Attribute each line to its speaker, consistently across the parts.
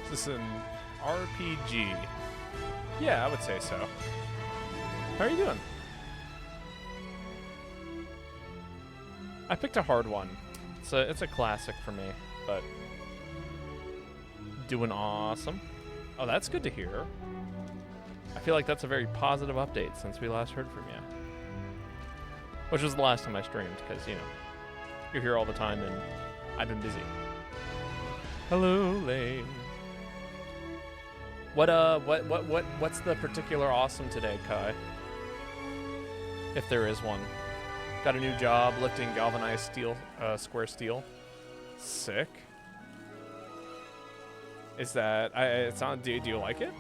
Speaker 1: Is this an RPG? Yeah, I would say so. How are you doing? I picked a hard one. It's a classic for me, but doing awesome. Oh, that's good to hear. I feel like that's a very positive update since we last heard from you. Which was the last time I streamed, because, you know, you're here all the time and I've been busy. Hello, Lane. What's the particular awesome today, Kai? If there is one. Got a new job lifting galvanized steel, square steel. Sick. Is that? It's not. Do you like it?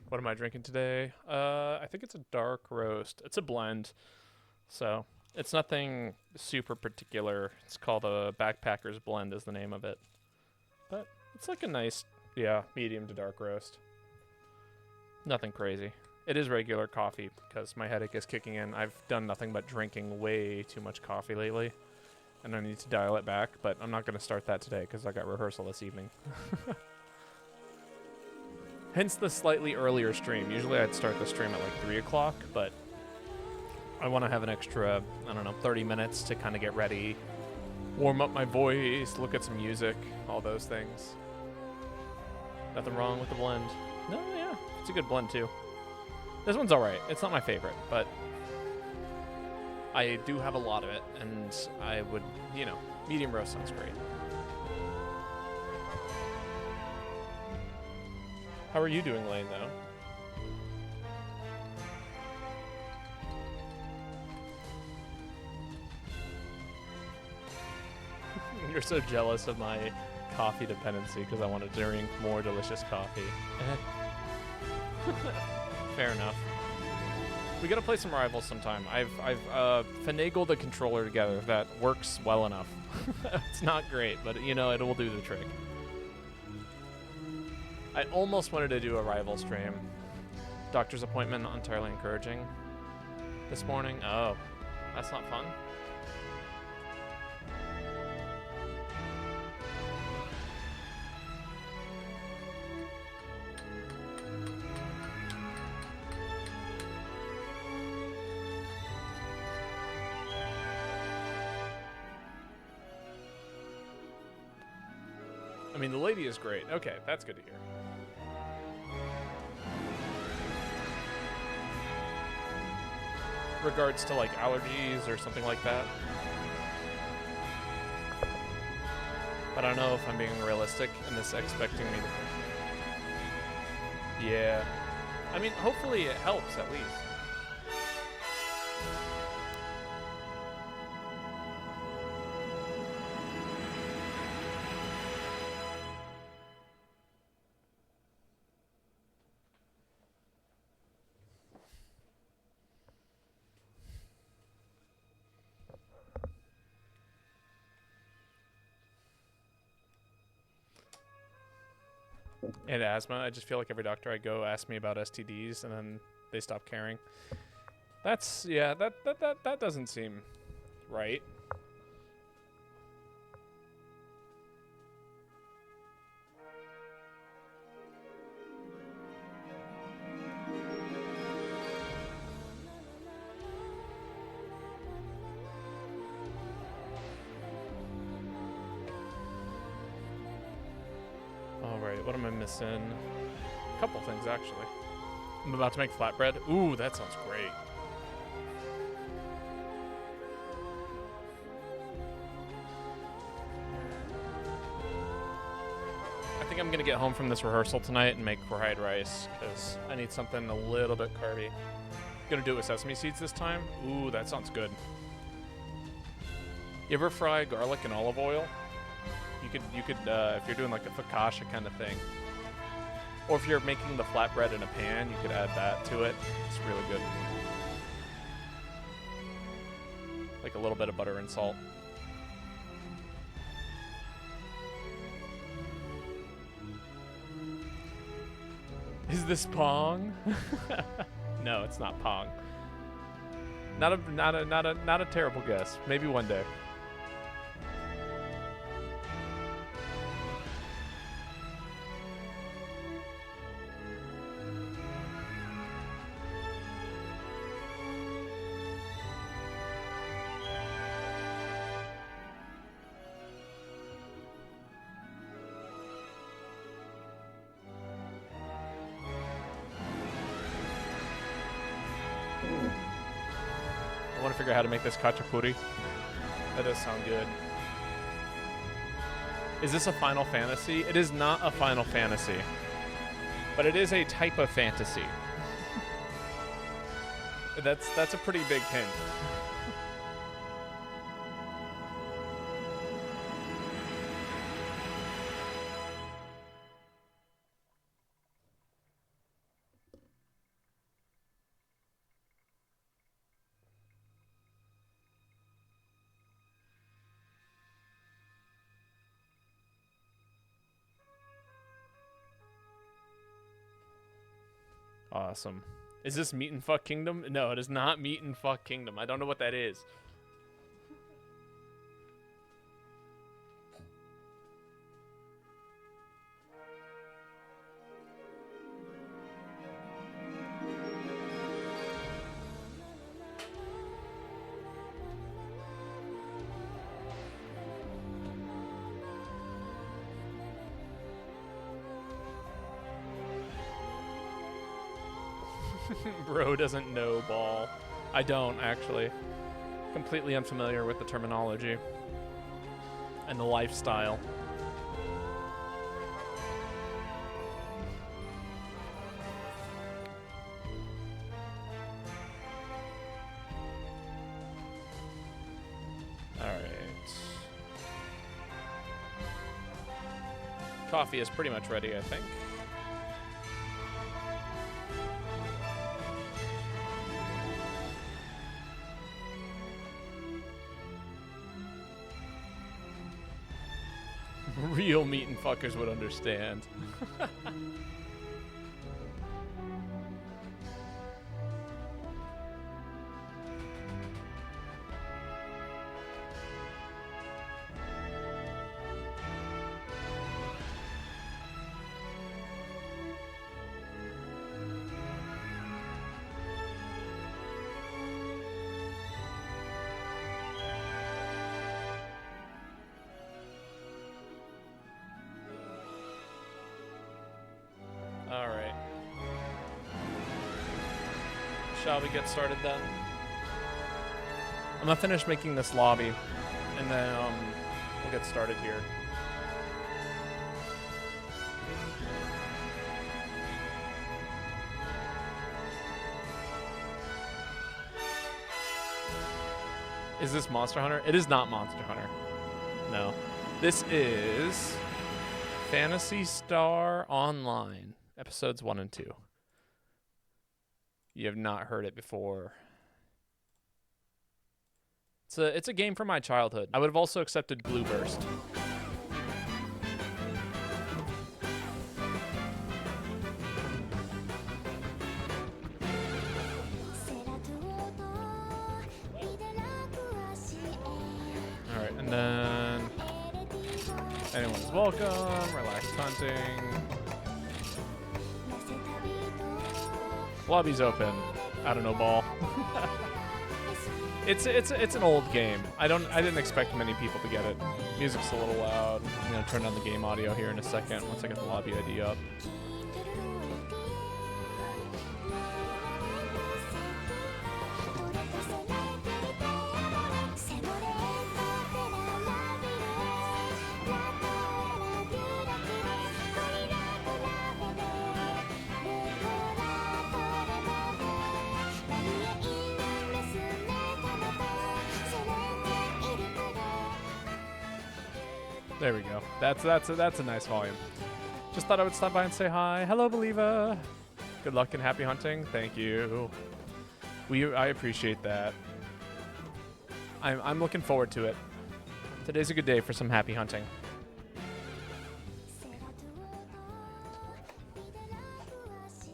Speaker 1: What am I drinking today? I think it's a dark roast. It's a blend, so it's nothing super particular. It's called a Backpacker's Blend is the name of it. But it's like a nice, yeah, medium to dark roast. Nothing crazy. It is regular coffee because my headache is kicking in. I've done nothing but drinking way too much coffee lately, and I need to dial it back, but I'm not going to start that today because I got rehearsal this evening. Hence the slightly earlier stream. Usually I'd start the stream at like 3 o'clock, but I want to have an extra, I don't know, 30 minutes to kind of get ready, warm up my voice, look at some music, all those things. Nothing wrong with the blend. No, yeah, it's a good blend too. This one's alright. It's not my favorite, but I do have a lot of it, and I would, you know, medium roast sounds great. How are you doing, Lane, though? You're so jealous of my coffee dependency because I want to drink more delicious coffee. Fair enough. We gotta play some Rivals sometime. I've finagled a controller together that works well enough. It's not great, but you know, it will do the trick. I almost wanted to do a rival stream. Doctor's appointment, not entirely encouraging. This morning, oh, that's not fun. I mean, the lady is great. Okay, that's good to hear. Regards to like allergies or something like that. But I don't know if I'm being realistic in this expecting me to. Yeah. I mean, hopefully it helps at least. And asthma, I just feel like every doctor I go asks me about STDs and then they stop caring. That's, yeah, that doesn't seem right. What am I missing? A couple things, actually. I'm about to make flatbread. Ooh, that sounds great. I think I'm going to get home from this rehearsal tonight and make fried rice, because I need something a little bit carby. Gonna do it with sesame seeds this time. Ooh, that sounds good. You ever fry garlic in olive oil? You could if you're doing like a focaccia kind of thing, or if you're making the flatbread in a pan, you could add that to it. It's really good. Like a little bit of butter and salt. Is this Pong? No, it's not Pong. Not a terrible guess. Maybe one day. I want to figure out how to make this khachapuri. That does sound good. Is this a Final Fantasy? It is not a Final Fantasy. But it is a type of fantasy. That's a pretty big hint. Awesome. Is this Meat and Fuck Kingdom? No, it is not Meat and Fuck Kingdom. I don't know what that is. Bro doesn't know ball. I don't, actually. Completely unfamiliar with the terminology and the lifestyle. Alright. Coffee is pretty much ready, I think. Real meat and fuckers would understand. Alright. Shall we get started then? I'm gonna finish making this lobby, and then we'll get started here. Is this Monster Hunter? It is not Monster Hunter. No. This is Phantasy Star Online. Episodes 1 and 2. You have not heard it before. It's a game from my childhood. I would have also accepted Blue Burst. Alright, and then anyone's welcome, relaxed hunting. Lobby's open. I don't know, ball. It's an old game. I didn't expect many people to get it. Music's a little loud. I'm gonna turn down the game audio here in a second once I get the lobby ID up. There we go. That's a nice volume. Just thought I would stop by and say hi. Hello, Believer. Good luck and happy hunting. Thank you. I appreciate that. I'm looking forward to it. Today's a good day for some happy hunting.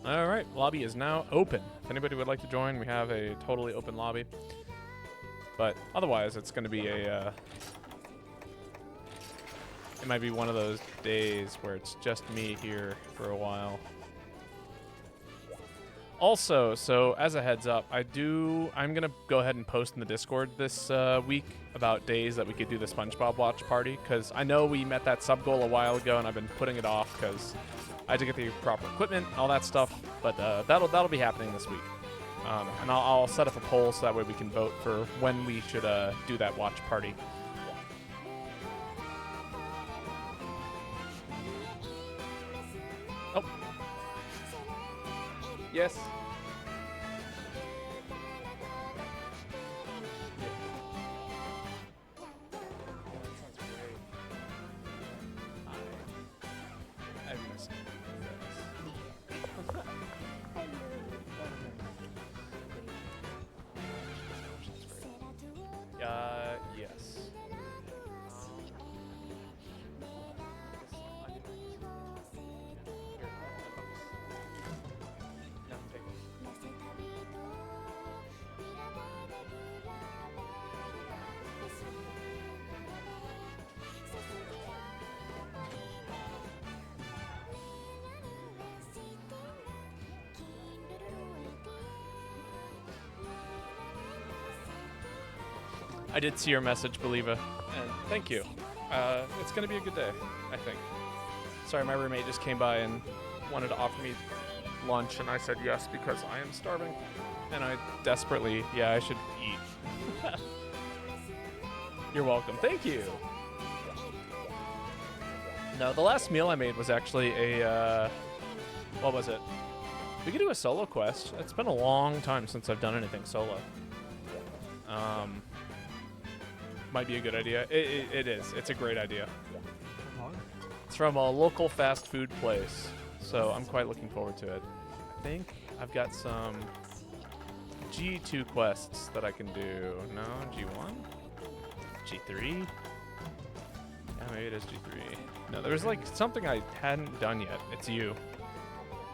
Speaker 1: All right, lobby is now open. If anybody would like to join, we have a totally open lobby. But otherwise, it's going to be a... it might be one of those days where it's just me here for a while. Also, so as a heads up, I'm going to go ahead and post in the Discord this week about days that we could do the SpongeBob watch party, because I know we met that sub goal a while ago, and I've been putting it off because I had to get the proper equipment, all that stuff. But that'll be happening this week, and I'll set up a poll so that way we can vote for when we should do that watch party. Oh. Yes. Yes. I did see your message, Believer, and thank you. It's going to be a good day, I think. Sorry, my roommate just came by and wanted to offer me lunch, and I said yes because I am starving. And I desperately, I should eat. You're welcome. Thank you. No, the last meal I made was actually a, what was it? We could do a solo quest. It's been a long time since I've done anything solo. Might be a good idea. It is. It's a great idea. It's from a local fast food place, so I'm quite looking forward to it. I think I've got some G2 quests that I can do. No, G1? G3? Yeah, maybe it is G3. No, there's like something I hadn't done yet. It's you.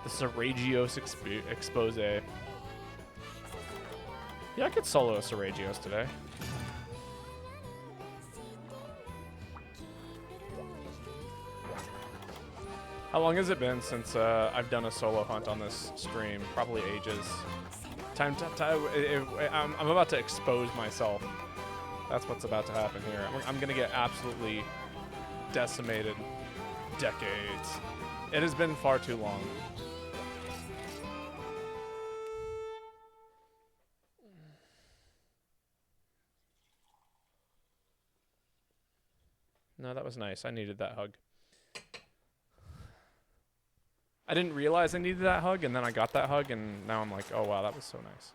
Speaker 1: The Seragios expose. Yeah, I could solo a Seragios today. How long has it been since I've done a solo hunt on this stream? Probably ages. I'm about to expose myself. That's what's about to happen here. I'm gonna get absolutely decimated. Decades. It has been far too long. No, that was nice. I needed that hug. I didn't realize I needed that hug, and then I got that hug, and now I'm like, oh wow, that was so nice.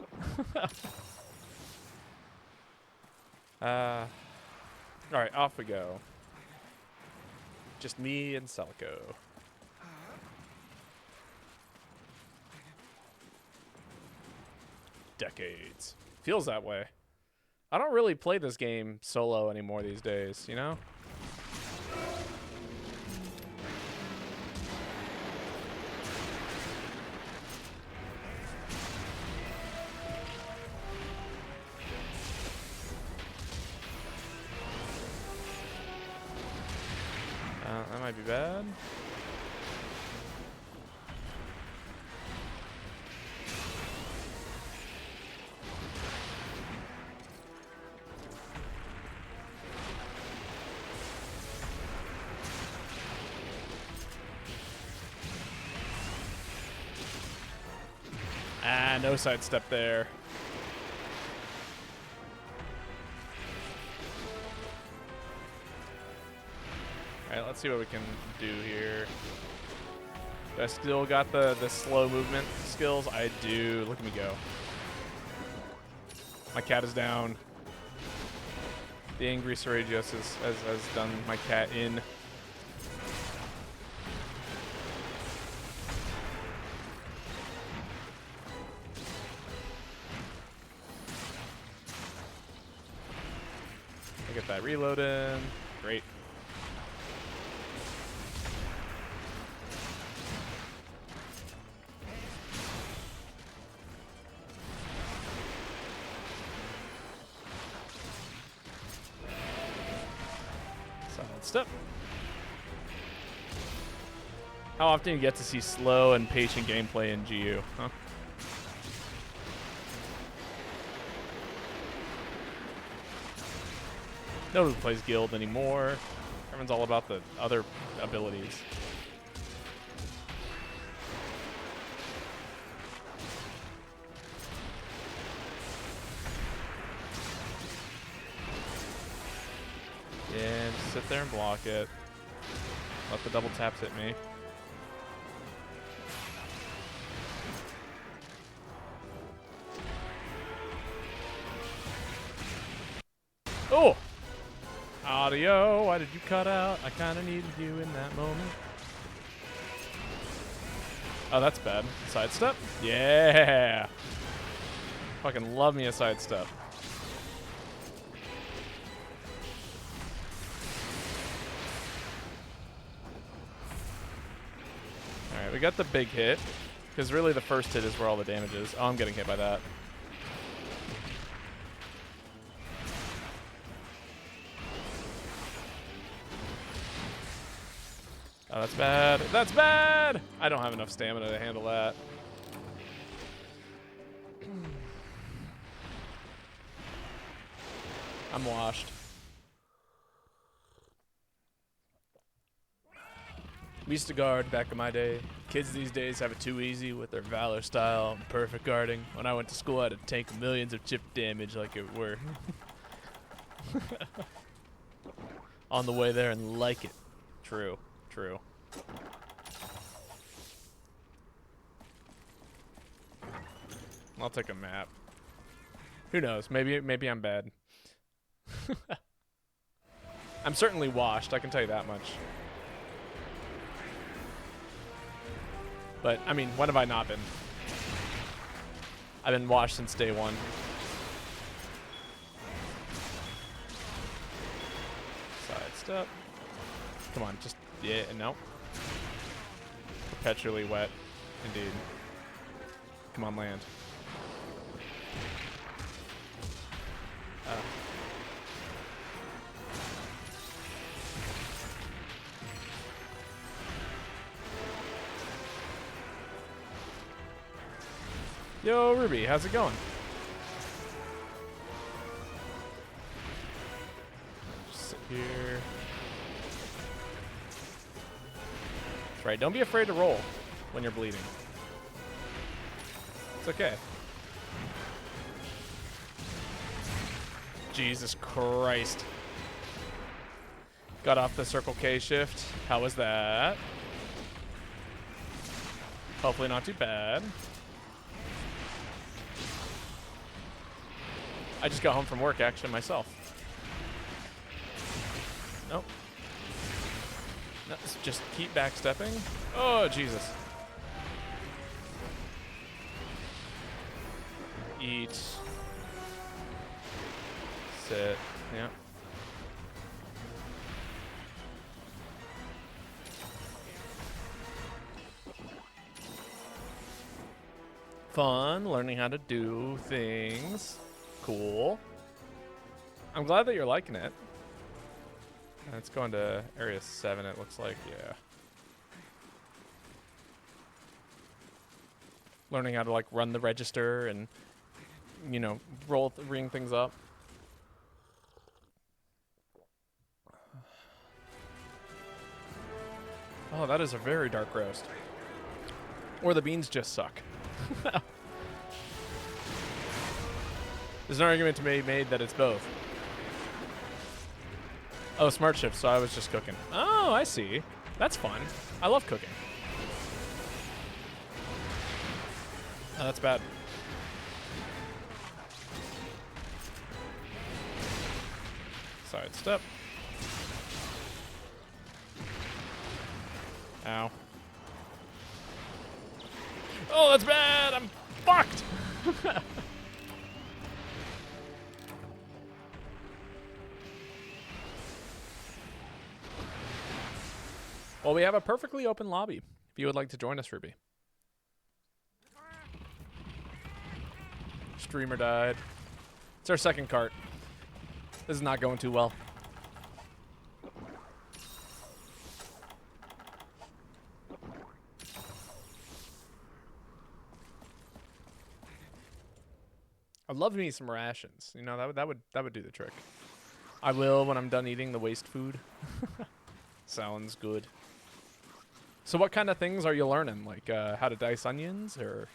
Speaker 1: Alright, off we go. Just me and Selko. Decades. Feels that way. I don't really play this game solo anymore these days, you know? That might be bad. Ah, no sidestep there. Alright, let's see what we can do here. Do I still got the slow movement skills? I do. Look at me go. My cat is down. The angry Seragios has done my cat in. I get that reload in. Great. Step. How often you get to see slow and patient gameplay in GU, huh? Nobody plays Guild anymore. Everyone's all about the other abilities. Yeah, just sit there and block it. Let the double taps hit me. Oh! Audio, why did you cut out? I kind of needed you in that moment. Oh, that's bad. Sidestep? Yeah! Fucking love me a sidestep. Alright, we got the big hit. Because really the first hit is where all the damage is. Oh, I'm getting hit by that. Oh, that's bad. That's bad! I don't have enough stamina to handle that. I'm washed. We used to guard back in my day. Kids these days have it too easy with their Valor style and perfect guarding. When I went to school, I had to tank millions of chip damage like it were. On the way there and like it. True. True. I'll take a map. Who knows? Maybe I'm bad. I'm certainly washed, I can tell you that much. But, I mean, when have I not been? I've been washed since day one. Sidestep. Come on, just, yeah, no. Perpetually wet, indeed. Come on, land. Yo, Ruby, how's it going? Just sit here. That's right, don't be afraid to roll when you're bleeding. It's okay. Jesus Christ. Got off the Circle K shift. How was that? Hopefully not too bad. I just got home from work, actually, myself. Nope. No, just keep backstepping. Oh, Jesus. Eat. Sit. Yeah. Fun, learning how to do things. Cool. I'm glad that you're liking it. It's going to area 7, it looks like, yeah. Learning how to like run the register and, you know, ring things up. Oh, that is a very dark roast. Or the beans just suck. There's an argument to be made that it's both. Oh, smart shift, so I was just cooking. Oh, I see. That's fun. I love cooking. Oh, that's bad. Sidestep. Ow. Oh, that's bad! I'm fucked! Well, we have a perfectly open lobby, if you would like to join us, Ruby. Streamer died. It's our second cart. This is not going too well. I'd love me some rations. You know, that would do the trick. I will when I'm done eating the waste food. Sounds good. So what kind of things are you learning? Like how to dice onions, or?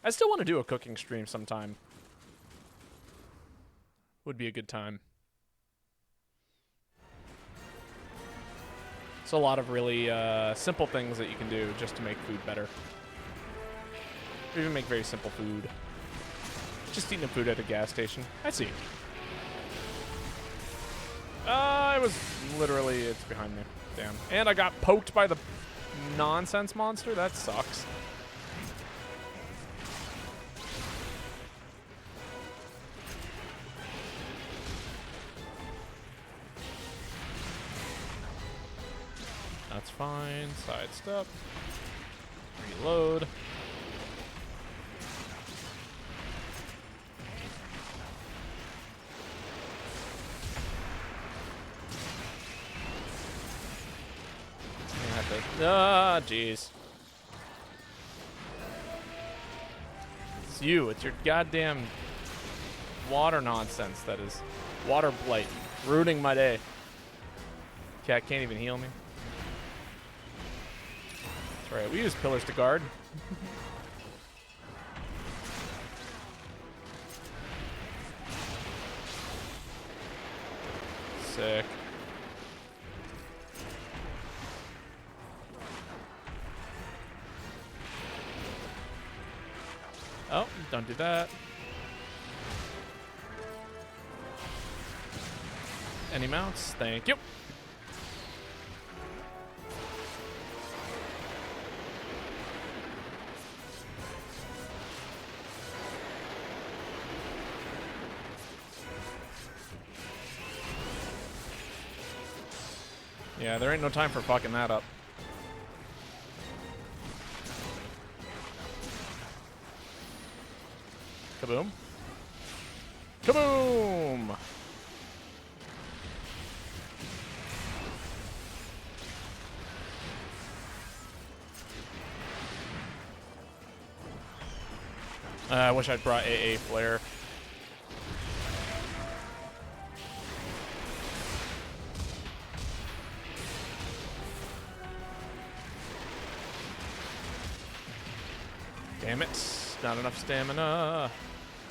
Speaker 1: I still want to do a cooking stream sometime. Would be a good time. It's a lot of really simple things that you can do just to make food better. Or even make very simple food. Just eating food at a gas station. I see. It was literally, it's behind me. Damn. And I got poked by the nonsense monster? That sucks. That's fine. Sidestep. Reload. Ah, jeez. It's you. It's your goddamn water nonsense that is water blight. Ruining my day. Cat can't even heal me. That's right. We use pillars to guard. Sick. Oh, don't do that. Any mounts? Thank you. Yeah, there ain't no time for fucking that up. Kaboom. Kaboom! I wish I'd brought AA Flare. Damn it. Not enough stamina.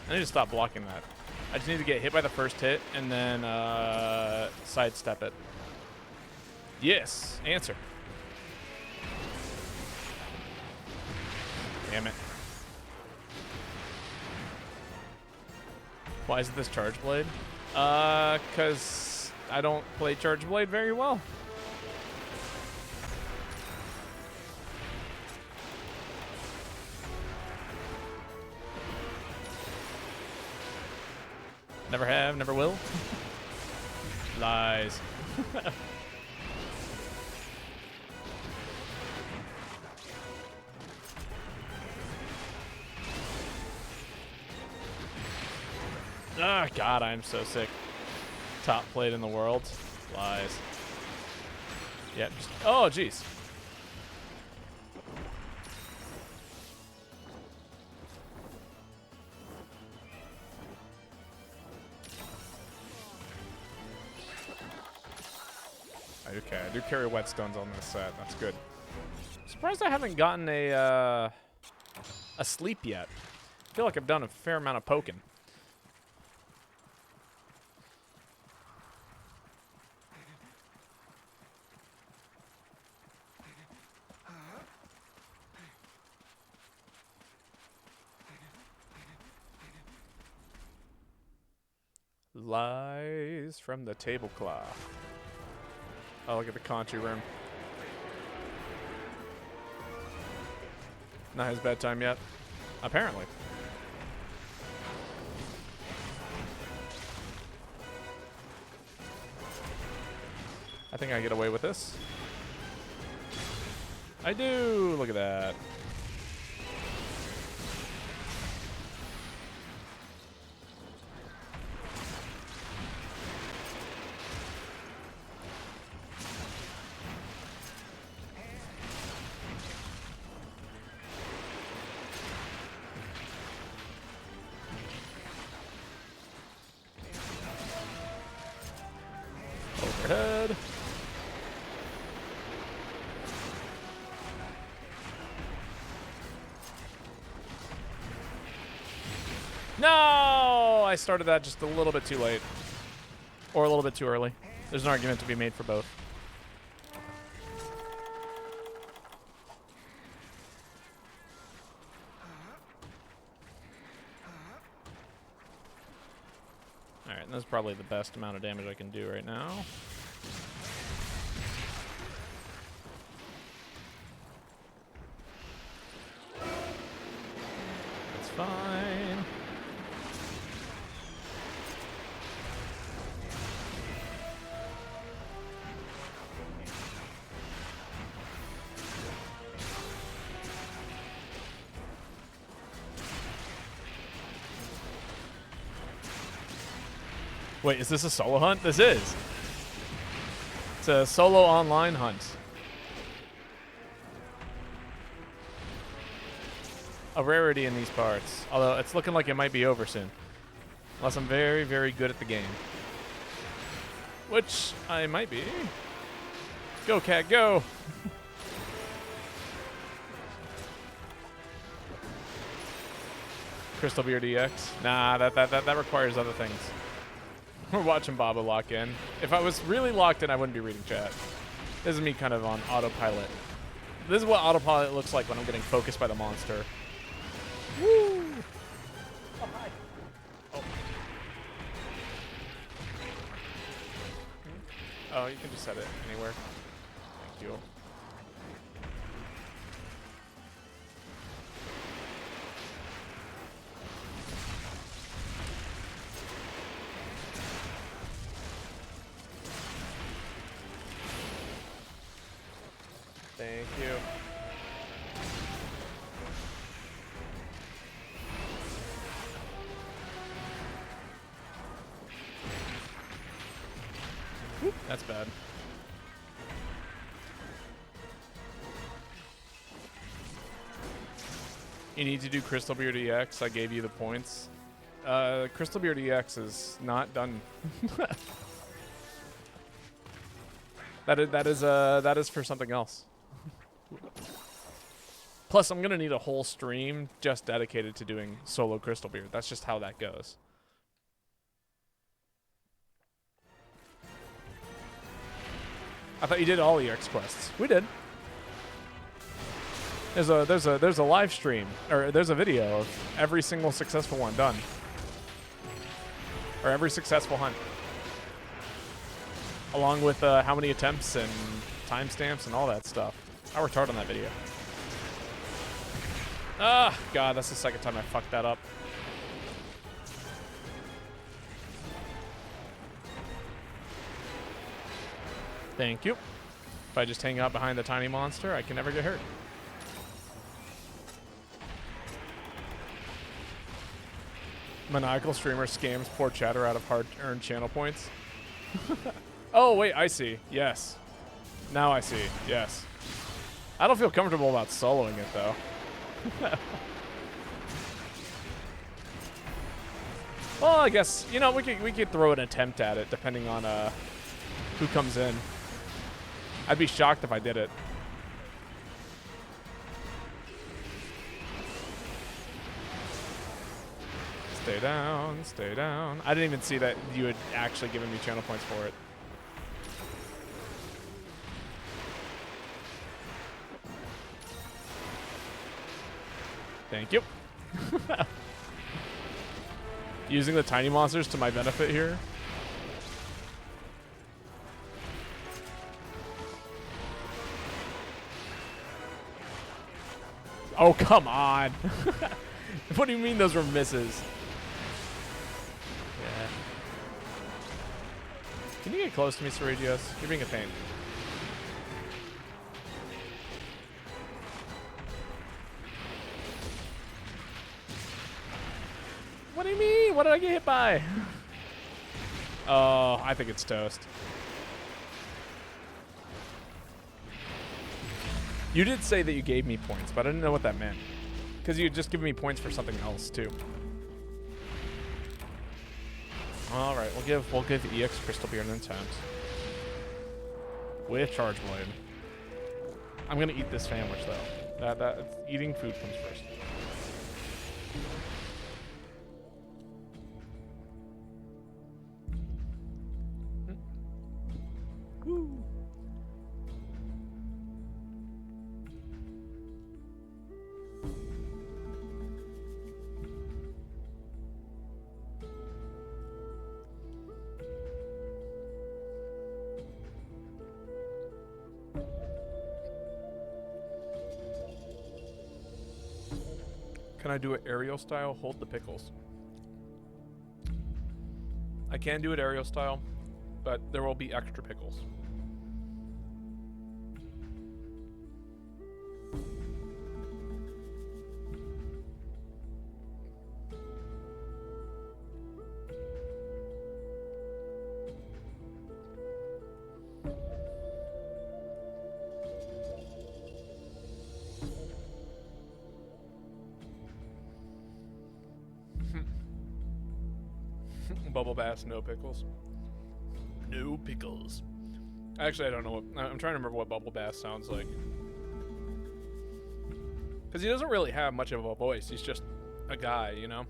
Speaker 1: I need to stop blocking that. I just need to get hit by the first hit and then sidestep it. Yes. Answer. Damn it. Why is it this Charge Blade? Because I don't play Charge Blade very well. Never have, never will. Lies. Ah, God, I'm so sick. Top plate in the world. Lies. Yeah. Just, oh, jeez. Okay, I do carry whetstones on this set. That's good. Surprised I haven't gotten a sleep yet. I feel like I've done a fair amount of poking. Lies from the tablecloth. Oh, look at the Conchu room. Not his bedtime yet. Apparently. I think I get away with this. I do! Look at that. Overhead. No! I started that just a little bit too late. Or a little bit too early. There's an argument to be made for both. Alright, and that's probably the best amount of damage I can do right now. That's fine. Wait, is this a solo hunt? This is. It's a solo online hunt. A rarity in these parts. Although it's looking like it might be over soon. Unless I'm very, very good at the game. Which I might be. Go, cat, go! Crystal Beard EX? Nah, that requires other things. We're watching Baba lock in. If I was really locked in, I wouldn't be reading chat. This is me kind of on autopilot. This is what autopilot looks like when I'm getting focused by the monster. Woo! Oh, hi. Oh. Oh, you can just set it anywhere. Thank you. Thank you. Whoop, that's bad. You need to do Crystal Beard EX. I gave you the points. Crystal Beard EX is not done. That is for something else. Plus, I'm gonna need a whole stream just dedicated to doing solo Crystal Beard. That's just how that goes. I thought you did all EX quests. We did. There's a live stream, or there's a video of every single successful one done, or every successful hunt, along with how many attempts and timestamps and all that stuff. I worked hard on that video. Ah, God, that's the second time I fucked that up. Thank you. If I just hang out behind the tiny monster, I can never get hurt. Maniacal streamer scams poor chatter out of hard-earned channel points. Oh, wait, I see. Yes. Now I see. Yes. I don't feel comfortable about soloing it, though. Well, I guess, you know, we could throw an attempt at it, depending on who comes in. I'd be shocked if I did it. Stay down, stay down. I didn't even see that you had actually given me channel points for it. Thank you. Using the tiny monsters to my benefit here. Oh, come on. What do you mean those were misses? Yeah. Can you get close to me, Cerrigios? You're being a pain. What do you mean? What did I get hit by? Oh, I think it's toast. You did say that you gave me points, but I didn't know what that meant. Because you had just given me points for something else, too. Alright, we'll give EX Crystal Beer an attempt. With Charge Blade. I'm gonna eat this sandwich, though. Eating food comes first. Woo. Can I do it aerial style? Hold the pickles. I can do it aerial style, but there will be extra pickles. Bubble Bass, no pickles. No pickles. Actually, I don't know what... I'm trying to remember what Bubble Bass sounds like. Because he doesn't really have much of a voice. He's just a guy, you know?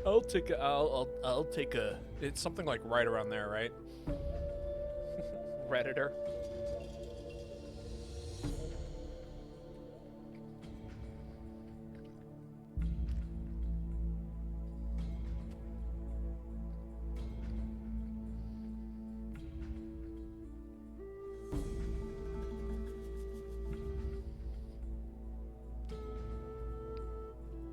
Speaker 1: I'll take a... It's something like right around there, right? Redditor.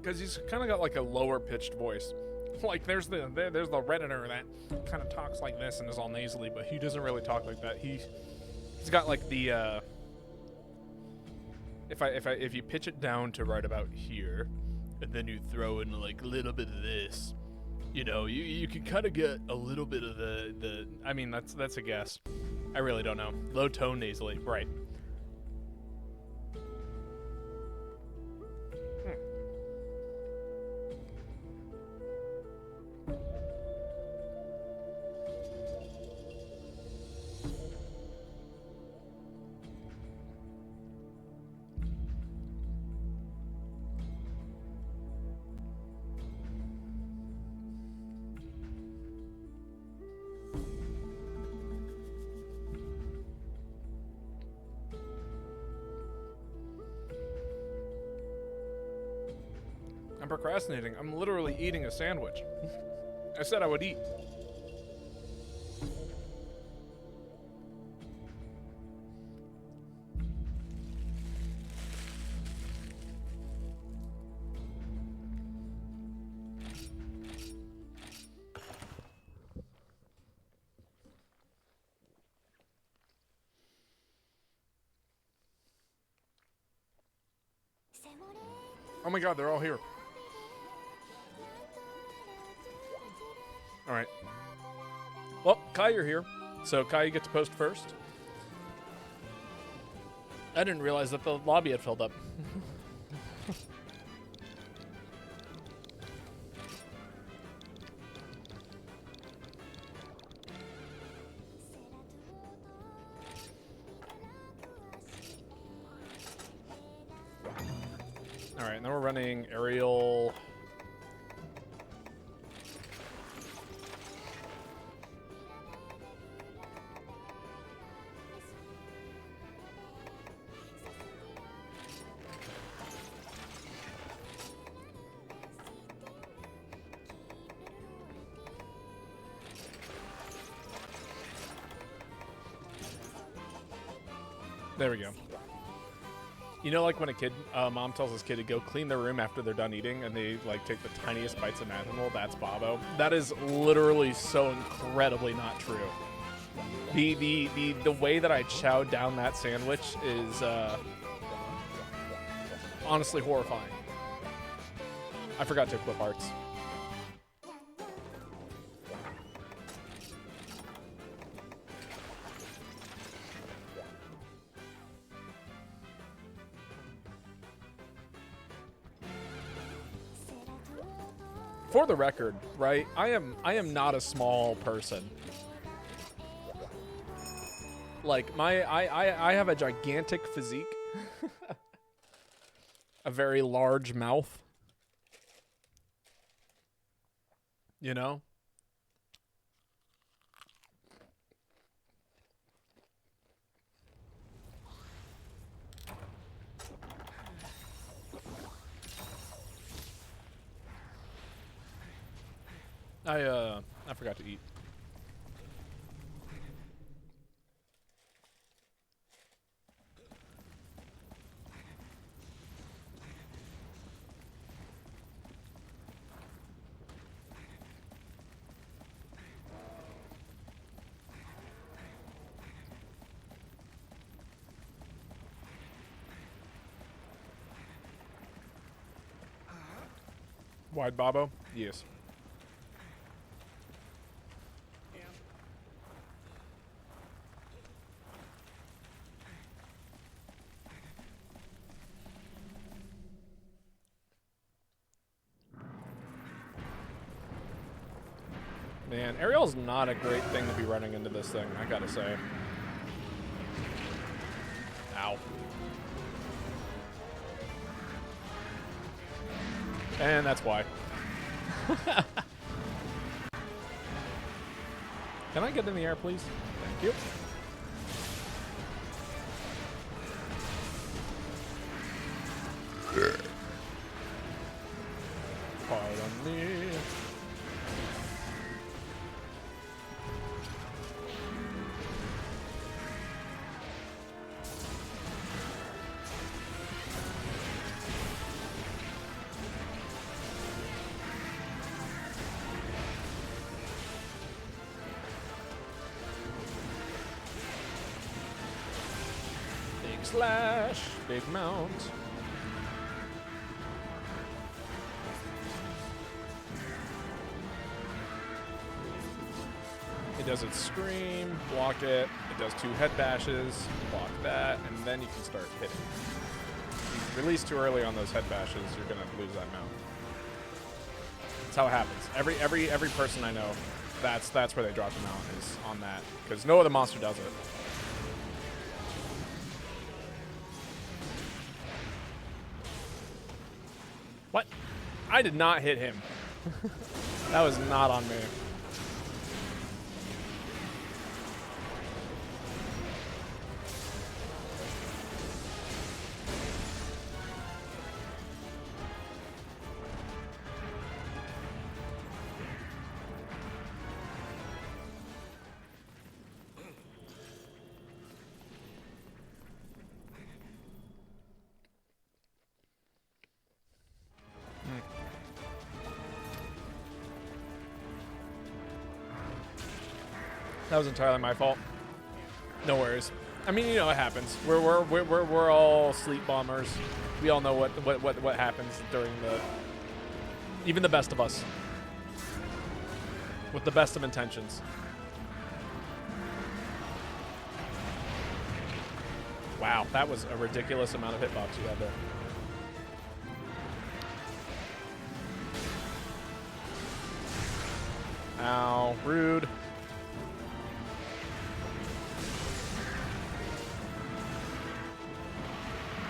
Speaker 1: Because he's kind of got like a lower pitched voice. Like there's the Redditor that kind of talks like this and is all nasally, but he doesn't really talk like that. He's got like the if you pitch it down to right about here, and then you throw in like a little bit of this, you know, you can kind of get a little bit of the. I mean that's a guess. I really don't know. Low tone nasally, right? I'm procrastinating. I'm literally eating a sandwich. I said I would eat. Oh my god, they're all here. Alright. Well, Kai, you're here. So, Kai, you get to post first. I didn't realize that the lobby had filled up. Alright, now we're running aerial... There we go. You know, like when a kid, mom tells his kid to go clean their room after they're done eating, and they like take the tiniest bites imaginable. That's Bobo. That is literally so incredibly not true. The way that I chowed down that sandwich is honestly horrifying. I forgot to equip arts. For the record, right? I am not a small person. Like I have a gigantic physique. A very large mouth. You know? I forgot to eat. Wide Bobo? Yes. Man, Ariel's not a great thing to be running into this thing, I gotta say. Ow. And that's why. Can I get in the air, please? Thank you. Pardon me. Slash, big mount. It does its scream, block it. It does 2 head bashes, block that, and then you can start hitting. If you release too early on those head bashes, you're gonna lose that mount. That's how it happens. Every person I know, that's where they drop the mount, is on that, because no other monster does it. What? I did not hit him. That was not on me. That was entirely my fault. No worries. I mean, you know, it happens. We're all sleep bombers. We all know what happens during the, even the best of us, with the best of intentions. Wow, that was a ridiculous amount of hitbox you had there. Ow, rude.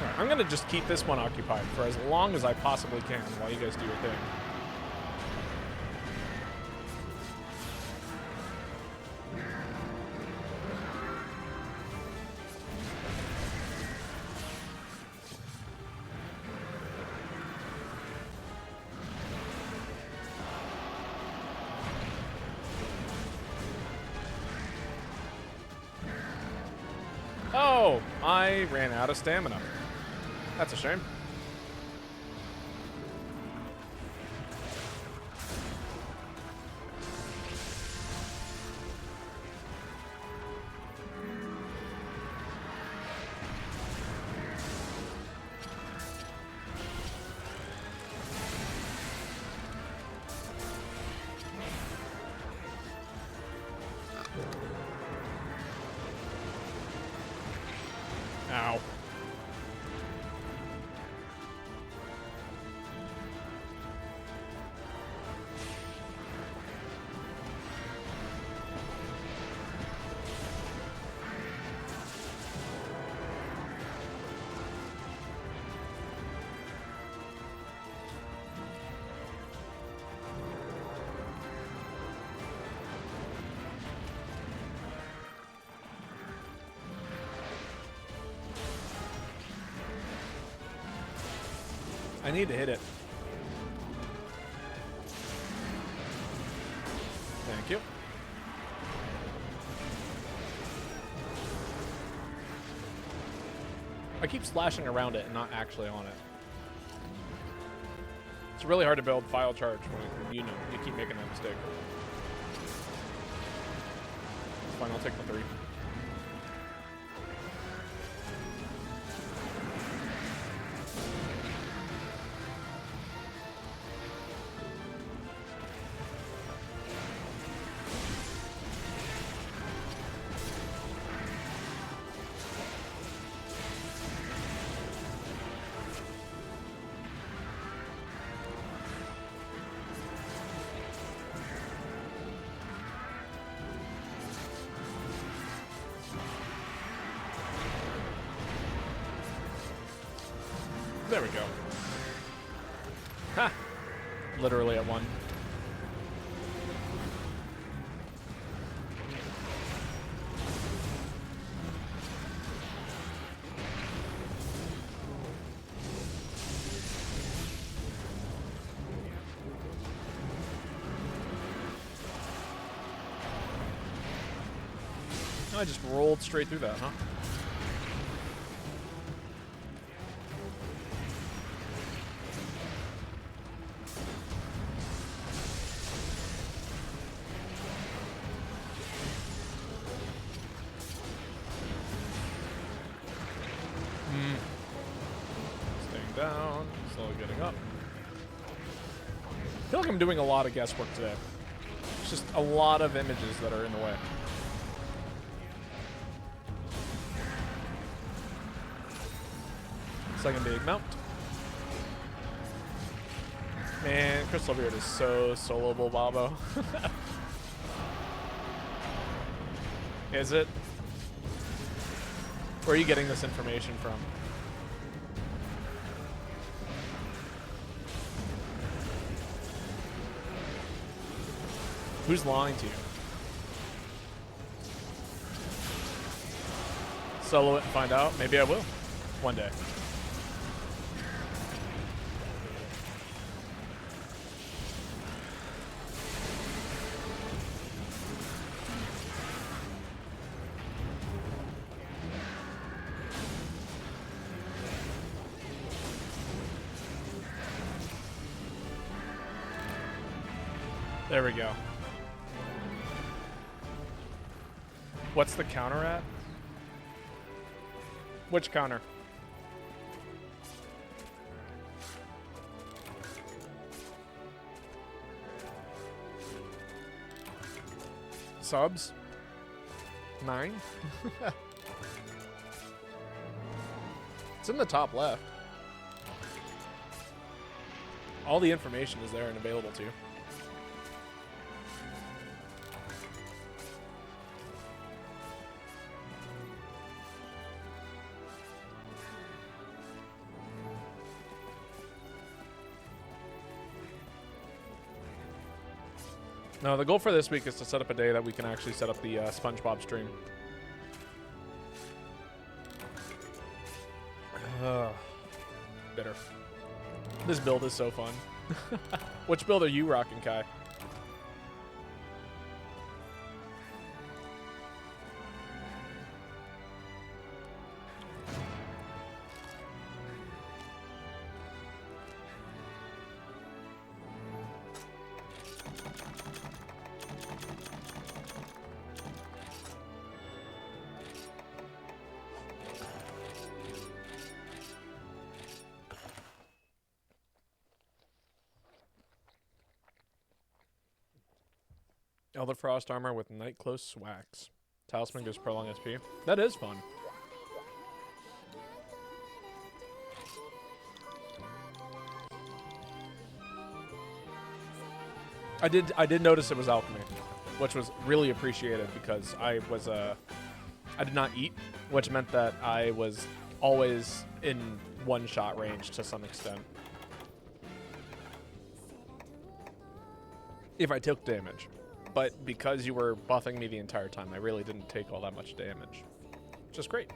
Speaker 1: Alright, I'm gonna just keep this one occupied for as long as I possibly can while you guys do your thing. Oh, I ran out of stamina. That's a shame. Ow. I need to hit it. Thank you. I keep slashing around it and not actually on it. It's really hard to build file charge when you keep making that mistake. Fine, I'll take the 3. There we go. Ha! Literally at 1. I just rolled straight through that, huh? Down, slowly getting up. I feel like I'm doing a lot of guesswork today. It's just a lot of images that are in the way. Second big mount. Man, Crystal Beard is so soloable, Babo. Is it? Where are you getting this information from? Who's lying to you? Solo it and find out? Maybe I will. One day. There we go. What's the counter at? Which counter? Subs? 9? It's in the top left. All the information is there and available to you. No, the goal for this week is to set up a day that we can actually set up the SpongeBob stream. Bitter. This build is so fun. Which build are you rocking, Kai? Elder Frost armor with Night Close Swax. Talisman gives prolong SP. That is fun. I did notice it was alchemy, which was really appreciated because I did not eat, which meant that I was always in one-shot range to some extent. If I took damage. But because you were buffing me the entire time, I really didn't take all that much damage. Which is great.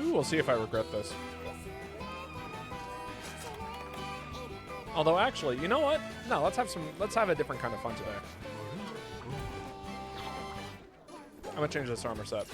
Speaker 1: Ooh, we'll see if I regret this. Although, actually, you know what? No, let's have a different kind of fun today. I'm gonna change this armor set.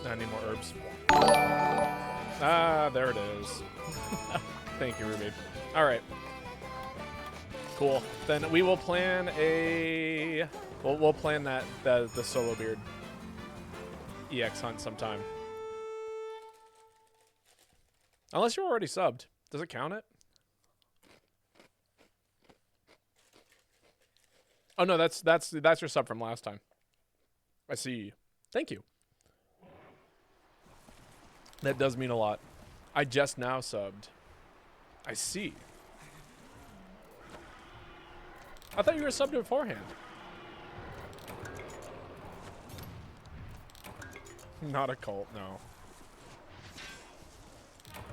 Speaker 1: I need more herbs. Ah, there it is. Thank you, Ruby. All right. Cool. Then we will plan a... We'll plan the solo beard EX hunt sometime. Unless you're already subbed. Does it count it? Oh, no, that's your sub from last time. I see. Thank you. That does mean a lot. I just now subbed. I see. I thought you were subbed beforehand. Not a cult, no.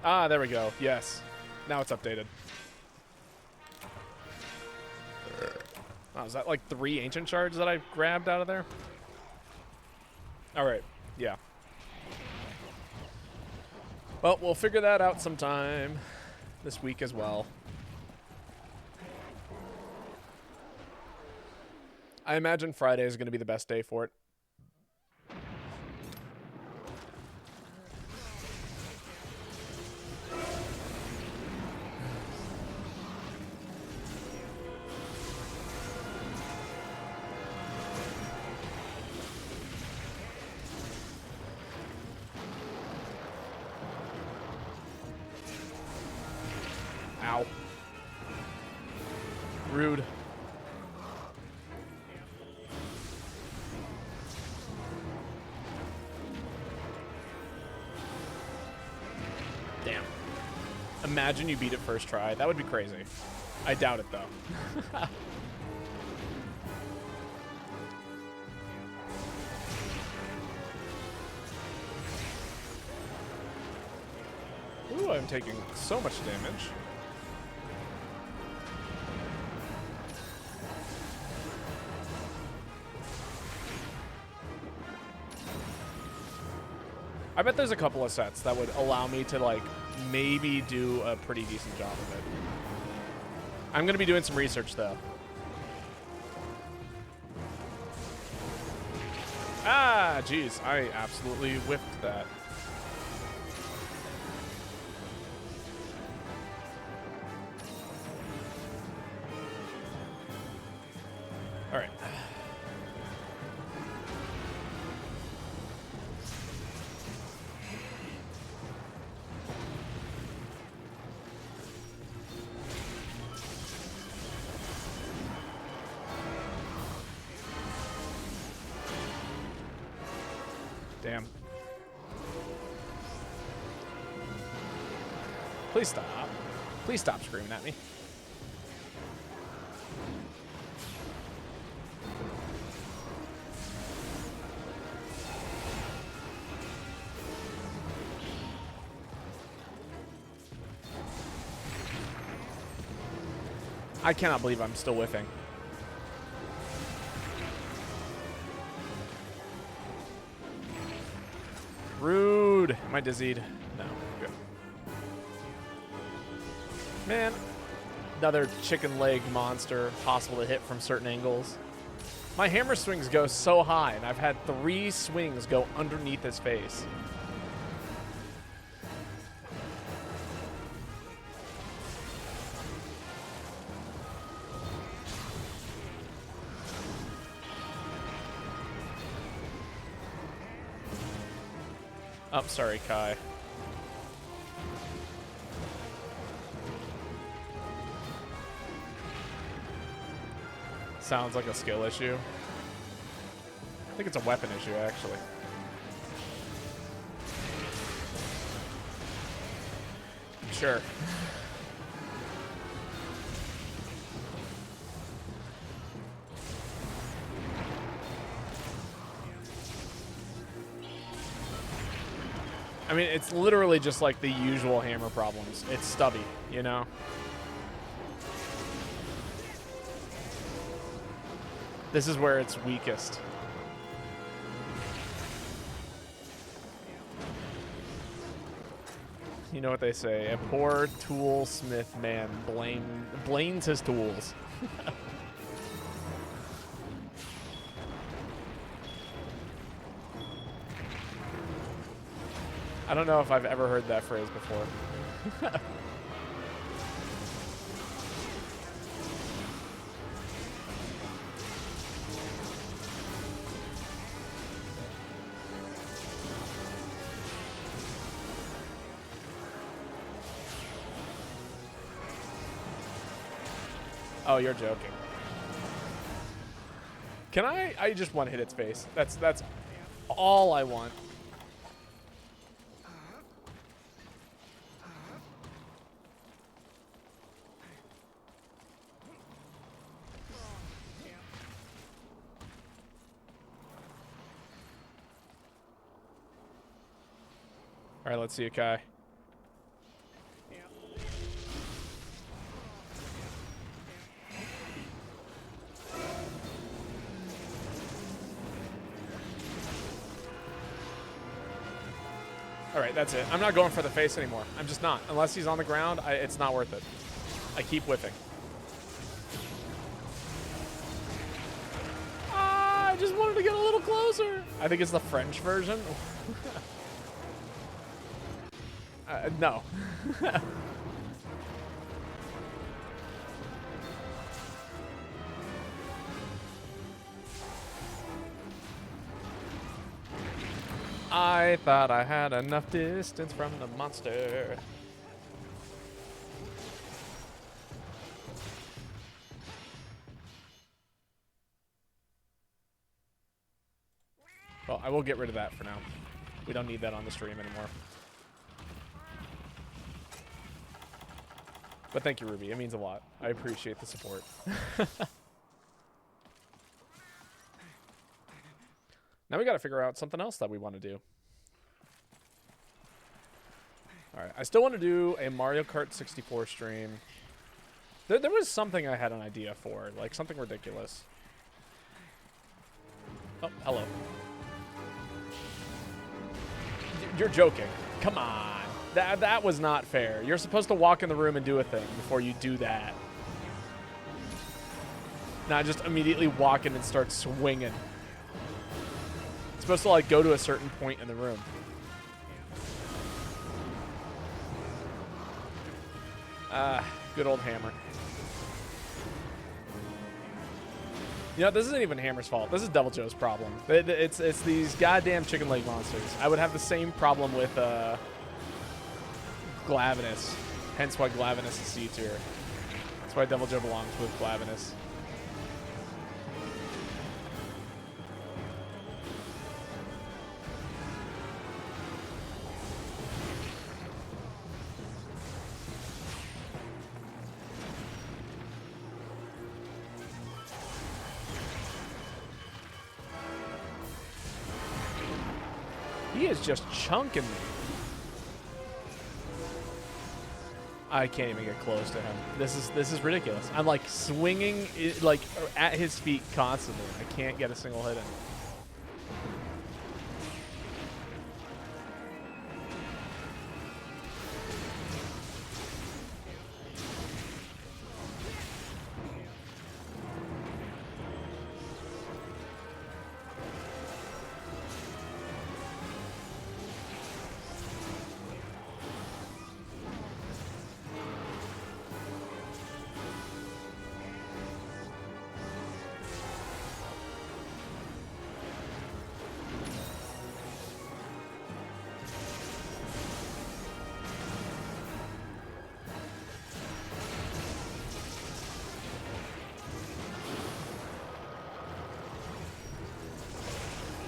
Speaker 1: Ah, there we go. Yes. Now it's updated. Oh, is that like 3 ancient shards that I grabbed out of there? Alright. Yeah. Well, we'll figure that out sometime this week as well. I imagine Friday is going to be the best day for it. Ow. Rude. Damn. Imagine you beat it first try. That would be crazy. I doubt it, though. Ooh, I'm taking so much damage. I bet there's a couple of sets that would allow me to, like, maybe do a pretty decent job of it. I'm going to be doing some research, though. Ah, jeez. I absolutely whiffed that.
Speaker 2: Damn. Please stop. Please stop screaming at me. I cannot believe I'm still whiffing. Rude. Am I dizzied? No. Good. Man, another chicken leg monster, possible to hit from certain angles. My hammer swings go so high, and I've had 3 swings go underneath his face. Oh, sorry, Kai. Sounds like a skill issue. I think it's a weapon issue, actually. Sure. I mean, it's literally just like the usual hammer problems. It's stubby, you know? This is where it's weakest. You know what they say, a poor toolsmith man blames his tools. I don't know if I've ever heard that phrase before. Oh, you're joking. Can I just want to hit its face. That's all I want. All right, let's see you, Kai. All right, that's it. I'm not going for the face anymore. I'm just not. Unless he's on the ground, it's not worth it. I keep whiffing. I just wanted to get a little closer. I think it's the French version. No. I thought I had enough distance from the monster. Well, I will get rid of that for now. We don't need that on the stream anymore. But thank you, Ruby. It means a lot. I appreciate the support. Now we got to figure out something else that we want to do. All right. I still want to do a Mario Kart 64 stream. There was something I had an idea for, like something ridiculous. Oh, hello. You're joking. Come on. That was not fair. You're supposed to walk in the room and do a thing before you do that. Not just immediately walk in and start swinging. It's supposed to, like, go to a certain point in the room. Good old Hammer. You know, this isn't even Hammer's fault. This is Devil Joe's problem. It's these goddamn chicken leg monsters. I would have the same problem with Glavenus. Hence why Glavenus is C tier. That's why Devil Joe belongs with Glavenus. He is just chunking me. I can't even get close to him. This is ridiculous. I'm like swinging like at his feet constantly. I can't get a single hit in.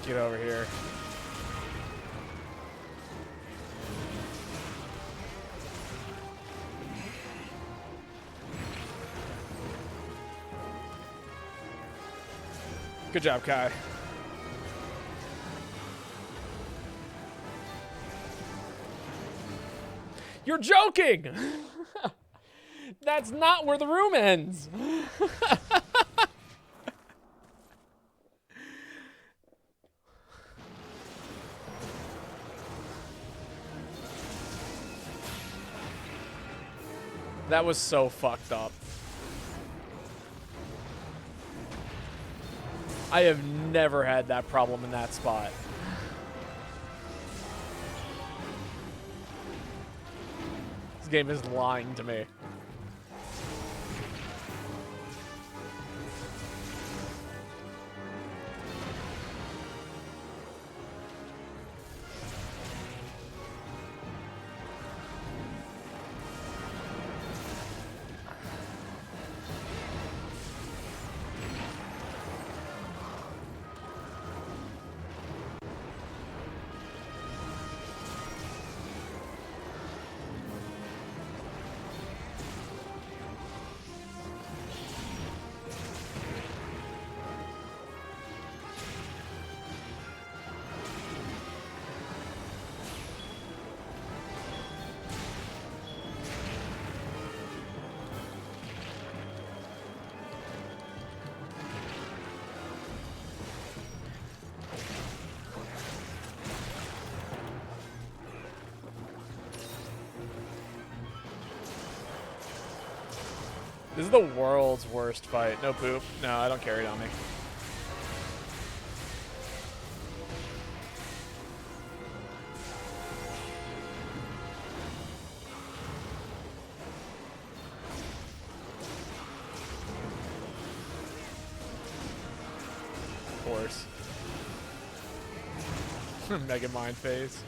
Speaker 2: Get over here. Good job, Kai. You're joking! That's not where the room ends. That was so fucked up. I have never had that problem in that spot. This game is lying to me. This is the world's worst fight. No poop. No, I don't carry it on me. Of course. Mega Mind phase.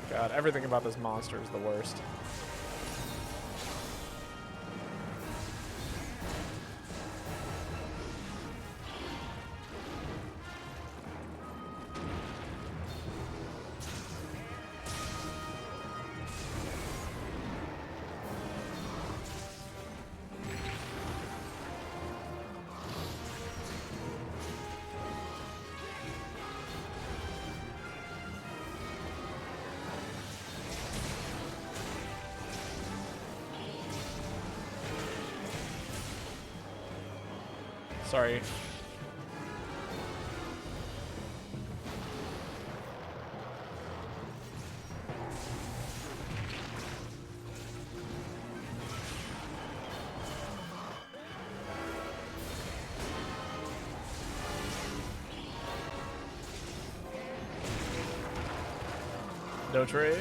Speaker 2: God, everything about this monster is the worst. Sorry. No trade.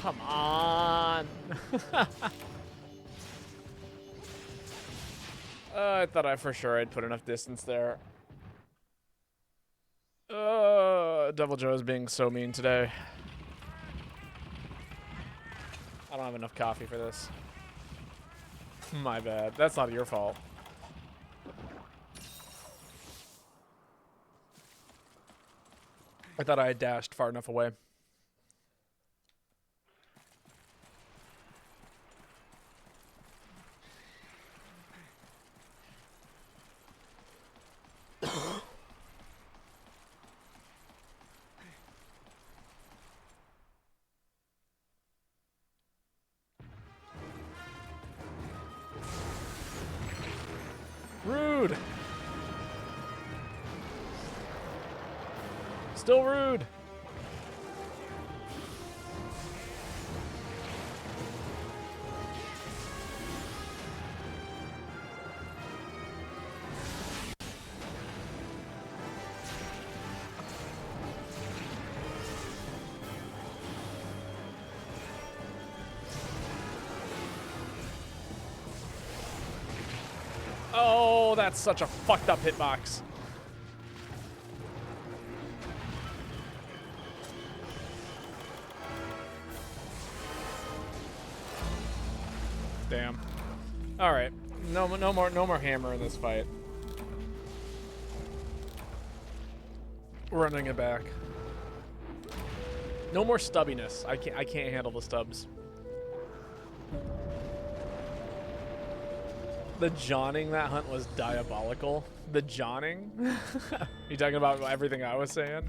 Speaker 2: Come on. I thought for sure I'd put enough distance there. Devil Joe's being so mean today. I don't have enough coffee for this. My bad. That's not your fault. I thought I had dashed far enough away. Rude. Still rude. Oh, that's such a fucked up hitbox. Damn. All right. No more hammer in this fight. We're running it back. No more stubbiness. I can't handle the stubs. The Johning that hunt was diabolical. The Johning? You talking about everything I was saying?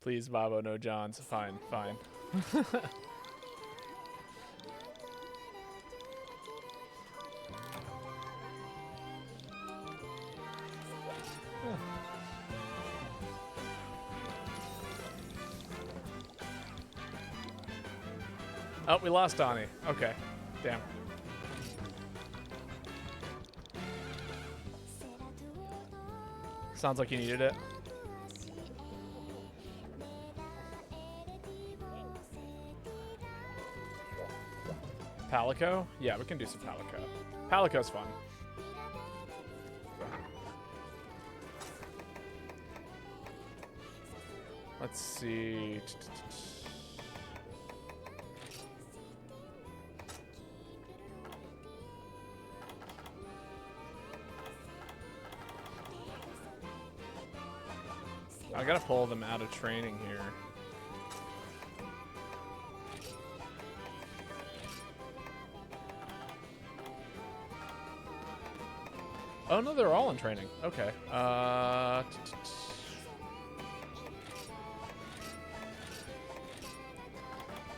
Speaker 2: Please, Babo, no Johns. Fine, fine. Oh, we lost Donnie. Okay. Damn. Sounds like you needed it. Palico? Yeah, we can do some Palico. Palico's fun. Let's see. I gotta pull them out of training here. Oh no, they're all in training. Okay.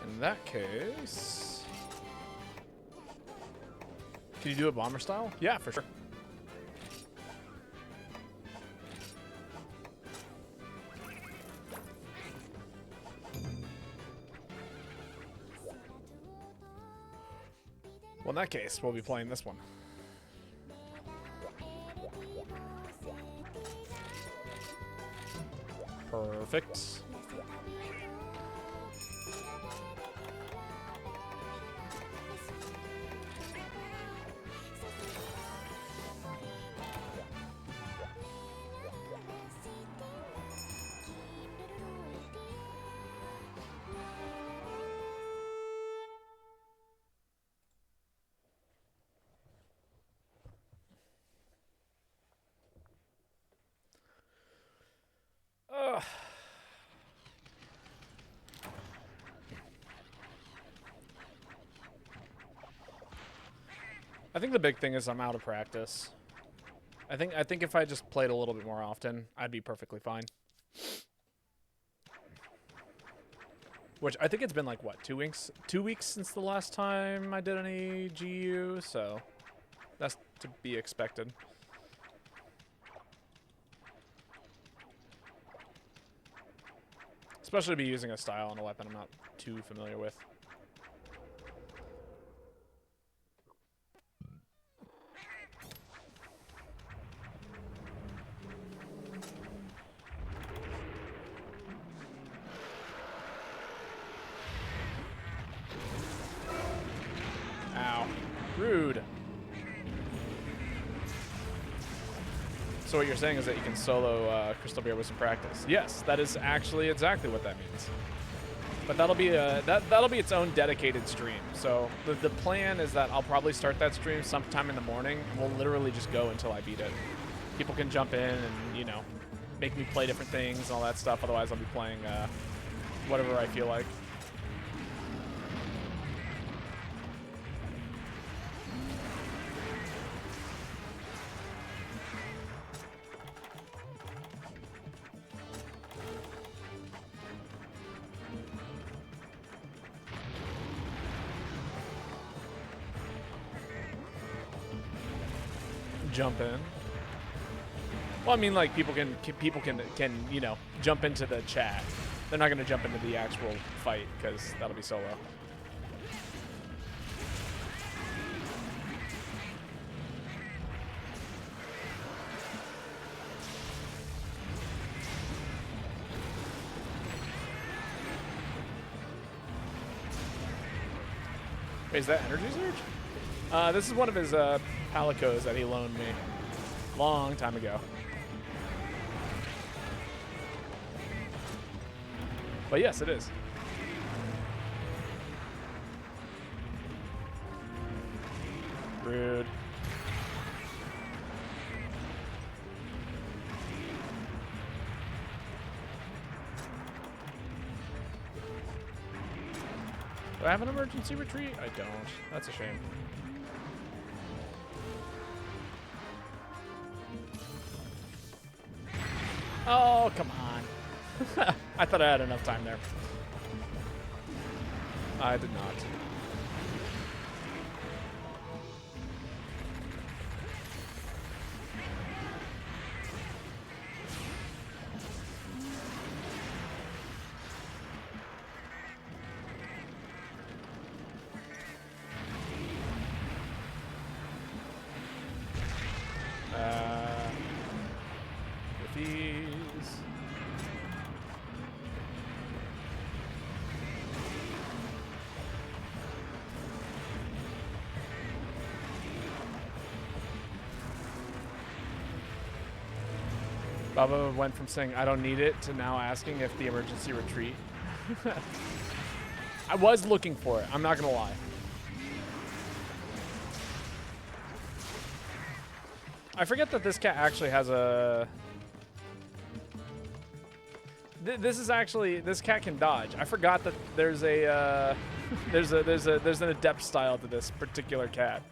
Speaker 2: In that case, can you do a bomber style? Yeah, for sure. Well, in that case, we'll be playing this one. Perfect. I think the big thing is I'm out of practice. I think if I just played a little bit more often, I'd be perfectly fine. Which I think it's been like what, 2 weeks? 2 weeks since the last time I did any GU, so that's to be expected. Especially to be using a style on a weapon I'm not too familiar with. So what you're saying is that you can solo Crystal Beer with some practice. Yes, that is actually exactly what that means. But that'll be that'll be its own dedicated stream. So the plan is that I'll probably start that stream sometime in the morning, and we'll literally just go until I beat it. People can jump in and, you know, make me play different things and all that stuff. Otherwise, I'll be playing whatever I feel like. Jump in. Well, I mean, like people can you know, jump into the chat. They're not gonna jump into the actual fight because that'll be solo. Wait, is that energy surge? This is one of his palicos that he loaned me long time ago. But yes, it is. Rude. Do I have an emergency retreat? I don't. That's a shame. Oh, come on. I thought I had enough time there. I did not. With these. Baba went from saying, I don't need it, to now asking if the emergency retreat. I was looking for it, I'm not gonna lie. I forget that this cat actually has a... This cat can dodge. I forgot that there's a, there's an adept style to this particular cat.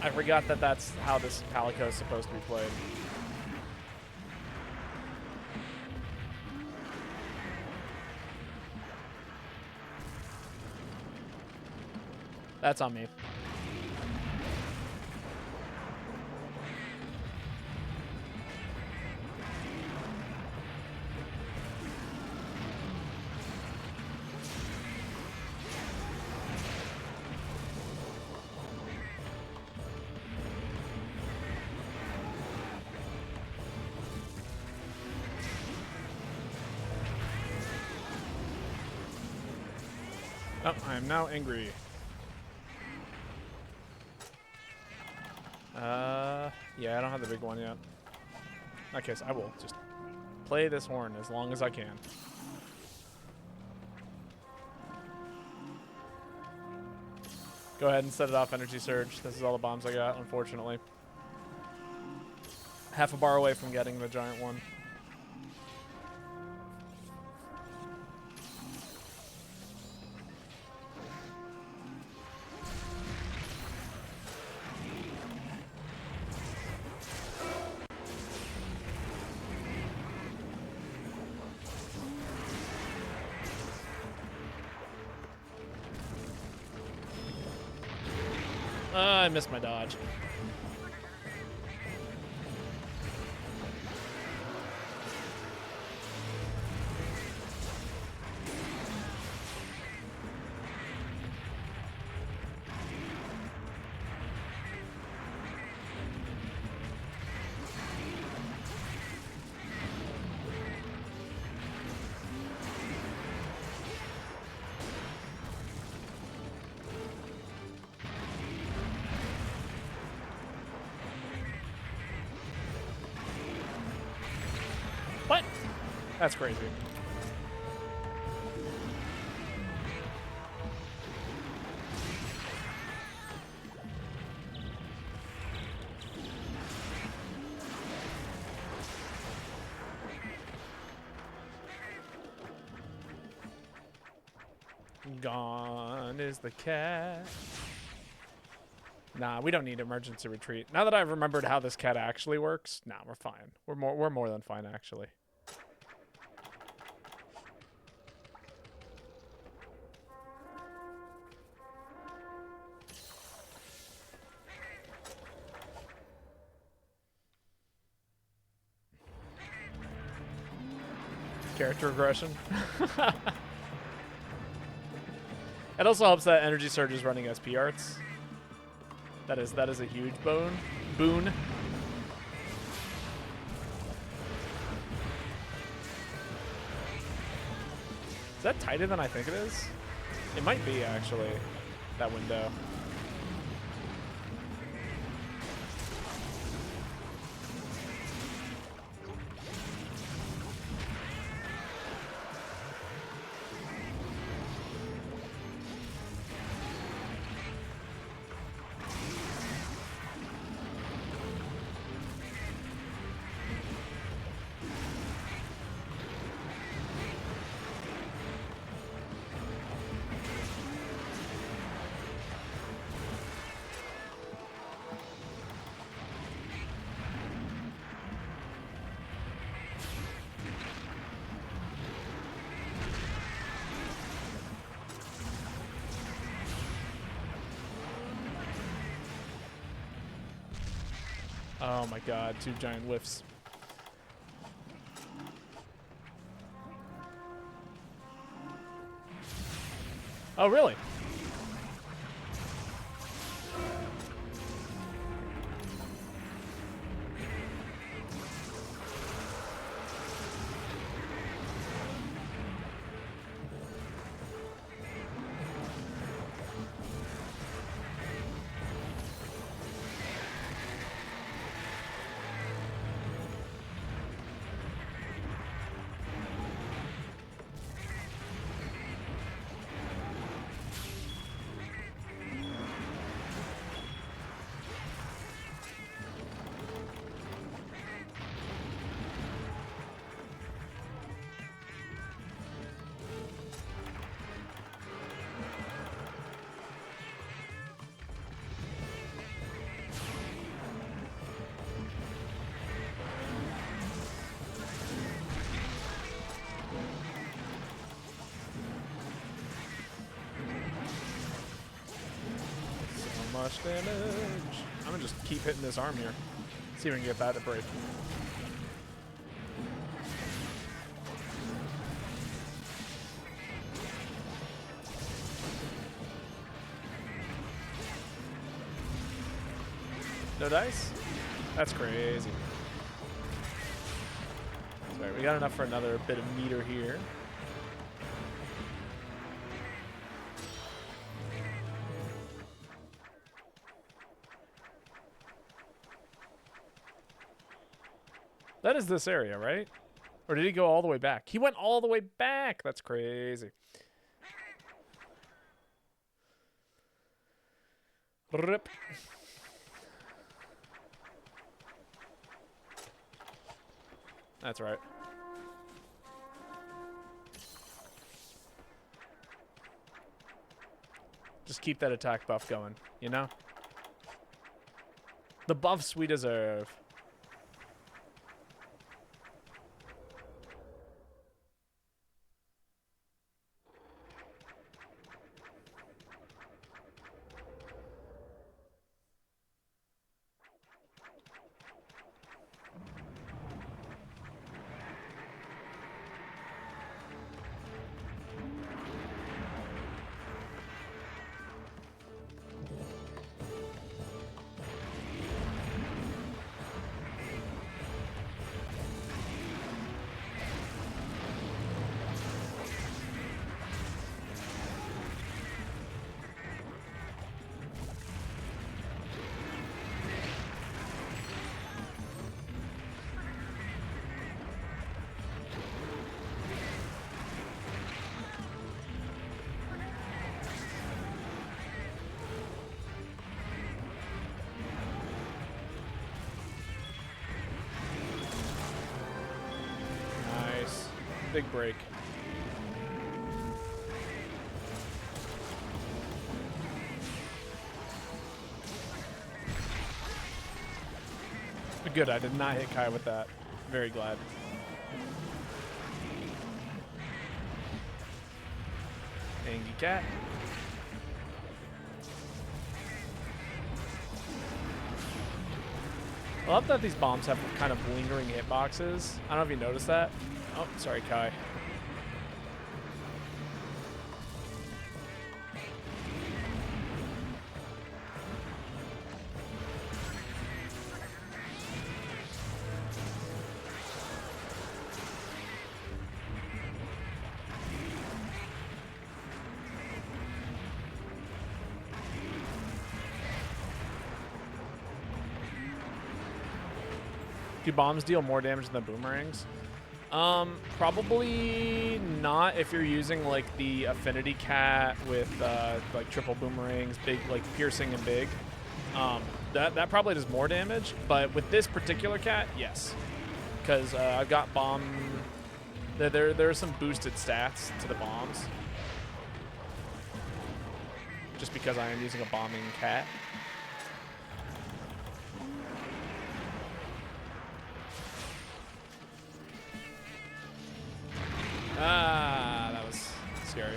Speaker 2: I forgot that that's how this Palico is supposed to be played. That's on me. Oh, I am now angry. Yeah, I don't have the big one yet. In that case, I will just play this horn as long as I can. Go ahead and set it off, Energy Surge. This is all the bombs I got, unfortunately. Half a bar away from getting the giant one. I missed my dodge. That's crazy. Gone is the cat. Nah, we don't need emergency retreat. Now that I've remembered how this cat actually works, nah, we're fine. We're more than fine actually. Character regression. It also helps that Energy Surge is running SP arts. That is a huge boon. Is that tighter than I think it is? It might be actually, that window. Oh my god, 2 giant whiffs. Oh, really? Much damage. I'm gonna just keep hitting this arm here. See if we can get that to break. No dice? That's crazy. Sorry, we got enough for another bit of meter here. That is this area, right? Or did he go all the way back? He went all the way back. That's crazy. Rip. That's right. Just keep that attack buff going, you know? The buffs we deserve. Big break. Good, I did not hit Kai with that. Very glad. Angry cat. I love that these bombs have kind of lingering hitboxes. I don't know if you noticed that. Oh, sorry, Kai. Do bombs deal more damage than the boomerangs? Probably not if you're using like the affinity cat with like triple boomerangs, big like piercing and big. That probably does more damage, but with this particular cat, yes, because I've got bomb. There are some boosted stats to the bombs, just because I am using a bombing cat. Ah, that was scary.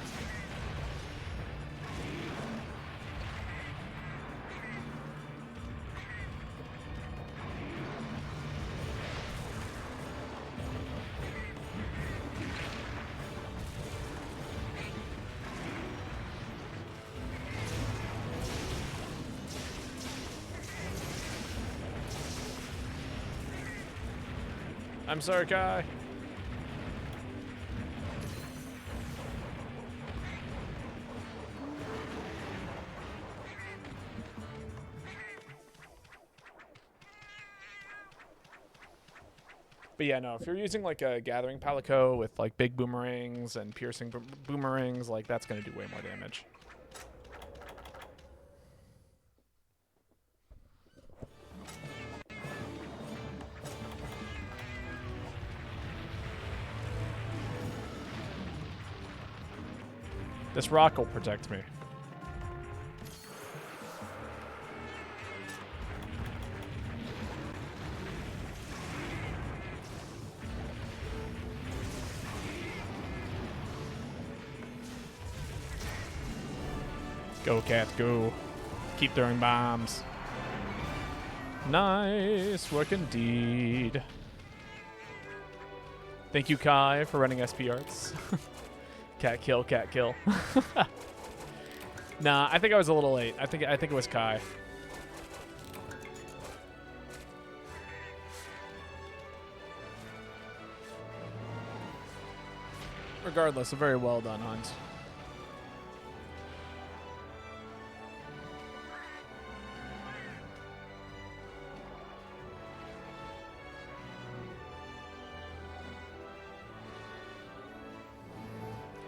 Speaker 2: I'm sorry, Kai. But yeah, no, if you're using like a Gathering Palico with like big boomerangs and piercing boomerangs, like that's going to do way more damage. This rock will protect me. Go, cat, go. Keep throwing bombs. Nice work indeed. Thank you, Kai, for running SP Arts. Cat kill, cat kill. Nah, I think I was a little late. I think it was Kai. Regardless, a very well done hunt.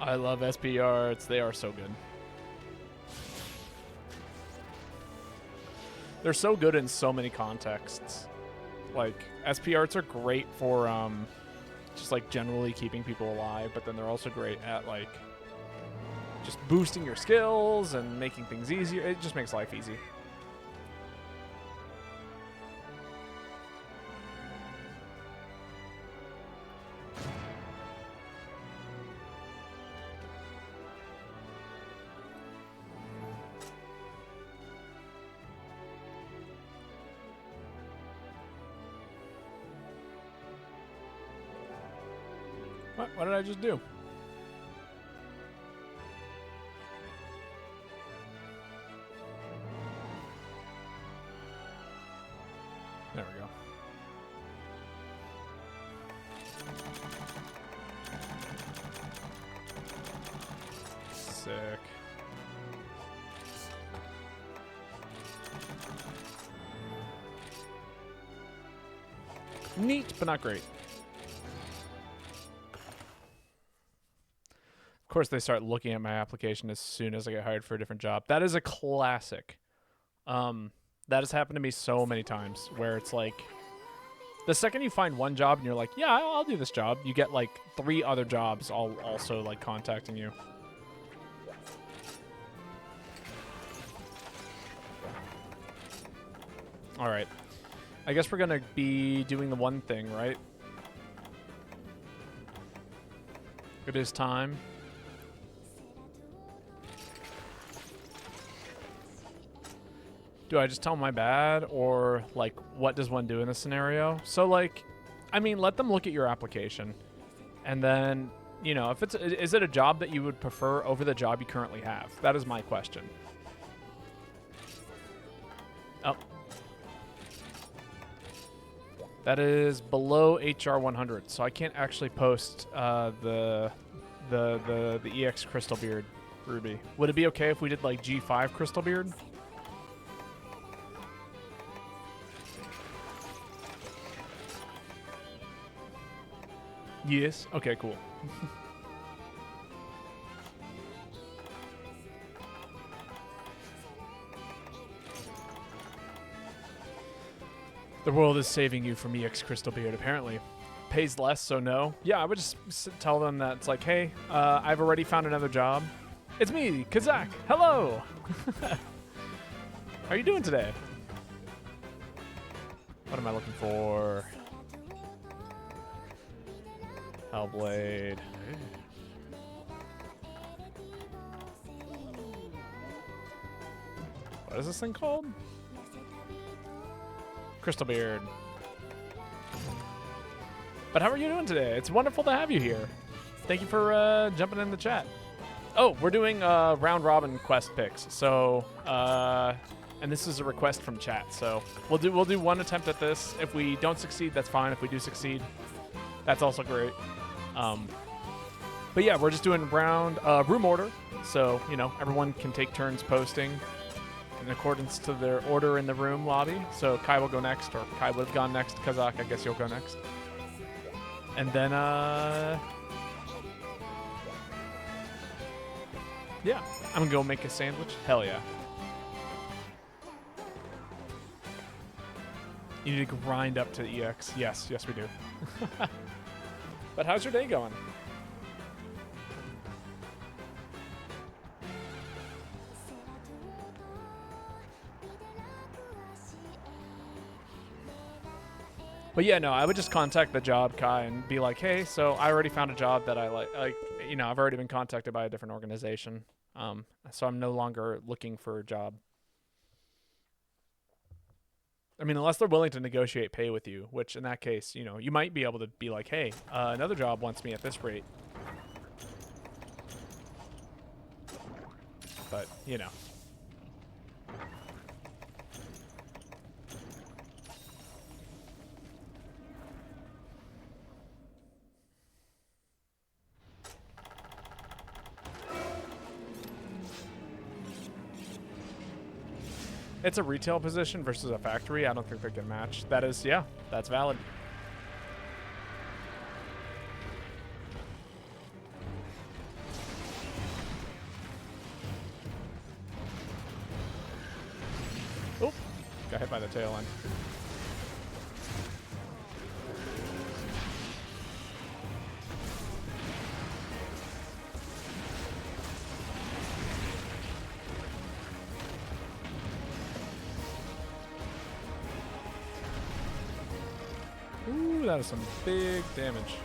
Speaker 2: I love SP Arts. They are so good. They're so good in so many contexts. Like, SP Arts are great for just like generally keeping people alive, but then they're also great at like just boosting your skills and making things easier. It just makes life easy. What did I just do? There we go. Sick. Neat, but not great. Of course, they start looking at my application as soon as I get hired for a different job. That is a classic. That has happened to me so many times where it's like The second you find one job and you're like, yeah, I'll do this job, you get like 3 other jobs all also like contacting you. All right. I guess we're going to be doing the one thing, right? It is time. Do I just tell them my bad, or like what does one do in this scenario? So like, I mean, let them look at your application, and then, you know, if is it a job that you would prefer over the job you currently have? That is my question. Oh, that is below HR 100, so I can't actually post the EX Crystal Beard Ruby. Would it be okay if we did like G5 Crystal Beard? Yes. Okay, cool. The world is saving you from EX Crystal Beard, apparently. Pays less, so no. Yeah, I would just tell them that it's like, hey, I've already found another job. It's me, Kazak. Hello. How are you doing today? What am I looking for? Hellblade. What is this thing called? Crystal Beard. But how are you doing today? It's wonderful to have you here. Thank you for jumping in the chat. Oh, we're doing round robin quest picks. So, and this is a request from chat. So we'll do one attempt at this. If we don't succeed, that's fine. If we do succeed, that's also great. But yeah, we're just doing round room order. So, you know, everyone can take turns posting in accordance to their order in the room lobby. So Kai will go next, or Kai would have gone next. Kazak, I guess you'll go next. And then, yeah, I'm gonna go make a sandwich. Hell yeah. You need to grind up to EX. Yes, yes we do. But how's your day going? But yeah, no, I would just contact the job, Kai, and be like, hey, so I already found a job that I like, you know, I've already been contacted by a different organization. So I'm no longer looking for a job. I mean, unless they're willing to negotiate pay with you, which in that case, you know, you might be able to be like, hey, another job wants me at this rate. But, you know. It's a retail position versus a factory. I don't think they can match. That is, yeah, that's valid. Oh, got hit by the tail end. Ooh, that is some big damage.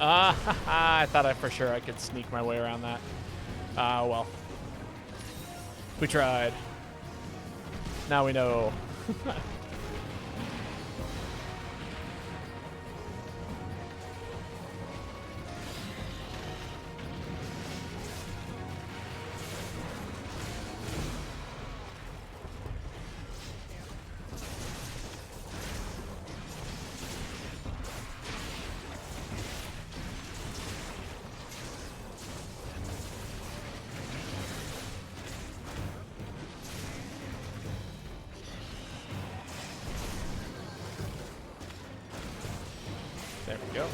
Speaker 2: I thought for sure I could sneak my way around that. Well. We tried. Now we know. There we go.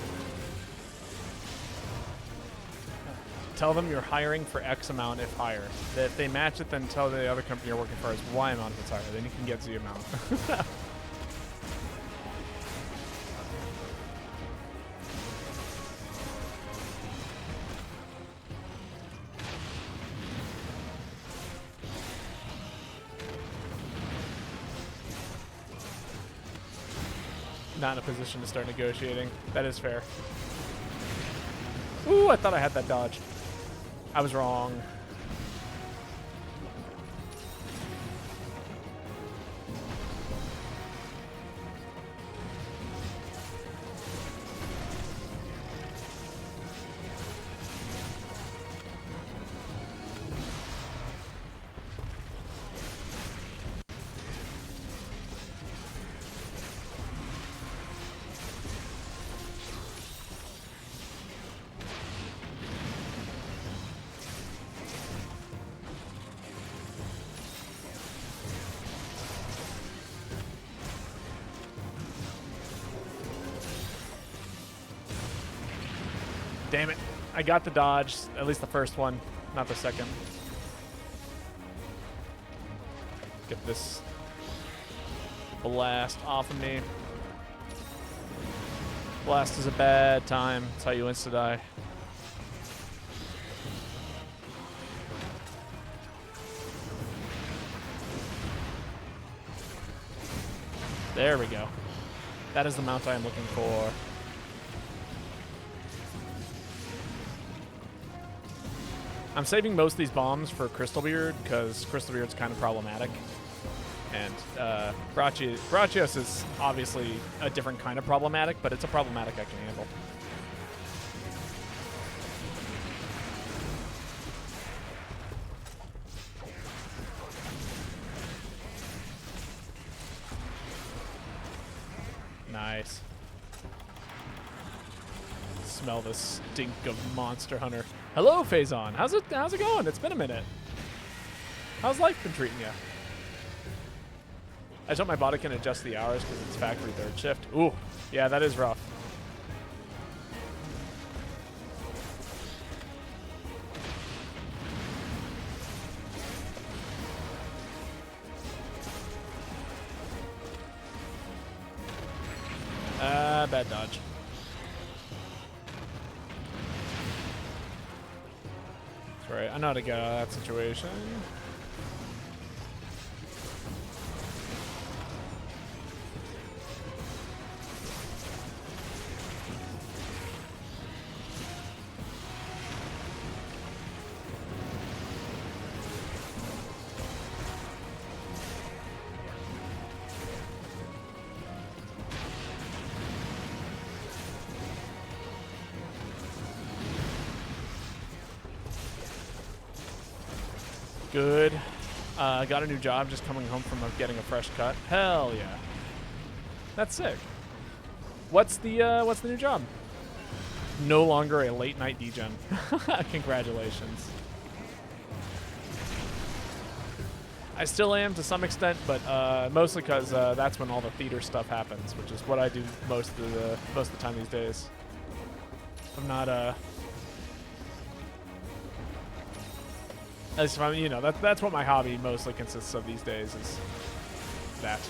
Speaker 2: tell them you're hiring for X amount if higher. If they match it, then tell the other company you're working for is Y amount if it's higher. Then you can get Z amount. Not in a position to start negotiating. That is fair. Ooh, I thought I had that dodge. I was wrong. Damn it. I got the dodge, at least the first one, not the second. Get this blast off of me. Blast is a bad time. That's how you insta-die. There we go. That is the mount I am looking for. I'm saving most of these bombs for Crystal Beard because Crystal Beard's kind of problematic. And Brachios is obviously a different kind of problematic, but it's a problematic I can handle. Nice. Smell the stink of Monster Hunter. Hello, Phazon. How's it going? It's been a minute. How's life been treating you? I just hope my body can adjust the hours because it's factory third shift. Ooh, yeah, that is rough. Bad dodge. That's right. I know how to get out of that situation. Good. Got a new job just coming home from getting a fresh cut. Hell yeah. That's sick. What's the new job? No longer a late night degen. Congratulations. I still am to some extent, but mostly because that's when all the theater stuff happens, which is what I do most of the time these days. I'm not at least if I'm, you know, that's what my hobby mostly consists of these days, is that.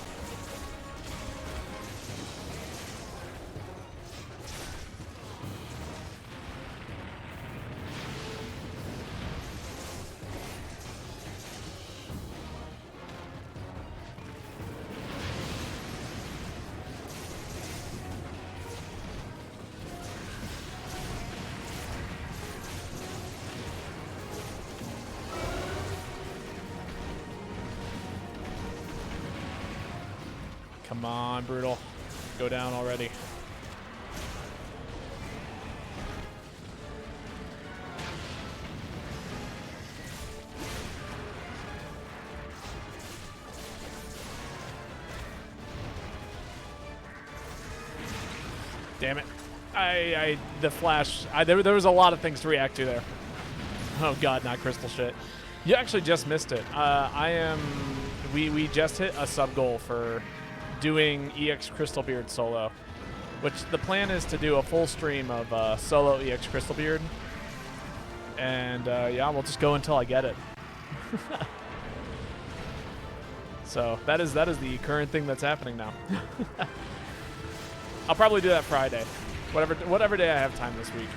Speaker 2: Come on, Brutal. Go down already. Damn it. The flash, there was a lot of things to react to there. Oh god, not crystal shit. You actually just missed it. We just hit a sub goal for doing EX Crystal Beard solo, which the plan is to do a full stream of solo EX Crystal Beard. And yeah, we'll just go until I get it. So that is the current thing that's happening now. I'll probably do that Friday, whatever day I have time this week.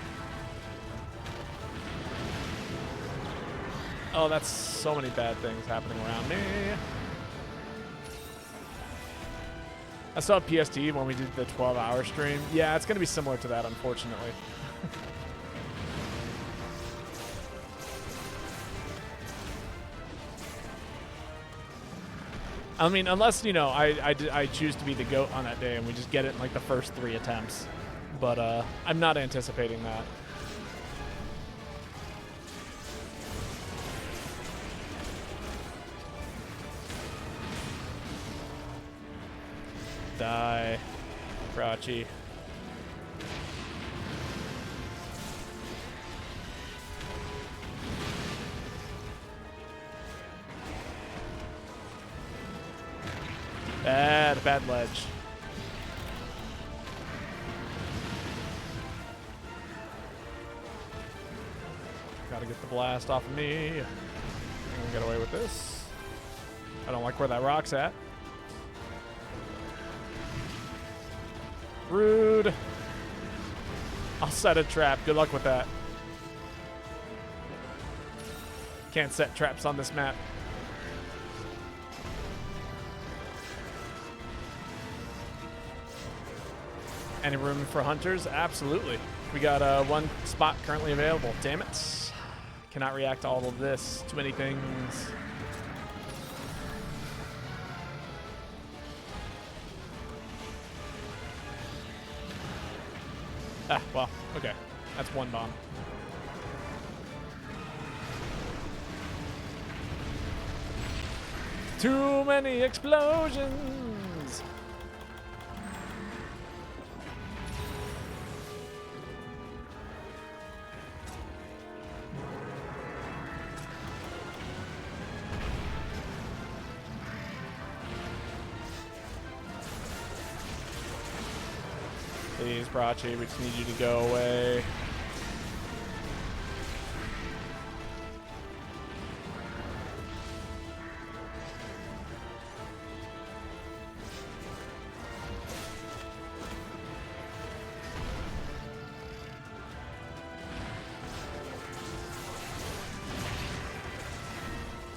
Speaker 2: Oh, that's so many bad things happening around me. I saw PST when we did the 12-hour stream. Yeah, it's gonna be similar to that, unfortunately. I mean, unless, you know, I choose to be the GOAT on that day and we just get it in like the first 3 attempts. But I'm not anticipating that. Die, Brachi. Bad ledge. Gotta get the blast off of me. I'm gonna get away with this. I don't like where that rock's at. Rude. I'll set a trap. Good luck with that. Can't set traps on this map. Any room for hunters? Absolutely. We got one spot currently available. Damn it. Cannot react to all of this. Too many things. Ah, well, okay. That's one bomb. Too many explosions! Please, Brachi, we just need you to go away.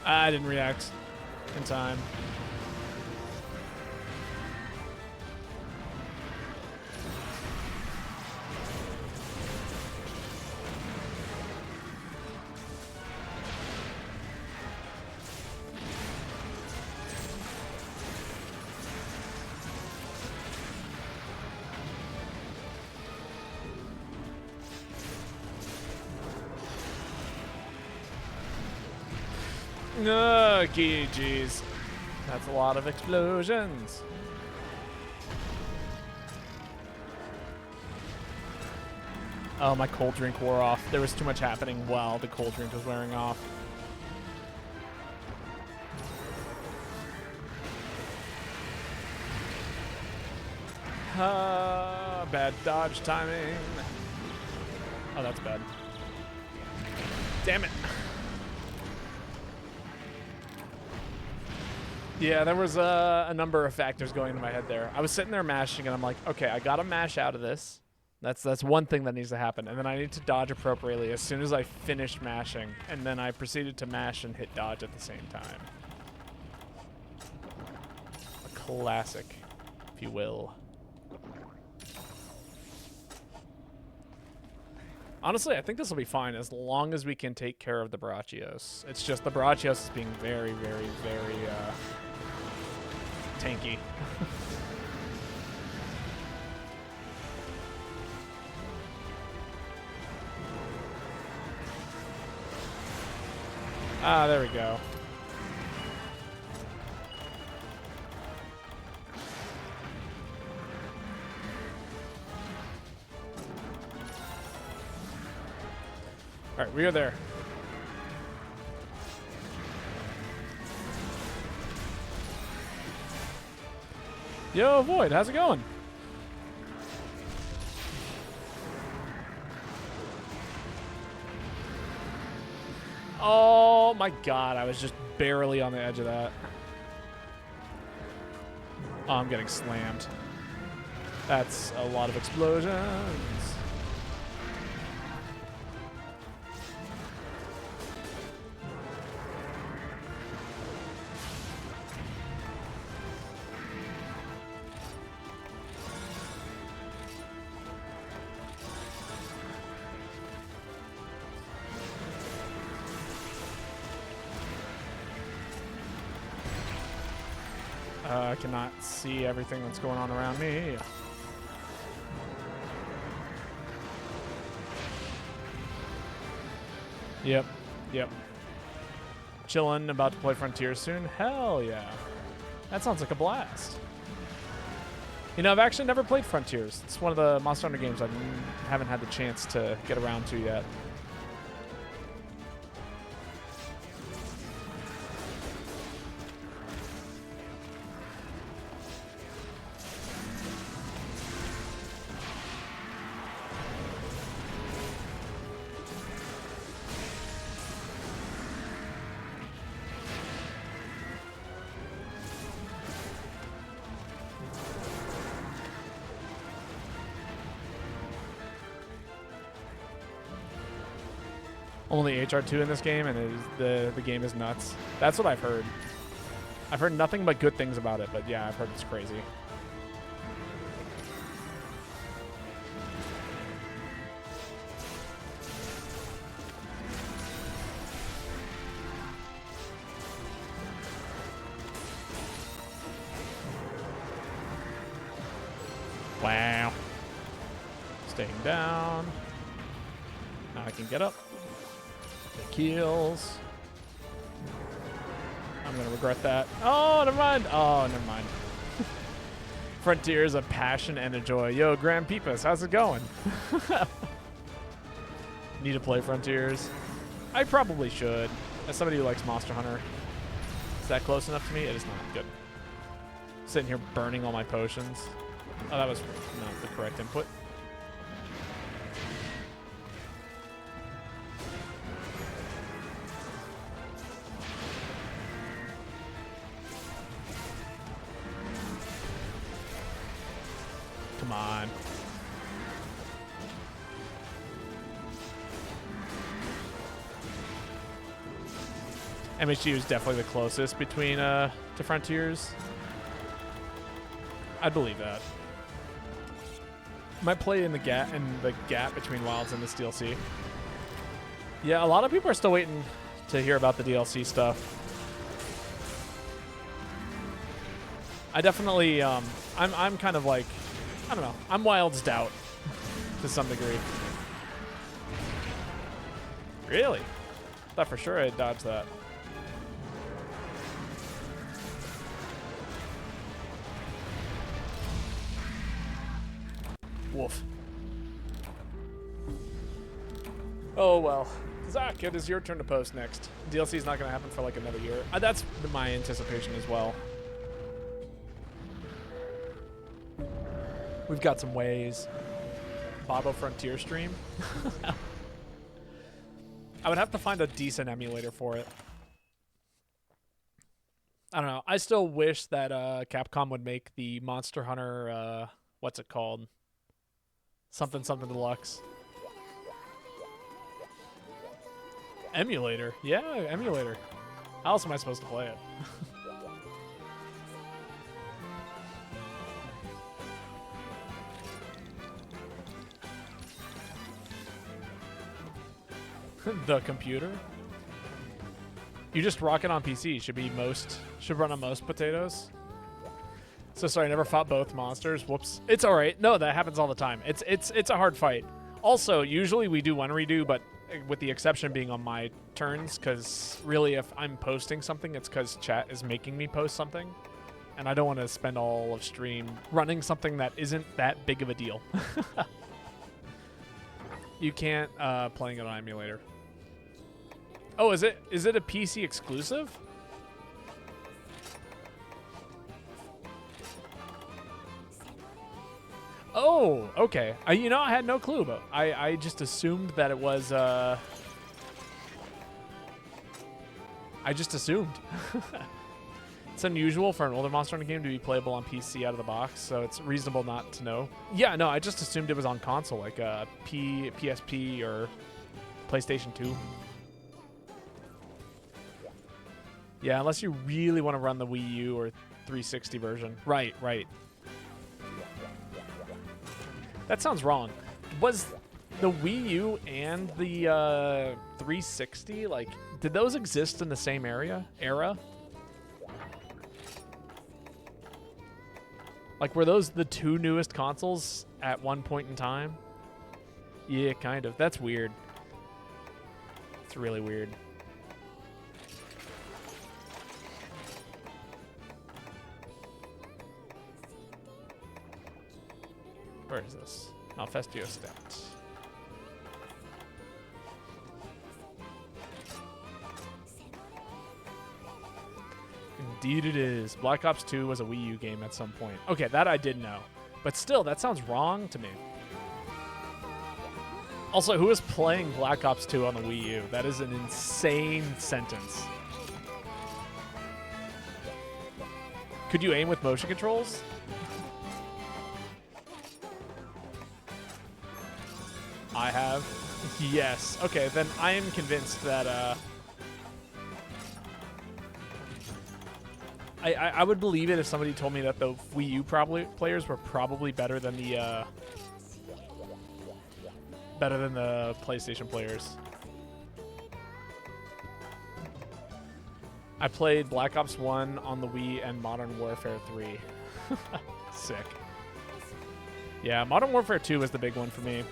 Speaker 2: I didn't react in time. Okay, jeez. That's a lot of explosions. Oh, my cold drink wore off. There was too much happening while the cold drink was wearing off. Bad dodge timing. Oh, that's bad. Damn it. Yeah, there was a number of factors going into my head there. I was sitting there mashing, and I'm like, okay, I gotta mash out of this. That's one thing that needs to happen. And then I need to dodge appropriately as soon as I finished mashing. And then I proceeded to mash and hit dodge at the same time. A classic, if you will. Honestly, I think this will be fine as long as we can take care of the Brachios. It's just the Brachios is being very, very, very tanky. Ah, there we go. All right, we are there. Yo, Void, how's it going? Oh my god, I was just barely on the edge of that. Oh, I'm getting slammed. That's a lot of explosions. I cannot see everything that's going on around me. Yep, yep. Chillin', about to play Frontier soon? Hell yeah. That sounds like a blast. You know, I've actually never played Frontiers. It's one of the Monster Hunter games I haven't had the chance to get around to yet. Only HR2 in this game, and the game is nuts. That's what I've heard. I've heard nothing but good things about it, but yeah, I've heard it's crazy. Wow. Staying down. Now I can get up. Kills. I'm gonna regret that. Oh, never mind. Oh, never mind. Frontier is a passion and a joy. Yo, Grand Peepus, how's it going? Need to play Frontiers? I probably should. As somebody who likes Monster Hunter. Is that close enough to me? It is not. Good. Sitting here burning all my potions. Oh, that was not the correct input. Come on. MHU is definitely the closest between to Frontiers. I believe that. Might play in the gap between Wilds and this DLC. Yeah, a lot of people are still waiting to hear about the DLC stuff. I definitely I'm kind of like, I don't know. I'm Wild's out to some degree. Really? Thought for sure I'd dodge that. Woof. Oh well. Zach, it is your turn to post next. DLC is not going to happen for like another year. That's my anticipation as well. We've got some ways. Babo Frontier stream. I would have to find a decent emulator for it. I don't know. I still wish that Capcom would make the Monster Hunter, what's it called? Something Deluxe. Emulator? Yeah, emulator. How else am I supposed to play it? The computer? You just rock it on PC. Should run on most potatoes. So sorry, I never fought both monsters. Whoops. It's all right. No, that happens all the time. It's a hard fight. Also, usually we do one redo, but with the exception being on my turns, because really if I'm posting something, it's because chat is making me post something. And I don't want to spend all of stream running something that isn't that big of a deal. You can't playing it on emulator. Oh, is it a PC exclusive? Oh, okay. You know, I had no clue, but I just assumed that it was I just assumed. It's unusual for an older Monster Hunter game to be playable on PC out of the box, so it's reasonable not to know. Yeah, no, I just assumed it was on console, like PSP or PlayStation 2. Yeah, unless you really want to run the Wii U or 360 version. Right, right. That sounds wrong. Was the Wii U and the 360, like, did those exist in the same era? Like, were those the two newest consoles at one point in time? Yeah, kind of. That's weird. It's really weird. Where is this? Oh, Festio stats. Indeed it is. Black Ops 2 was a Wii U game at some point. Okay, that I did know. But still, that sounds wrong to me. Also, who is playing Black Ops 2 on the Wii U? That is an insane sentence. Could you aim with motion controls? I have. Yes. Okay, then I am convinced that I would believe it if somebody told me that the Wii U players were probably better than the PlayStation players. I played Black Ops 1 on the Wii and Modern Warfare 3. Sick. Yeah, Modern Warfare 2 was the big one for me.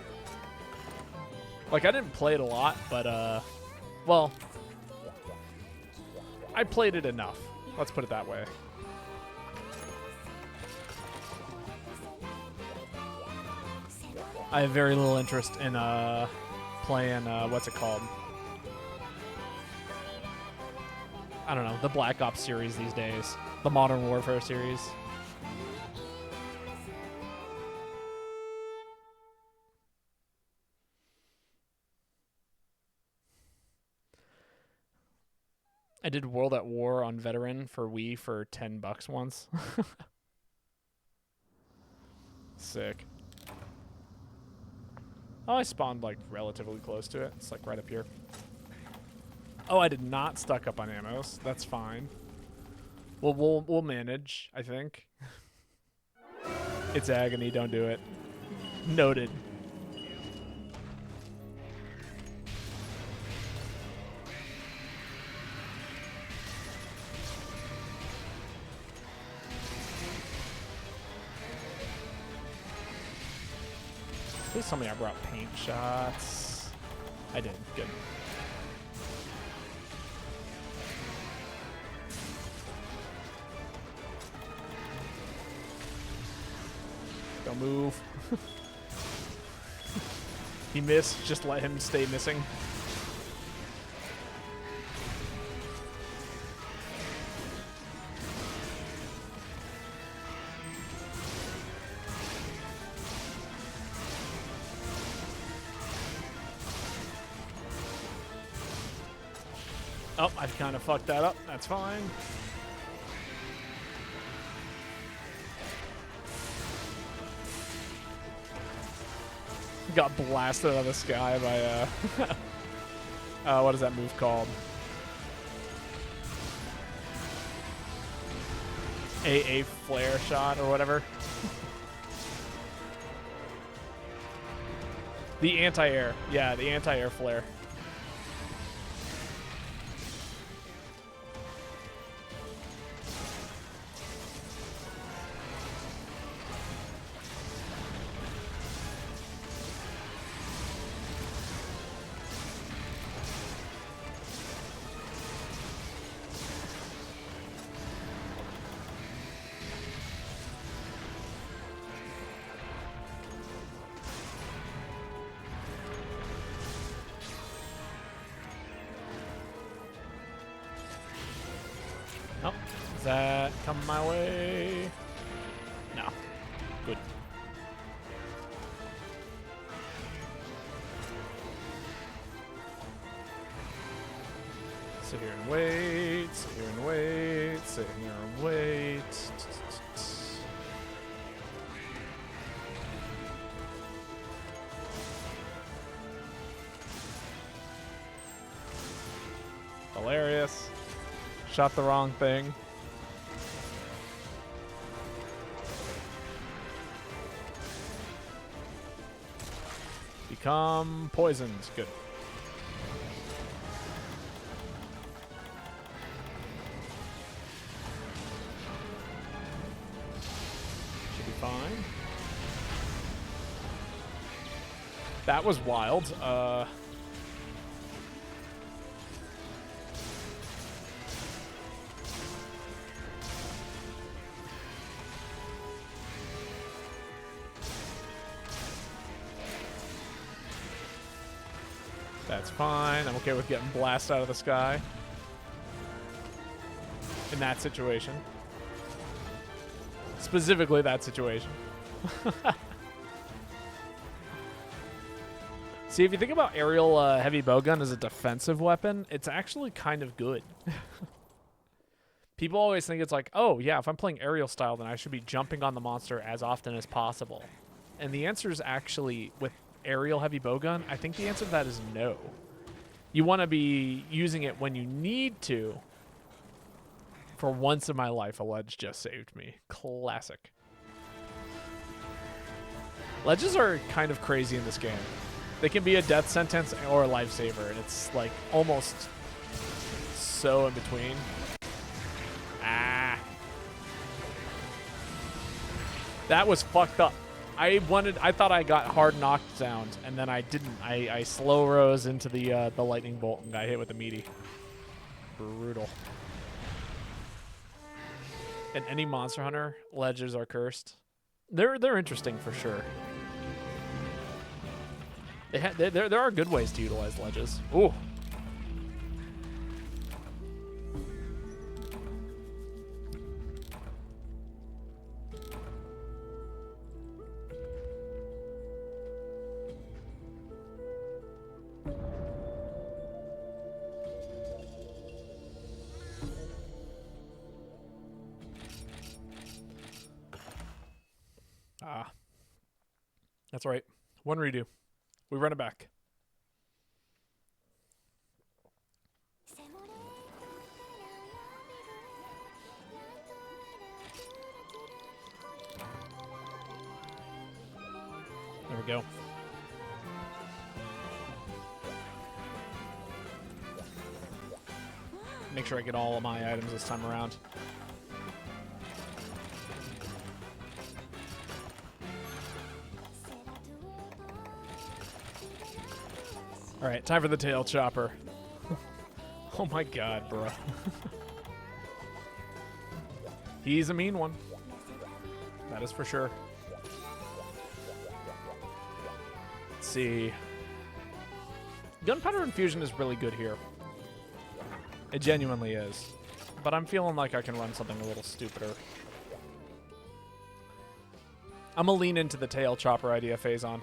Speaker 2: Like, I didn't play it a lot, but, well, I played it enough. Let's put it that way. I have very little interest in, playing, what's it called? I don't know, the Black Ops series these days. The Modern Warfare series. I did World at War on Veteran for Wii for $10 once. Sick. Oh, I spawned like relatively close to it. It's like right up here. Oh, I did not stock up on ammos. That's fine. Well, we'll manage, I think. It's agony. Don't do it. Noted. Please tell me I brought paint shots. I did. Good. Don't move. He missed. Just let him stay missing. Oh, I kind of fucked that up. That's fine. Got blasted out of the sky by, what is that move called? A flare shot or whatever. The anti-air. Yeah, the anti-air flare. Oh, is that coming my way? No. Good. Sit here and wait. Sit here and wait. Sit here and wait. Hilarious. Shot the wrong thing. Become poisoned. Good. Should be fine. That was wild. That's fine. I'm okay with getting blasted out of the sky. In that situation. Specifically that situation. See, if you think about aerial heavy bowgun as a defensive weapon, it's actually kind of good. People always think it's like, oh, yeah, if I'm playing aerial style, then I should be jumping on the monster as often as possible. And the answer is actually, with aerial heavy bowgun, I think the answer to that is no. You want to be using it when you need to. For once in my life, a ledge just saved me. Classic. Ledges are kind of crazy in this game. They can be a death sentence or a lifesaver, and it's like almost so in between. Ah. That was fucked up. I thought I got hard knocked down, and then I didn't. I slow rose into the lightning bolt and got hit with a meaty. Brutal. And any Monster Hunter ledges are cursed. They're interesting for sure. There are good ways to utilize ledges. Ooh. Ah. That's right. One redo. We run it back. There we go. Make sure I get all of my items this time around. All right, time for the tail chopper. Oh my god, bro. He's a mean one. That is for sure. Let's see. Gunpowder infusion is really good here. It genuinely is. But I'm feeling like I can run something a little stupider. I'm gonna lean into the tail chopper idea phase on.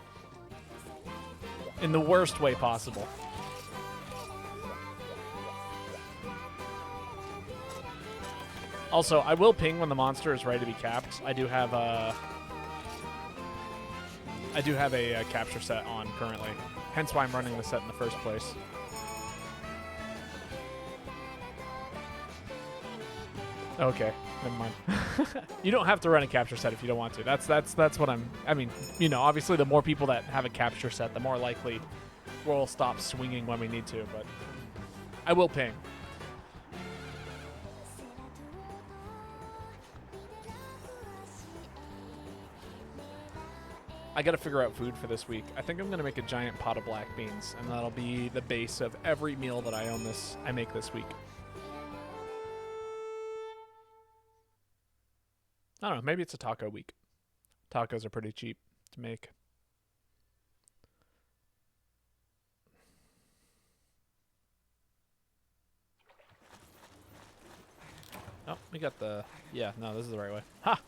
Speaker 2: In the worst way possible. Also, I will ping when the monster is ready to be capped. I do have a capture set on currently. Hence why I'm running the set in the first place. Okay, never mind. You don't have to run a capture set if you don't want to. That's what I mean, you know, obviously the more people that have a capture set, the more likely we'll stop swinging when we need to, but I will ping. I gotta figure out food for this week. I think I'm gonna make a giant pot of black beans, and that'll be the base of every meal that I make this week. I don't know, maybe it's a taco week. Tacos are pretty cheap to make. Oh, we got the... Yeah, no, this is the right way. Ha!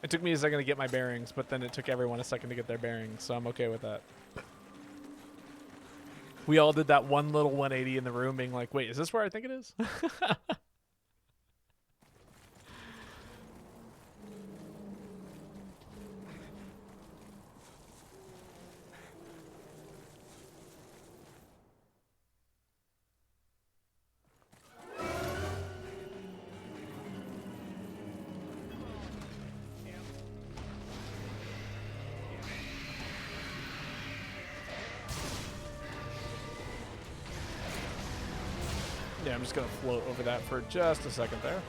Speaker 2: It took me a second to get my bearings, but then it took everyone a second to get their bearings, so I'm okay with that. We all did that one little 180 in the room being like, wait, is this where I think it is? Yeah, I'm just going to float over that for just a second there.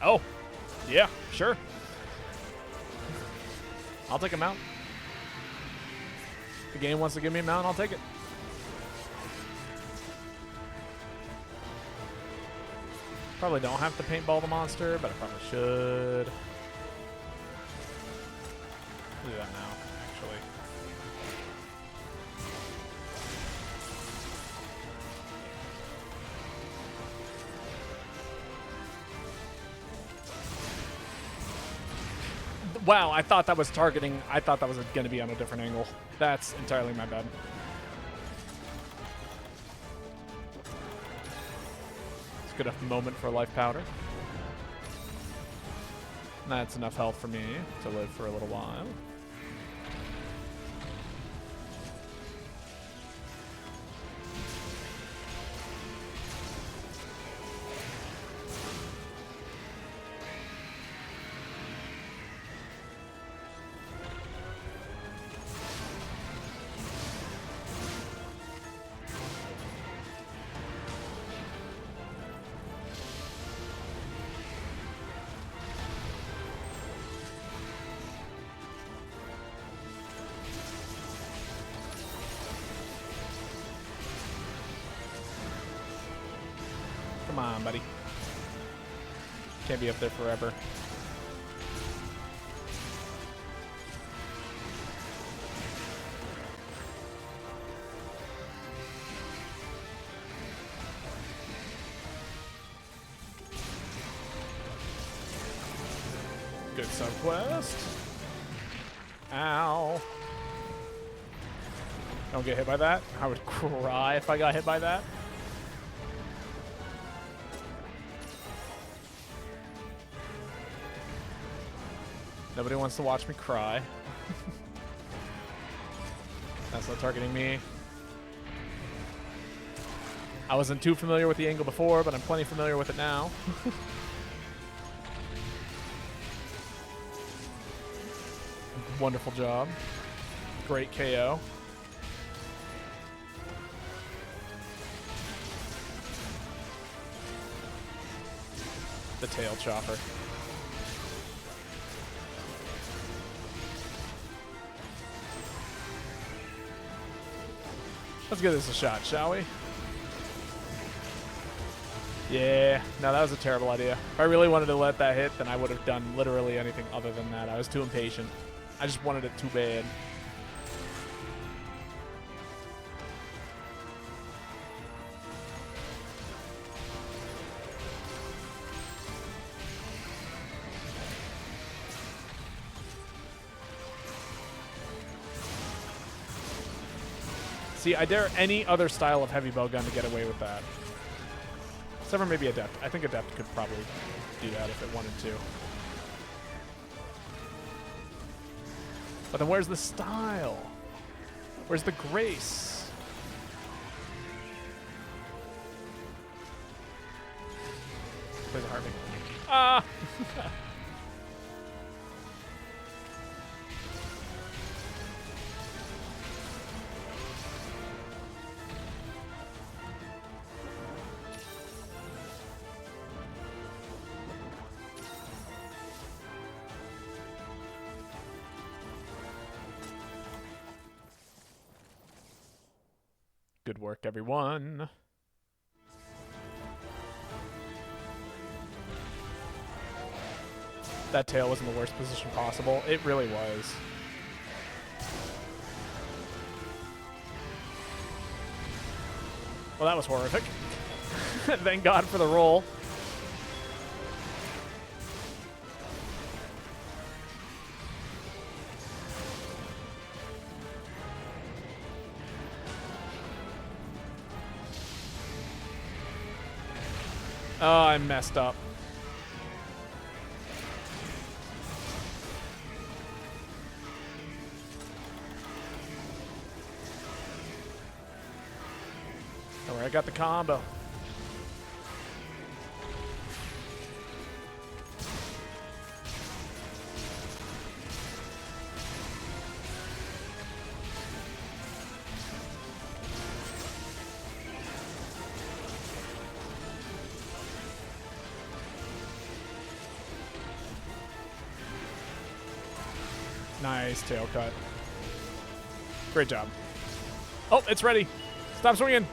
Speaker 2: Oh, yeah, sure. I'll take a mount. If the game wants to give me a mount, I'll take it. Probably don't have to paintball the monster, but I probably should. Do that now, actually. Wow, I thought that was targeting. I thought that was going to be on a different angle. That's entirely my bad. It's a good enough moment for life powder. That's enough health for me to live for a little while. Come on, buddy. Can't be up there forever. Good sub-quest. Ow. Don't get hit by that. I would cry if I got hit by that. Nobody wants to watch me cry. That's not targeting me. I wasn't too familiar with the angle before, but I'm plenty familiar with it now. Wonderful job. Great KO. The tail chopper. Let's give this a shot, shall we? Yeah, no, that was a terrible idea. If I really wanted to let that hit, then I would have done literally anything other than that. I was too impatient. I just wanted it too bad. See, I dare any other style of heavy bow gun to get away with that. Except for maybe Adept. I think Adept could probably do that if it wanted to. But then where's the style? Where's the grace? Play the Harvey. Ah! Good work, everyone. That tail was in the worst position possible. It really was. Well, that was horrific. Thank God for the roll. Oh, I messed up. All right, I got the combo. Nice tail cut. Great job. Oh, it's ready. Stop swinging.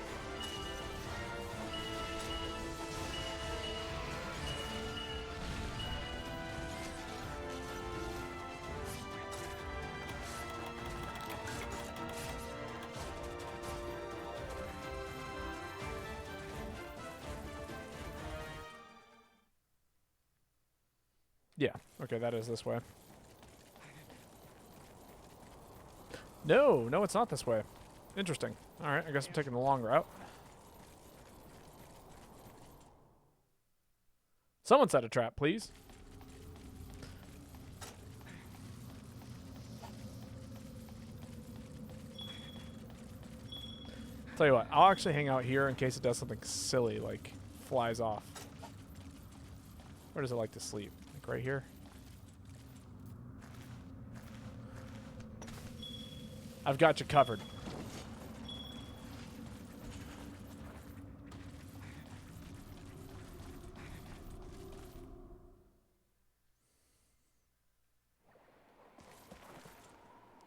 Speaker 2: Yeah. Okay, that is this way. No, it's not this way. Interesting. All right, I guess I'm taking the long route. Someone set a trap, please. Tell you what, I'll actually hang out here in case it does something silly, like flies off. Where does it like to sleep? Like right here? I've got you covered.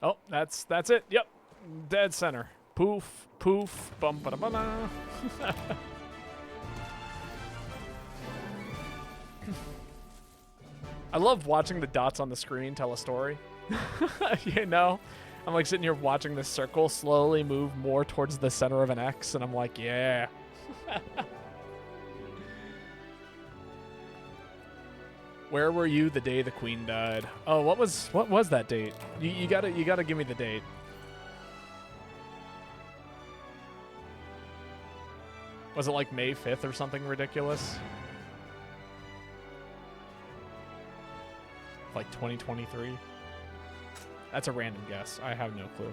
Speaker 2: Oh, that's it. Yep. Dead center. Poof, poof, bum ba da ba da. I love watching the dots on the screen tell a story. You know? I'm like sitting here watching this circle slowly move more towards the center of an X, and I'm like, yeah. Where were you the day the queen died? Oh, what was that date? You gotta give me the date. Was it like May 5th or something ridiculous? Like 2023? That's a random guess. I have no clue.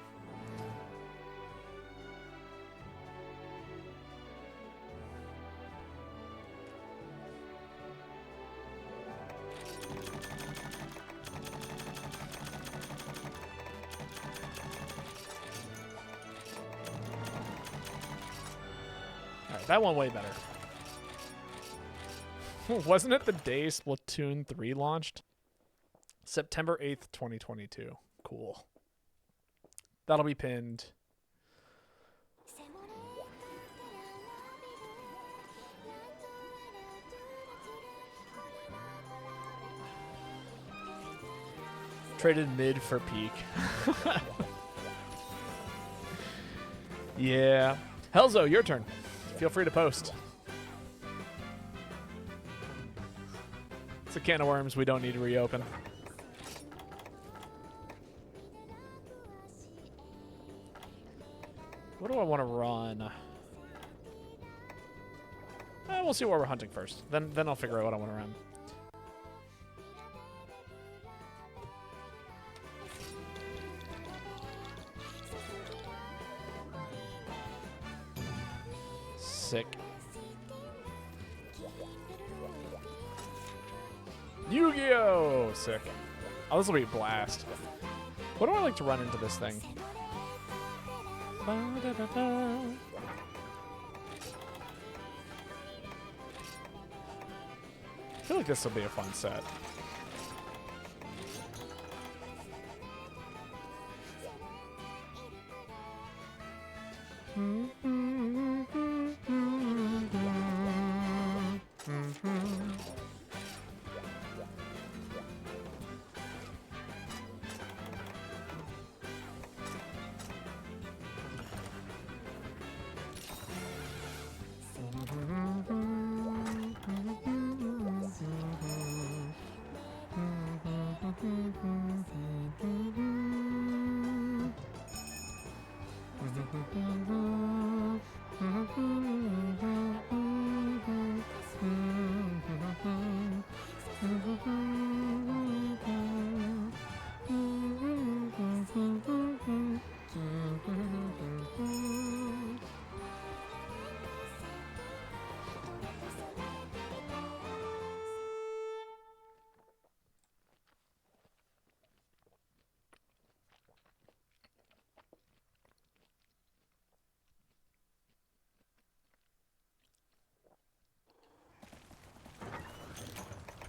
Speaker 2: Alright, that one way better. Wasn't it the day Splatoon 3 launched? September 8th, 2022. Cool. That'll be pinned. Traded mid for peak. Yeah. Helzo, your turn. Feel free to post. It's a can of worms we don't need to reopen. What do I want to run? We'll see what we're hunting first. Then I'll figure out what I want to run. Sick. Yu-Gi-Oh! Sick. Oh, this will be a blast. What do I like to run into this thing? I feel like this will be a fun set. Mm-hmm.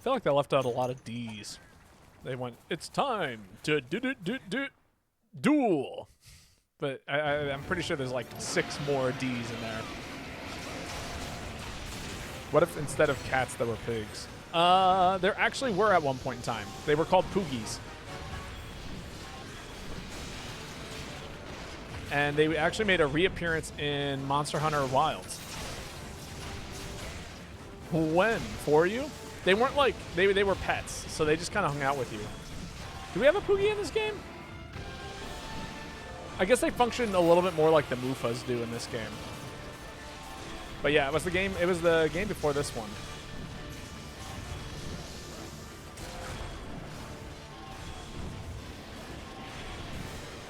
Speaker 2: feel like they left out a lot of D's. They went, it's time to duel. But I'm pretty sure there's like 6 more D's in there. What if instead of cats there were pigs? There actually were at one point in time. They were called Poogies. And they actually made a reappearance in Monster Hunter Wilds. When? For you? They weren't like, they were pets, so they just kind of hung out with you. Do we have a Poogie in this game? I guess they function a little bit more like the Mufas do in this game. But yeah, it was the game before this one.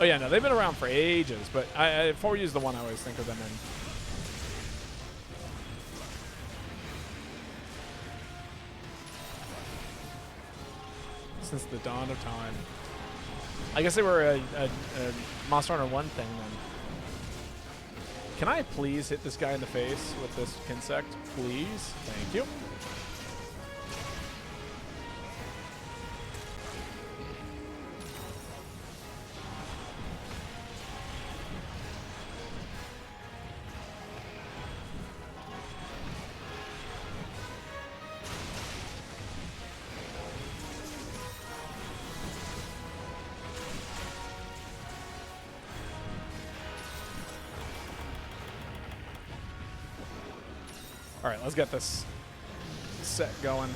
Speaker 2: Oh yeah, no, they've been around for ages, but 4U is the one I always think of them in. Since the dawn of time. I guess they were a Monster Hunter 1 thing then. Can I please hit this guy in the face with this insect? Please? Thank you. All right, let's get this set going.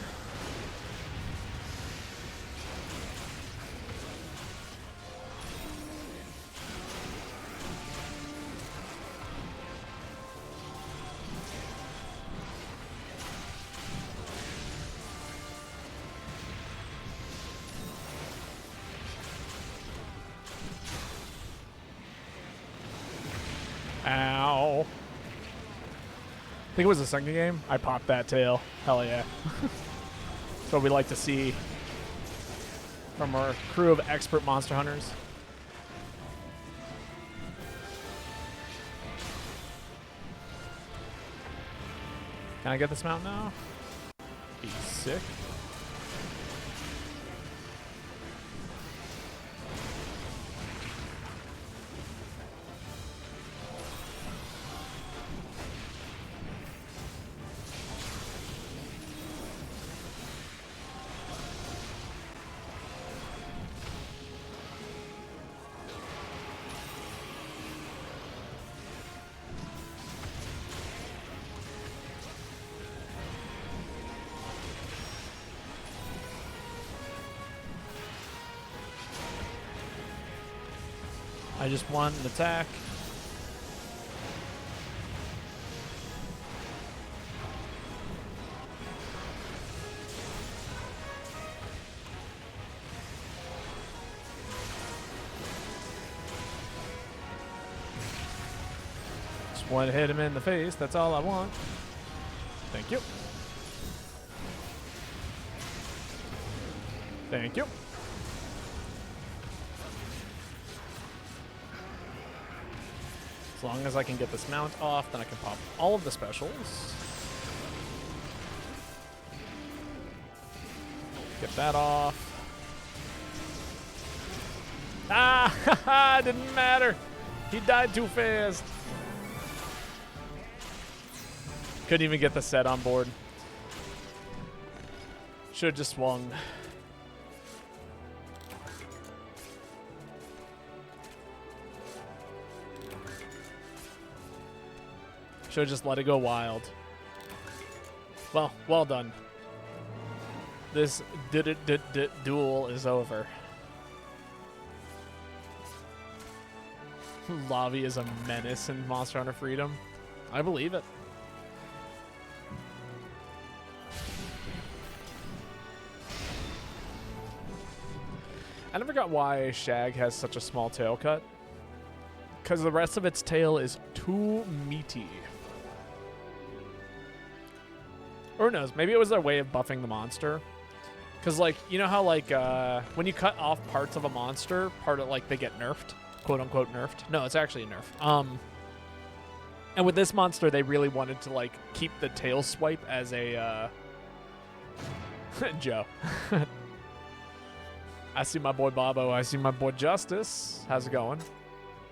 Speaker 2: Ow. I think it was the second game. I popped that tail. Hell yeah. That's what we like to see from our crew of expert monster hunters. Can I get this mount now? Be sick. I just want an attack. Just want to hit him in the face. That's all I want. Thank you. Thank you. As long as I can get this mount off, then I can pop all of the specials. Get that off. Ah, haha, didn't matter. He died too fast. Couldn't even get the set on board. Should have just swung. Should have just let it go wild. Well, well done. This duel is over. Lavi is a menace in Monster Hunter Freedom. I believe it. I never got why Shag has such a small tail cut. Because the rest of its tail is too meaty. Or who knows, maybe it was their way of buffing the monster. Because, like, you know how, like, when you cut off parts of a monster, part of, like, they get nerfed? Quote-unquote nerfed. No, it's actually a nerf. And with this monster, they really wanted to, like, keep the tail swipe as a Joe. I see my boy Bobo. I see my boy Justice. How's it going?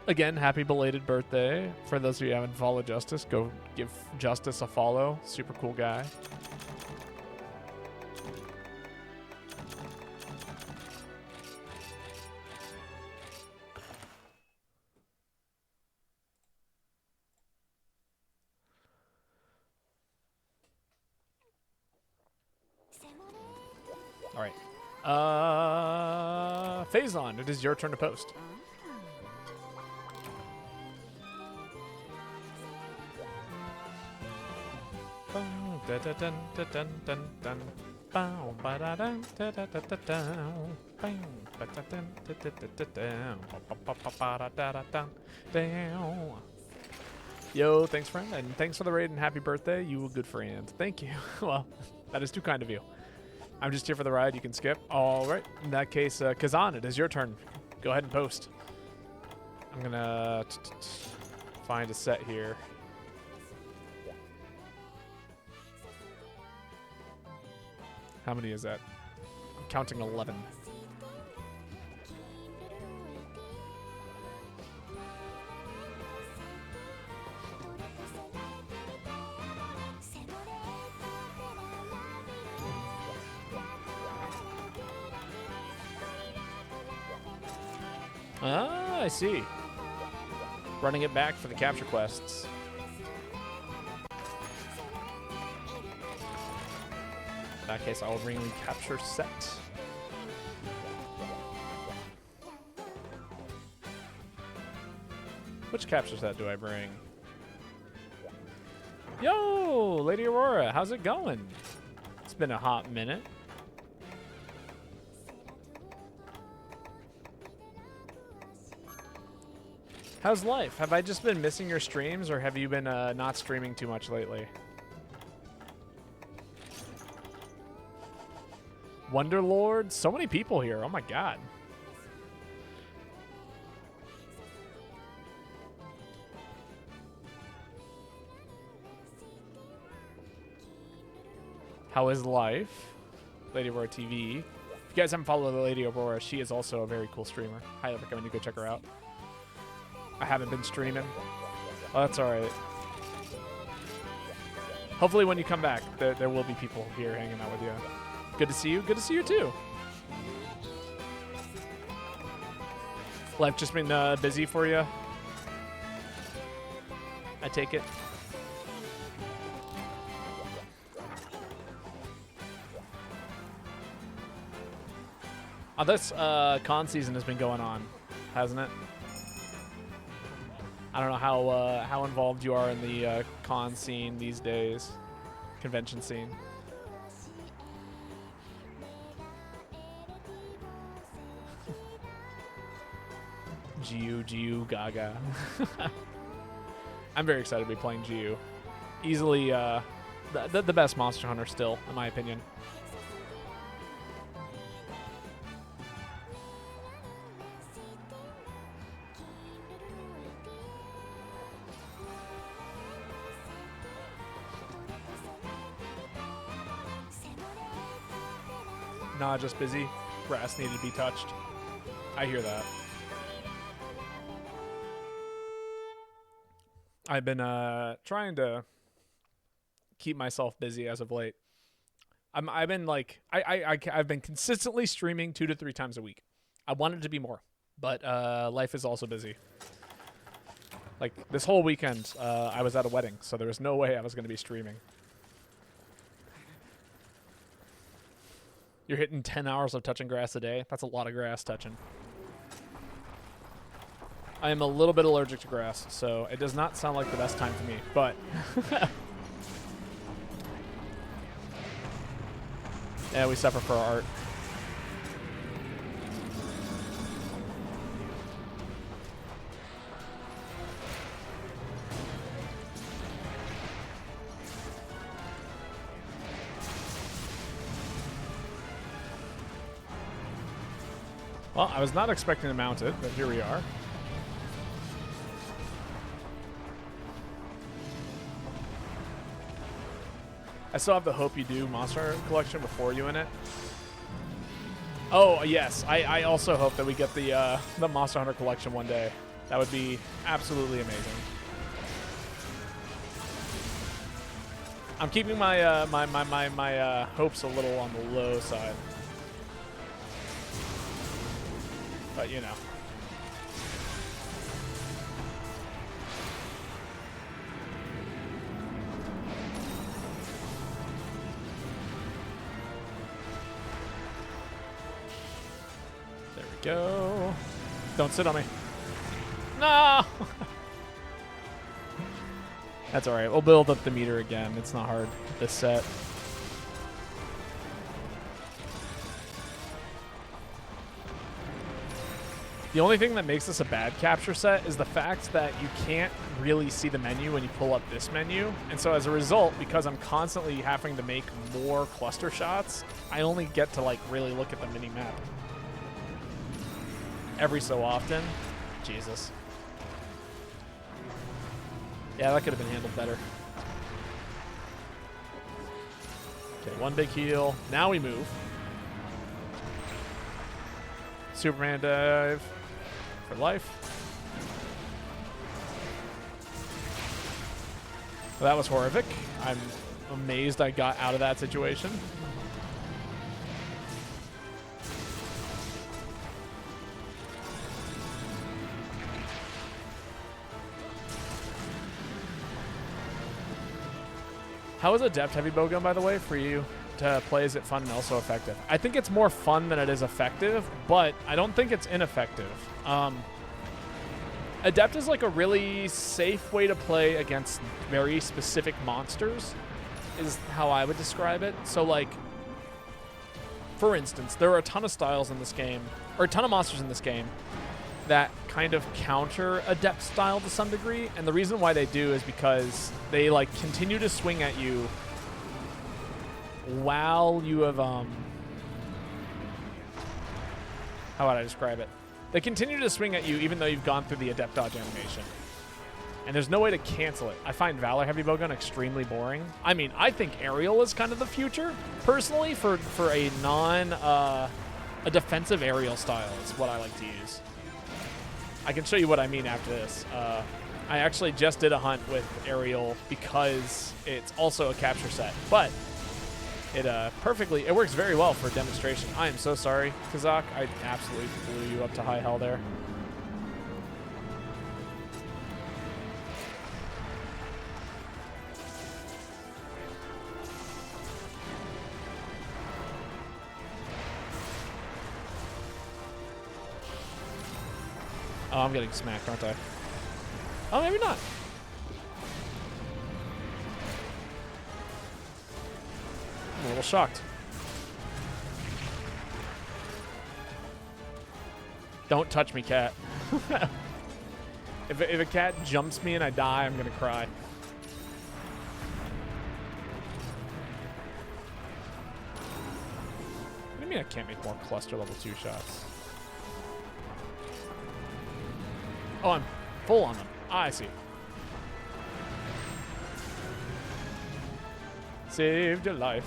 Speaker 2: Again, happy belated birthday. For those of you who haven't followed Justice, go give Justice a follow. Super cool guy. All right. Phazon, it is your turn to post. Yo, thanks, friend, and thanks for the raid and happy birthday. You a good friend. Thank you. Well, that is too kind of you. I'm just here for the ride. You can skip. All right. In that case, Kazan, it is your turn. Go ahead and post. I'm going to find a set here. How many is that? I'm counting 11. Ah, I see. Running it back for the capture quests. In that case, I'll bring the capture set. Which capture set do I bring? Yo, Lady Aurora, how's it going? It's been a hot minute. How's life? Have I just been missing your streams, or have you been not streaming too much lately? Wonderlord? So many people here. Oh my god. How is life? Lady Aurora TV. If you guys haven't followed Lady Aurora, she is also a very cool streamer. Highly recommend you go check her out. I haven't been streaming. Oh, that's all right. Hopefully when you come back, there will be people here hanging out with you. Good to see you. Good to see you too. Life just been busy for you? I take it. Oh, this con season has been going on, hasn't it? I don't know how involved you are in the con scene these days, convention scene. GU, Gaga. I'm very excited to be playing GU. Easily the best Monster Hunter still, in my opinion. Nah, just busy. Grass needed to be touched. I hear that. I've been trying to keep myself busy as of late. I've been consistently streaming 2 to 3 times a week. I wanted to be more, but life is also busy. Like this whole weekend, I was at a wedding, so there was no way I was going to be streaming. You're hitting 10 hours of touching grass a day. That's a lot of grass touching. I am a little bit allergic to grass, so it does not sound like the best time for me, but... yeah, we suffer for our art. Well, I was not expecting to mount it, but here we are. I still have the hope you do Monster Hunter Collection before you in it. Oh, yes. I also hope that we get the Monster Hunter Collection one day. That would be absolutely amazing. I'm keeping my my hopes a little on the low side. But, you know. There we go. Don't sit on me. No! That's all right. We'll build up the meter again. It's not hard this set. The only thing that makes this a bad capture set is the fact that you can't really see the menu when you pull up this menu. And so as a result, because I'm constantly having to make more cluster shots, I only get to like really look at the mini map every so often. Jesus. Yeah, that could have been handled better. Okay, one big heal. Now we move. Superman dive for life. Well, that was horrific. I'm amazed I got out of that situation. How is Adept Heavy Bowgun, by the way, for you to play? Is it fun and also effective? I think it's more fun than it is effective, but I don't think it's ineffective. Adept is like a really safe way to play against very specific monsters, is how I would describe it. So, like, for instance, there are a ton of styles in this game, or a ton of monsters in this game, that kind of counter Adept style to some degree, and the reason why they do is because they like continue to swing at you while you have how would I describe it? They continue to swing at you even though you've gone through the Adept dodge animation. And there's no way to cancel it. I find Valor Heavy Bowgun extremely boring. I mean, I think aerial is kind of the future, personally, for a a defensive aerial style is what I like to use. I can show you what I mean after this. I actually just did a hunt with aerial because it's also a capture set, but it it works very well for demonstration. I am so sorry, Kazak. I absolutely blew you up to high hell there. Oh, I'm getting smacked, aren't I? Oh, maybe not. I'm a little shocked. Don't touch me, cat. If a cat jumps me and I die, I'm gonna cry. What do you mean I can't make more cluster level 2 shots? Oh, I'm full on them. Ah, I see. Saved your life.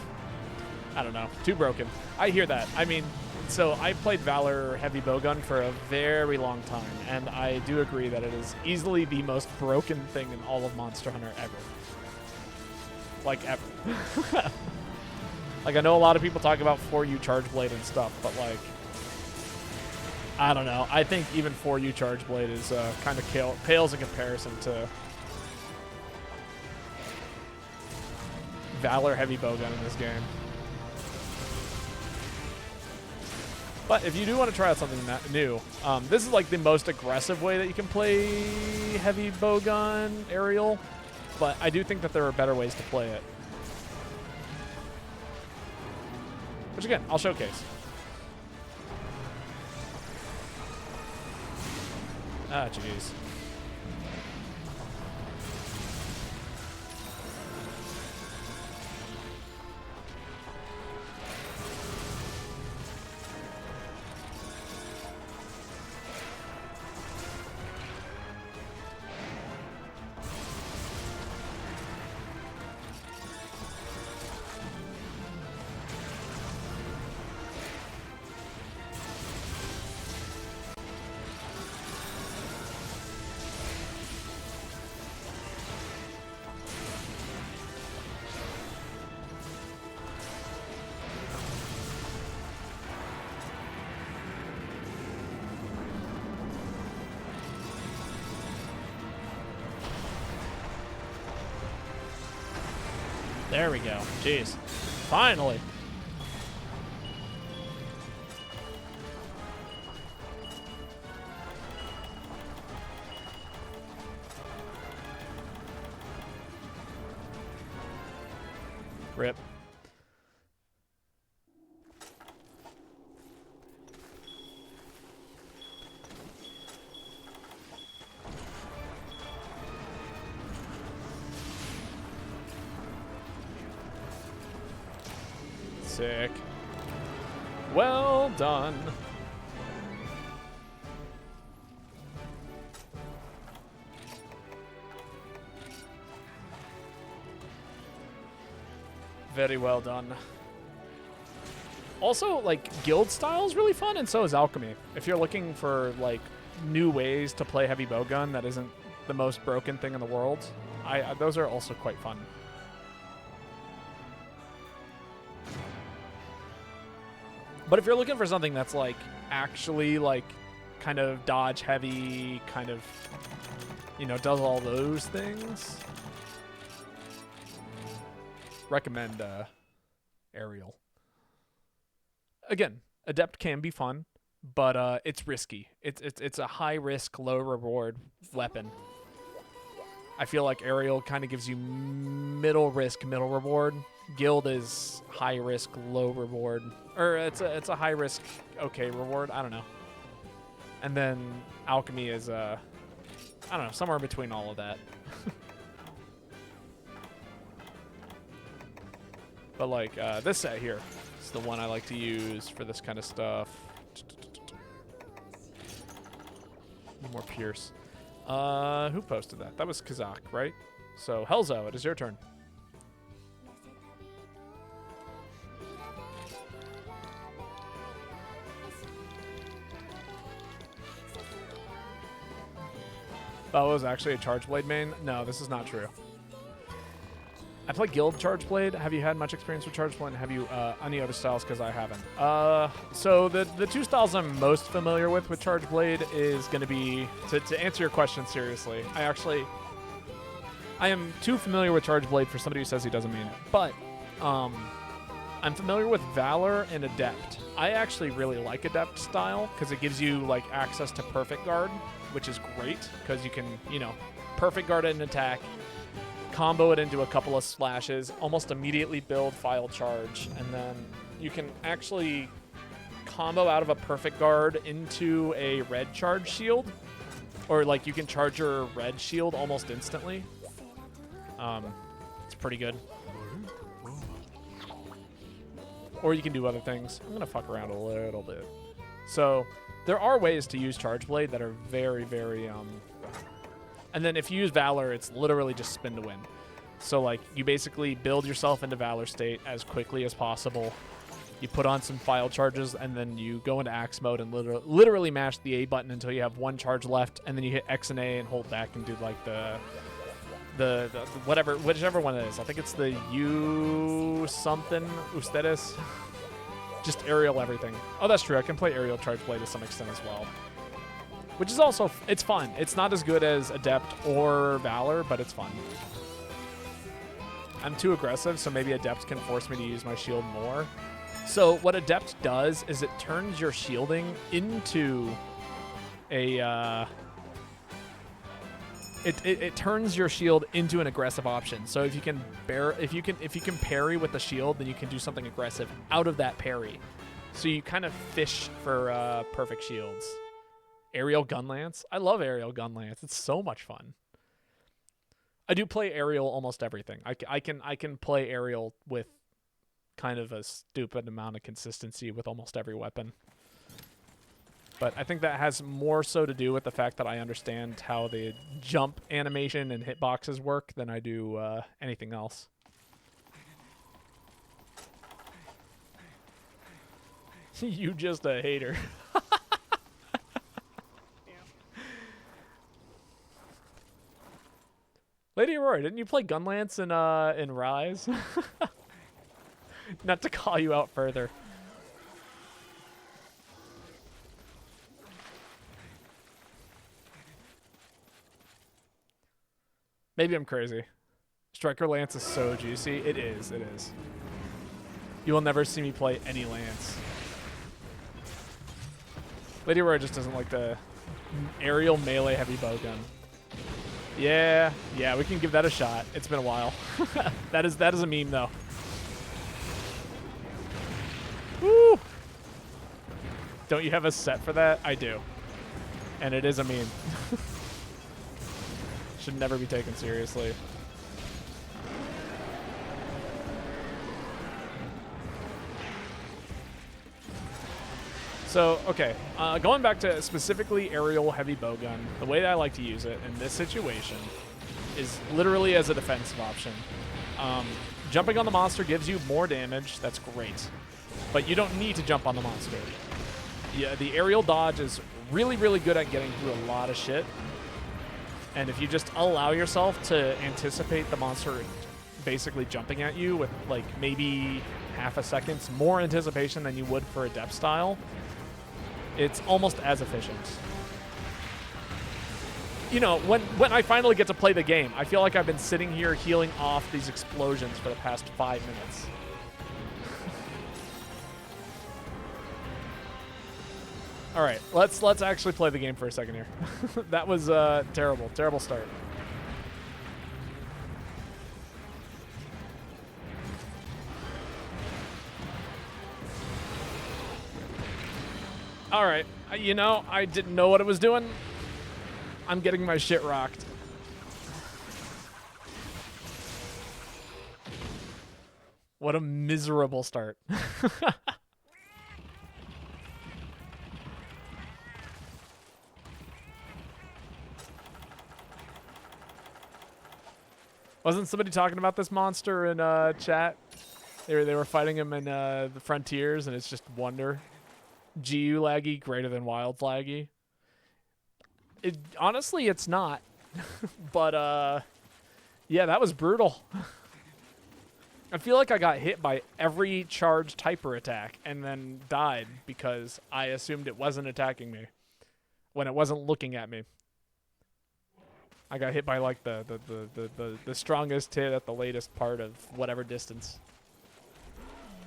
Speaker 2: I don't know. Too broken. I hear that. I mean, so I played Valor Heavy Bowgun for a very long time, and I do agree that it is easily the most broken thing in all of Monster Hunter ever. Like, ever. Like, I know a lot of people talk about 4U Charge Blade and stuff, but, like, I don't know. I think even 4U Charge Blade is kind of pales in comparison to Valor Heavy Bowgun in this game. But if you do want to try out something new, this is like the most aggressive way that you can play Heavy Bowgun aerial, but I do think that there are better ways to play it. Which again, I'll showcase. Ah, jeez. There we go. Jeez. Finally. Rip. Sick. Well done. Very well done. Also, like, guild style is really fun, and so is alchemy. If you're looking for, like, new ways to play heavy bowgun that isn't the most broken thing in the world, those are also quite fun. But if you're looking for something that's, like, actually, like, kind of dodge heavy, kind of, you know, does all those things, recommend aerial. Again, adept can be fun, but it's risky. It's a high risk, low reward weapon. I feel like aerial kind of gives you middle risk, middle reward. Guild is high risk, low reward, or it's a high risk, okay reward. I don't know. And then alchemy is I don't know, somewhere between all of that. But like this set here is the one I like to use for this kind of stuff. More Pierce. Who posted that? That was Kazak, right? So Helzo, it is your turn. That was actually a Charge Blade main? No, this is not true. I play Guild Charge Blade. Have you had much experience with Charge Blade? Have you any other styles? Because I haven't. So the two styles I'm most familiar with Charge Blade is going to be, to answer your question seriously, I am too familiar with Charge Blade for somebody who says he doesn't mean it. But I'm familiar with Valor and Adept. I actually really like Adept style because it gives you like access to Perfect Guard, which is great because you can, you know, Perfect Guard an attack, combo it into a couple of slashes, almost immediately build File Charge, and then you can actually combo out of a Perfect Guard into a red charge shield, or like you can charge your red shield almost instantly. It's pretty good. Or you can do other things. I'm gonna fuck around a little bit. So there are ways to use Charge Blade that are very, very and then if you use Valor, it's literally just spin to win. So like you basically build yourself into Valor state as quickly as possible. You put on some file charges, and then you go into axe mode and literally mash the A button until you have one charge left, and then you hit X and A and hold back and do like the whichever one it is. I think it's the U something Ustedes. Just aerial everything. Oh, that's true. I can play aerial Charge Blade to some extent as well. Which is also, it's fun. It's not as good as Adept or Valor, but it's fun. I'm too aggressive, so maybe Adept can force me to use my shield more. So what Adept does is it turns your shielding into a, it turns your shield into an aggressive option. So if you can if you can parry with the shield, then you can do something aggressive out of that parry. So you kind of fish for perfect shields. Aerial Gun Lance. I love Aerial Gun Lance. It's so much fun. I do play aerial almost everything. I can play aerial with kind of a stupid amount of consistency with almost every weapon. But I think that has more so to do with the fact that I understand how the jump animation and hitboxes work than I do anything else. You just a hater. Lady Aurora, didn't you play Gunlance in Rise? Not to call you out further. Maybe I'm crazy. Striker Lance is so juicy. It is. It is. You will never see me play any Lance. Lady Aurora just doesn't like the aerial melee heavy bowgun. Yeah, we can give that a shot. It's been a while. that is a meme though. Woo! Don't you have a set for that? I do. And it is a meme. Should never be taken seriously. So, okay, going back to specifically aerial heavy bowgun, the way that I like to use it in this situation is literally as a defensive option. Jumping on the monster gives you more damage. That's great. But you don't need to jump on the monster. Yeah, the aerial dodge is really, really good at getting through a lot of shit. And if you just allow yourself to anticipate the monster basically jumping at you with like maybe half a second's more anticipation than you would for a depth style, it's almost as efficient. You know, when I finally get to play the game, I feel like I've been sitting here healing off these explosions for the past 5 minutes. All right, let's actually play the game for a second here. That was terrible start. All right, you know, I didn't know what it was doing. I'm getting my shit rocked. What a miserable start. Wasn't somebody talking about this monster in chat? They were fighting him in the Frontiers, and it's just Wonder. GU laggy greater than Wild laggy. Honestly, it's not. But, yeah, that was brutal. I feel like I got hit by every charged hyper attack and then died because I assumed it wasn't attacking me when it wasn't looking at me. I got hit by like the strongest hit at the latest part of whatever distance.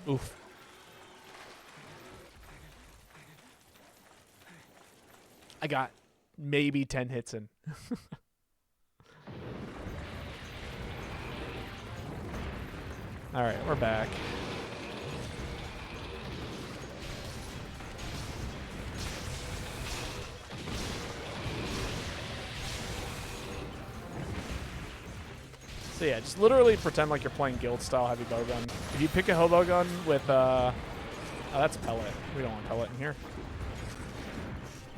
Speaker 2: Oof. I got maybe 10 hits in. All right, we're back. So yeah, just literally pretend like you're playing guild style heavy bowgun. If you pick a hobo gun with oh, that's pellet. We don't want pellet in here.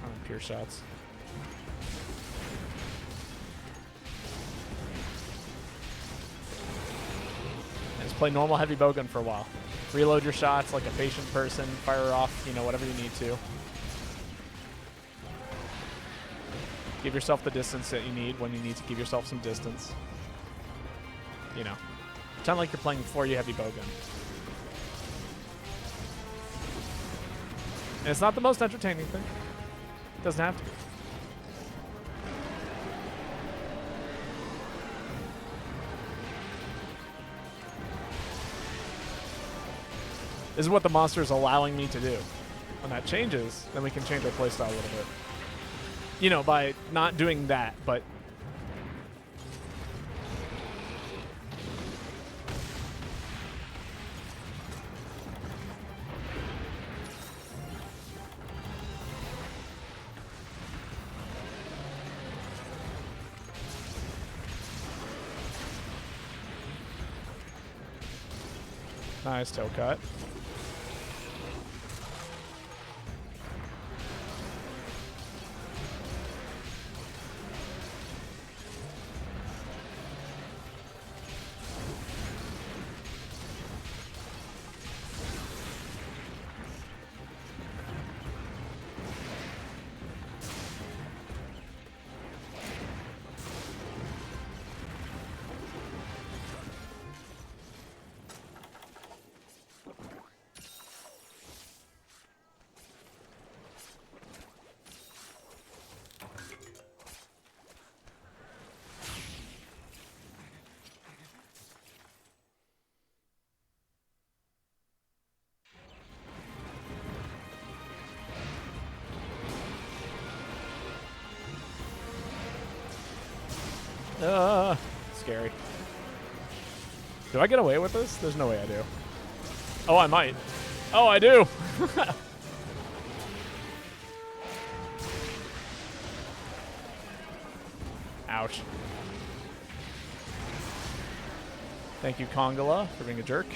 Speaker 2: I want pure shots. And just play normal heavy bowgun for a while. Reload your shots like a patient person. Fire off, you know, whatever you need to. Give yourself the distance that you need when you need to give yourself some distance. You know, pretend like you're playing 4U heavy bowgun. And it's not the most entertaining thing. It doesn't have to be. This is what the monster is allowing me to do. When that changes, then we can change our playstyle a little bit. You know, by not doing that, but nice toe cut. Scary. Do I get away with this? There's no way I do. Oh, I might. Oh, I do. Ouch. Thank you, Kongala, for being a jerk.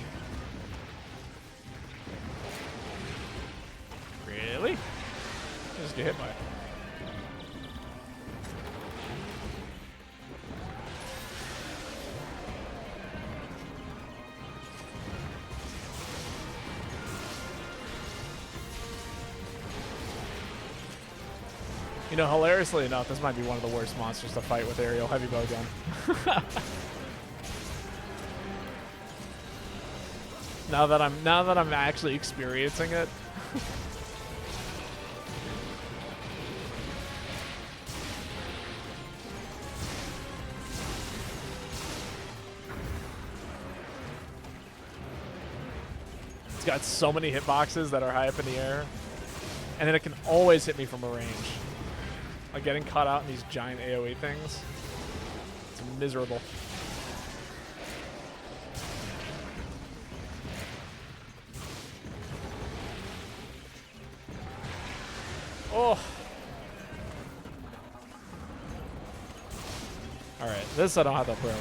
Speaker 2: Really? Just get hit by it. You know, hilariously enough, this might be one of the worst monsters to fight with aerial heavy bow gun. now that I'm actually experiencing it. It's got so many hitboxes that are high up in the air, and then it can always hit me from a range. Like getting caught out in these giant AoE things. It's miserable. Oh. Alright, this I don't have to approach.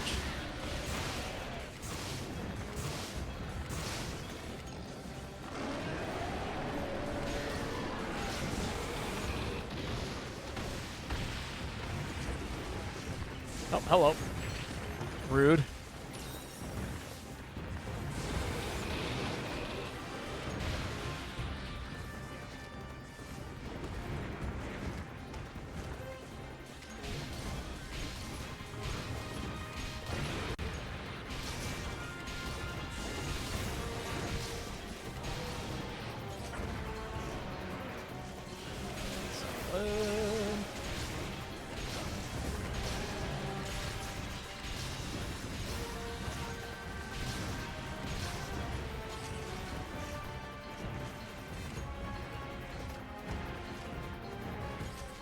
Speaker 2: Oh, hello. Rude.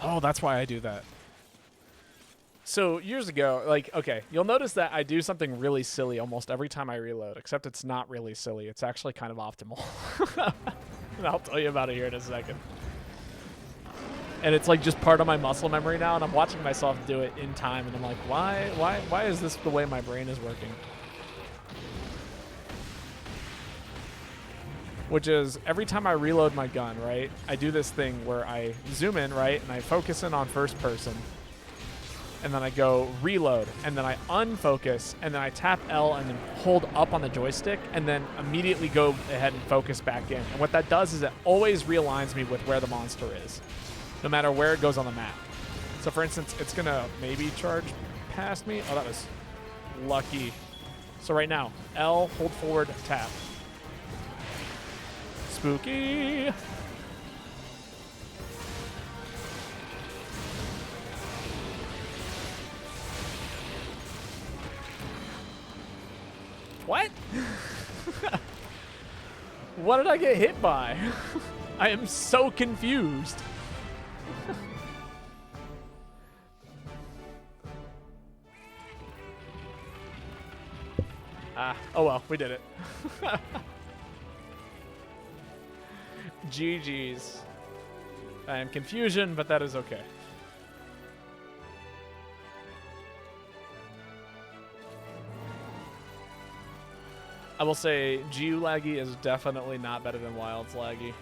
Speaker 2: Oh, that's why I do that. So years ago, like, okay, you'll notice that I do something really silly almost every time I reload, except it's not really silly. It's actually kind of optimal. And I'll tell you about it here in a second. And it's like just part of my muscle memory now, and I'm watching myself do it in time, and I'm like, why is this the way my brain is working? Which is every time I reload my gun, right, I do this thing where I zoom in, right, and I focus in on first person, and then I go reload, and then I unfocus, and then I tap L and then hold up on the joystick, and then immediately go ahead and focus back in. And what that does is it always realigns me with where the monster is, no matter where it goes on the map. So for instance, it's gonna maybe charge past me. Oh, that was lucky. So right now, L, hold forward, tap. Spooky. What? What did I get hit by? I am so confused. Oh well, we did it. GG's. I am confusion, but that is okay. I will say GU laggy is definitely not better than Wild's laggy.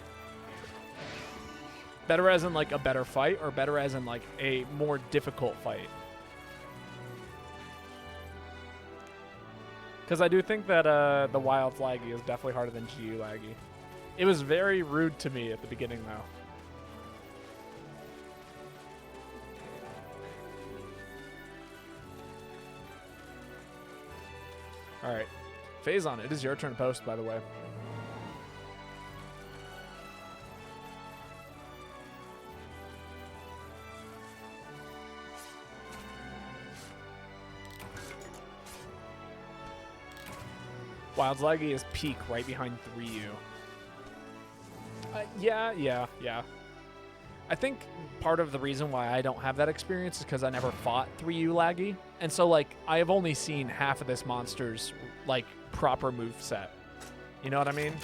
Speaker 2: Better as in like a better fight, or better as in like a more difficult fight? Because I do think that the Wild's laggy is definitely harder than GU laggy. It was very rude to me at the beginning, though. All right. Phazon, it is your turn to post, by the way. Wild's laggy is peak right behind 3U. Yeah. I think part of the reason why I don't have that experience is because I never fought 3U laggy, and so like I have only seen half of this monster's like proper move set. You know what I mean?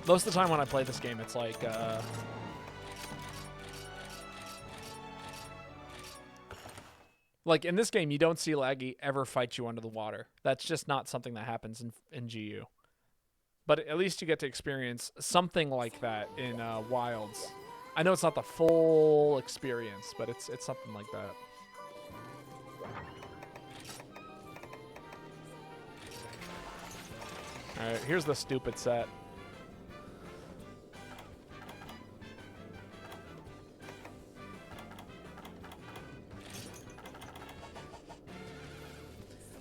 Speaker 2: Most of the time when I play this game, it's like in this game, you don't see laggy ever fight you under the water. That's just not something that happens in GU. But at least you get to experience something like that in Wilds. I know it's not the full experience, but it's something like that. All right, here's the stupid set.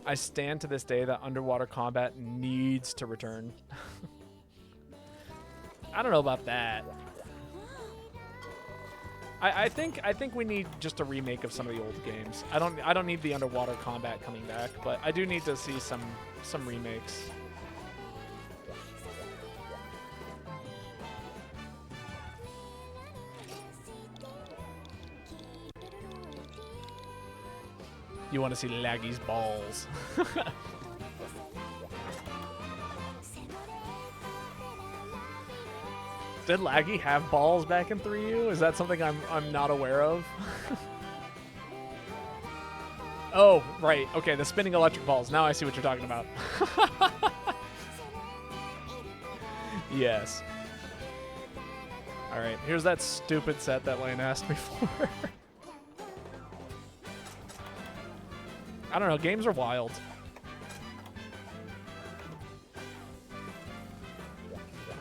Speaker 2: I stand to this day that underwater combat needs to return. I don't know about that. I think we need just a remake of some of the old games. I don't need the underwater combat coming back, but I do need to see some remakes. You want to see Laggy's balls. Did Laggy have balls back in 3U? Is that something I'm not aware of? Oh, right. Okay, the spinning electric balls. Now I see what you're talking about. Yes. All right, here's that stupid set that Lane asked me for. I don't know, games are wild.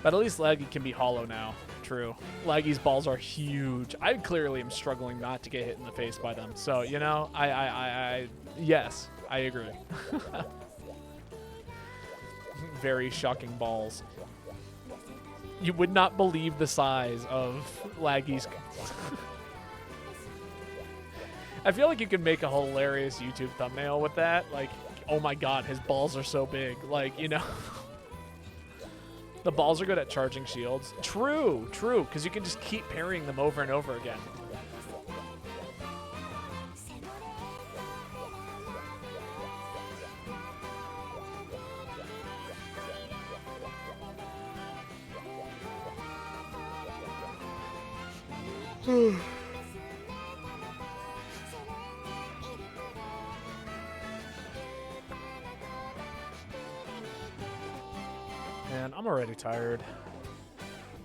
Speaker 2: But at least Laggy can be hollow now. True. Laggy's balls are huge. I clearly am struggling not to get hit in the face by them. So, you know, yes, I agree. Very shocking balls. You would not believe the size of Laggy's. I feel like you could make a hilarious YouTube thumbnail with that. Like, oh my god, his balls are so big. Like, you know. The balls are good at charging shields. True, because you can just keep parrying them over and over again. Man, I'm already tired.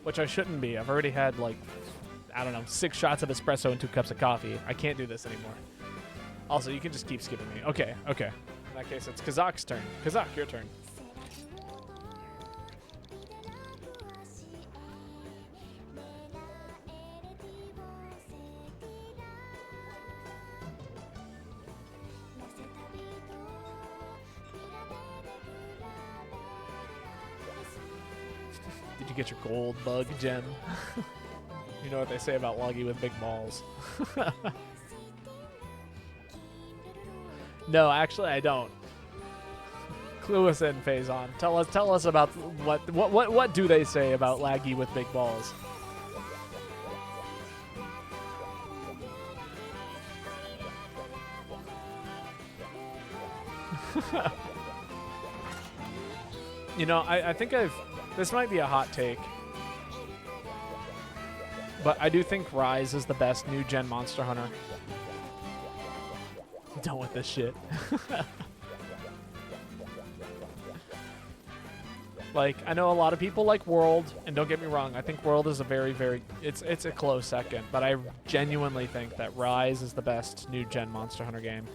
Speaker 2: Which I shouldn't be. I've already had, like, I don't know, 6 shots of espresso and 2 cups of coffee. I can't do this anymore. Also, you can just keep skipping me. Okay. In that case, it's Kazak's turn. Kazak, your turn. Did you get your gold bug gem? You know what they say about Laggy with big balls. No, actually I don't. Clue us in, Faison. Tell us about what do they say about Laggy with big balls? You know, I think this might be a hot take, but I do think Rise is the best new gen Monster Hunter. I'm done with this shit. Like, I know a lot of people like World, and don't get me wrong, I think World is a it's a close second, but I genuinely think that Rise is the best new gen Monster Hunter game.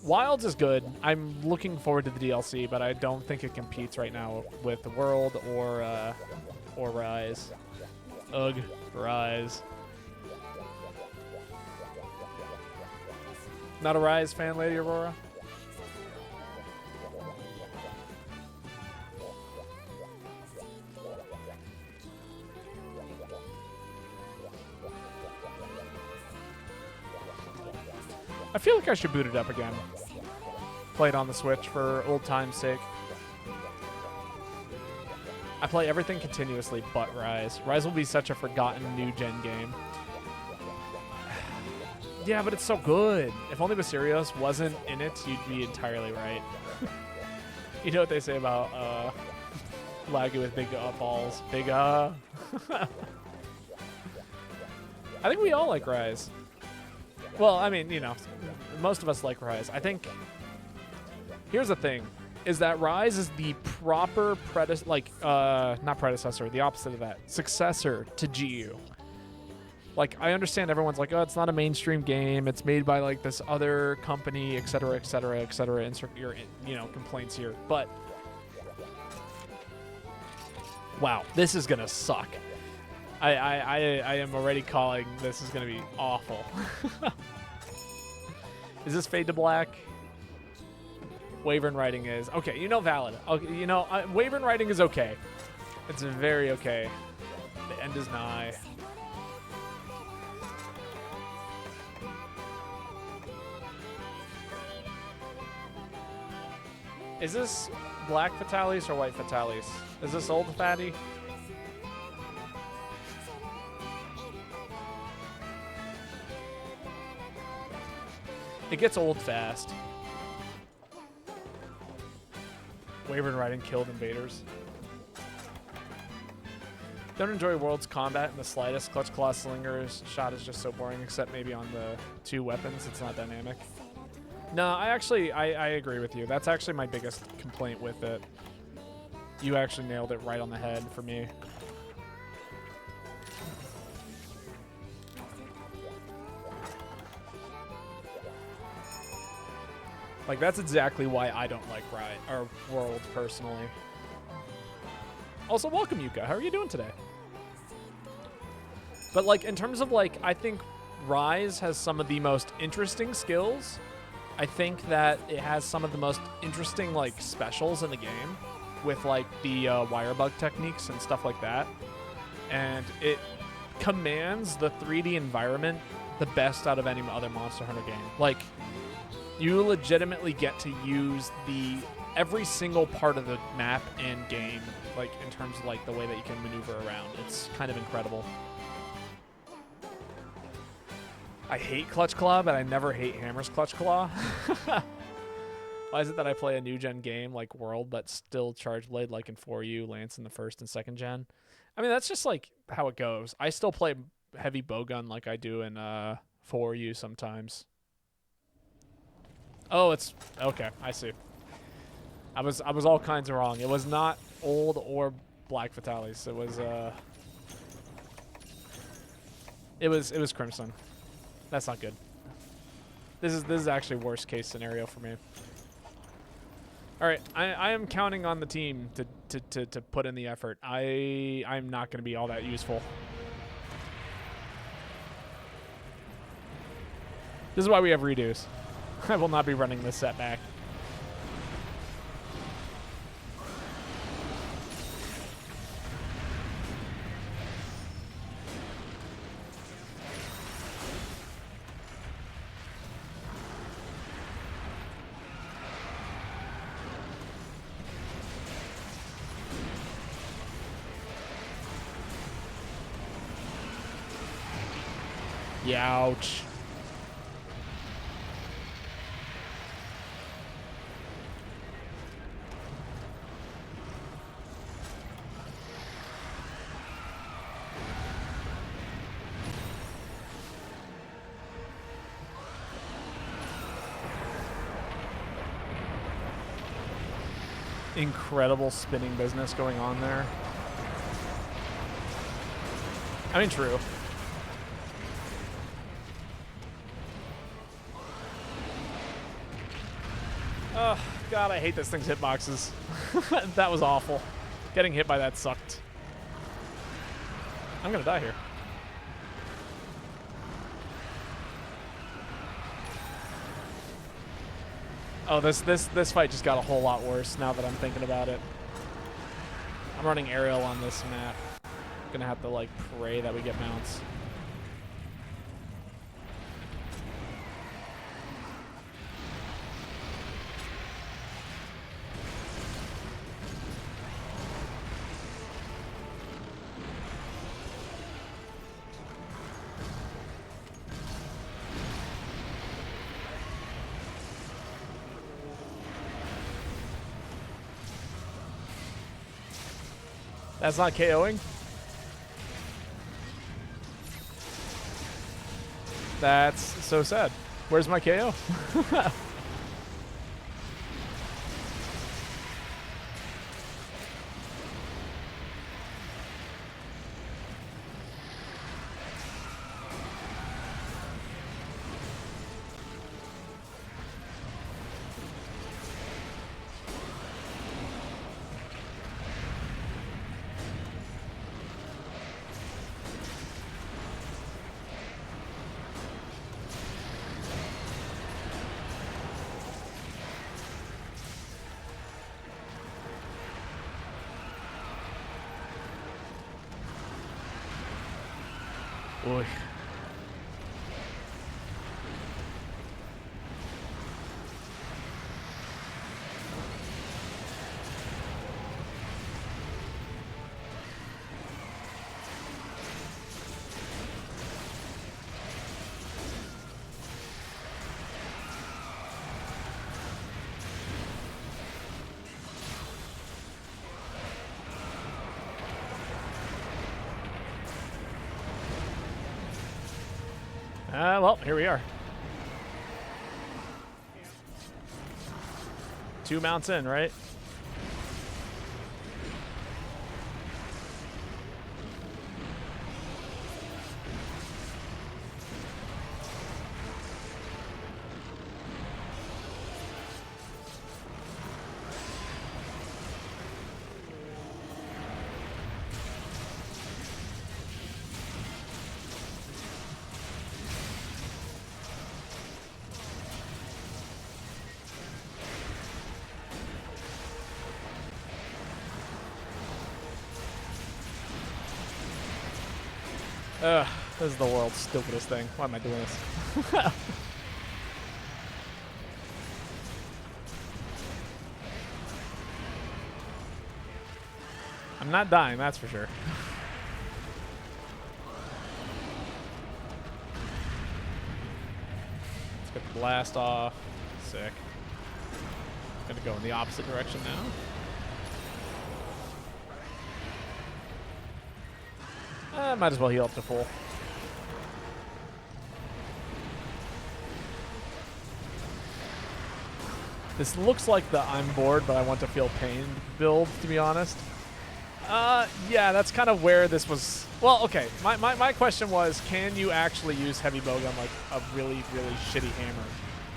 Speaker 2: Wilds is good. I'm looking forward to the DLC, but I don't think it competes right now with the World or Rise. Ugh, Rise. Not a Rise fan, Lady Aurora? I feel like I should boot it up again. Play it on the Switch for old time's sake. I play everything continuously but Rise. Rise will be such a forgotten new-gen game. Yeah, but it's so good. If only Basirios wasn't in it, you'd be entirely right. You know what they say about laggy with big balls. Big I think we all like Rise. Well, I mean, you know, most of us like Rise. I think here's the thing, is that Rise is the proper not predecessor, the opposite of that, successor to GU. Like, I understand everyone's like, oh, it's not a mainstream game. It's made by, like, this other company, et cetera, et cetera, et cetera. Insert your, you know, complaints here. But, wow, this is going to suck. I am already calling this is going to be awful. Is this Fade to Black? Wyvern Riding is. Okay, you know, valid. Okay, you know, Wyvern Riding is okay. It's very okay. The end is nigh. Is this black Fatalis or white Fatalis? Is this old fatty? It gets old fast. Wyvern Riding killed invaders. Don't enjoy World's combat in the slightest. Clutch Claw Slinger's shot is just so boring, except maybe on the 2 weapons. It's not dynamic. No, I agree with you. That's actually my biggest complaint with it. You actually nailed it right on the head for me. Like, that's exactly why I don't like World personally. Also, welcome, Yuka. How are you doing today? But, like, in terms of, like, I think Rise has some of the most interesting skills. I think that it has some of the most interesting, like, specials in the game with, like, the wire bug techniques and stuff like that. And it commands the 3D environment the best out of any other Monster Hunter game. Like, you legitimately get to use every single part of the map and game, like, in terms of, like, the way that you can maneuver around. It's kind of incredible. I hate Clutch Claw, but I never hate Hammer's Clutch Claw. Why is it that I play a new gen game like World, but still Charge Blade like in 4U, Lance in the 1st and 2nd gen? I mean, that's just like how it goes. I still play heavy bowgun like I do in 4U sometimes. Oh, it's okay. I see. I was all kinds of wrong. It was not old or black Fatalis. It was Crimson. That's not good. This is actually worst case scenario for me. All right, I am counting on the team to put in the effort. I'm not going to be all that useful. This is why we have redos. I will not be running this setback. Ouch. Incredible spinning business going on there. I mean, true. Oh, God, I hate this thing's hitboxes. That was awful. Getting hit by that sucked. I'm gonna die here. Oh, this fight just got a whole lot worse now that I'm thinking about it. I'm running aerial on this map. Gonna have to, like, pray that we get mounts. That's not KOing? That's so sad. Where's my KO? Boy. Well, here we are. 2 mounts in, right? Ugh, this is the world's stupidest thing. Why am I doing this? I'm not dying, that's for sure. Let's get the blast off. Sick. Gonna go in the opposite direction now. Might as well heal up to full. This looks like the I'm bored, but I want to feel pain build, to be honest. Yeah, that's kind of where this was. Well, okay. My question was, can you actually use heavy bowgun like a really, really shitty hammer?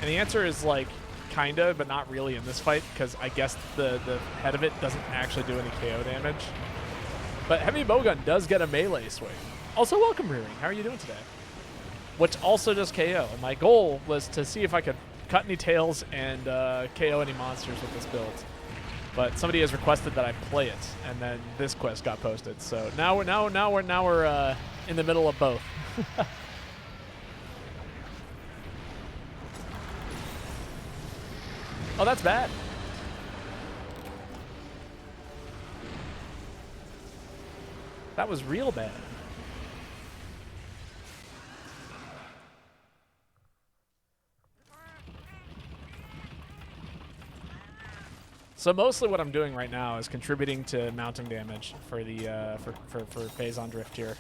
Speaker 2: And the answer is like, kinda, but not really in this fight, because I guess the head of it doesn't actually do any KO damage. But heavy bowgun does get a melee swing. Also, welcome, Rearing. How are you doing today? Which also does KO. And my goal was to see if I could cut any tails and KO any monsters with this build. But somebody has requested that I play it, and then this quest got posted. So now we're in the middle of both. Oh, that's bad. That was real bad. So mostly what I'm doing right now is contributing to mounting damage for the for phase on drift here.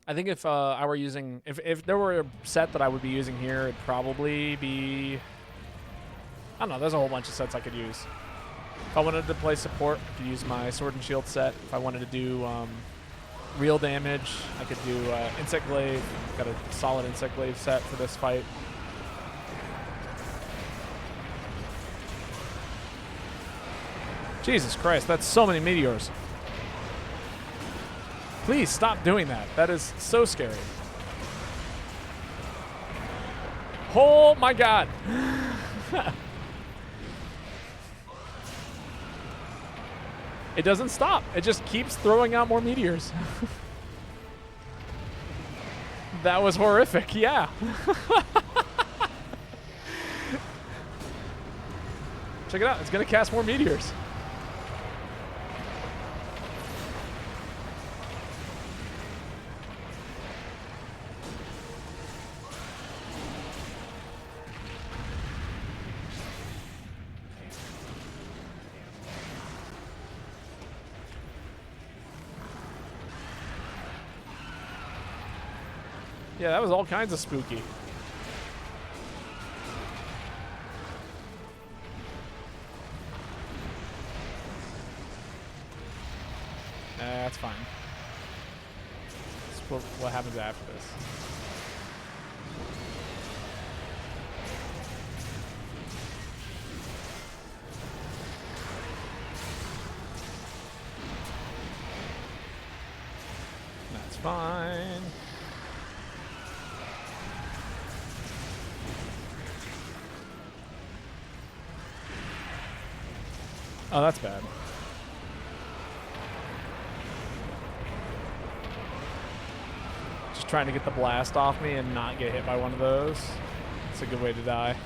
Speaker 2: I think if I were using, if there were a set that I would be using here, it'd probably be, I don't know, there's a whole bunch of sets I could use. If I wanted to play support, I could use my Sword and Shield set. If I wanted to do real damage, I could do Insect Glaive. Got a solid Insect Glaive set for this fight. Jesus Christ, that's so many meteors. Please stop doing that. That is so scary. Oh my God. It doesn't stop. It just keeps throwing out more meteors. That was horrific, yeah. Check it out. It's going to cast more meteors. Yeah, that was all kinds of spooky. That's fine. That's what happens after this. That's fine. Oh, that's bad. Just trying to get the blast off me and not get hit by one of those. It's a good way to die.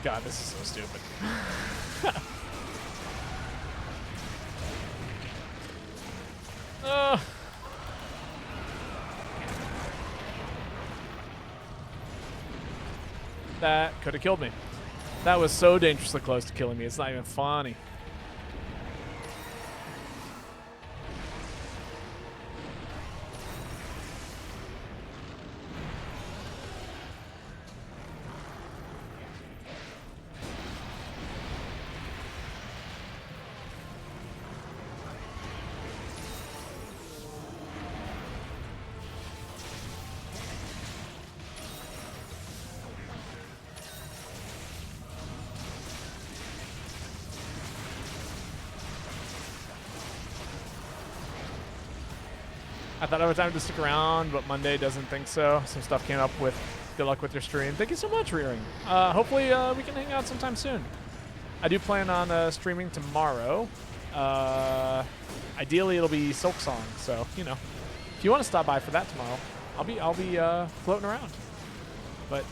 Speaker 2: God, this is so stupid. That could have killed me. That was so dangerously close to killing me. It's not even funny. I thought I would time to stick around, but Monday doesn't think so. Some stuff came up with good luck with your stream. Thank you so much, Rearing. Hopefully we can hang out sometime soon. I do plan on streaming tomorrow. Ideally, it'll be Silk Song, so you know, if you want to stop by for that tomorrow, I'll be floating around. But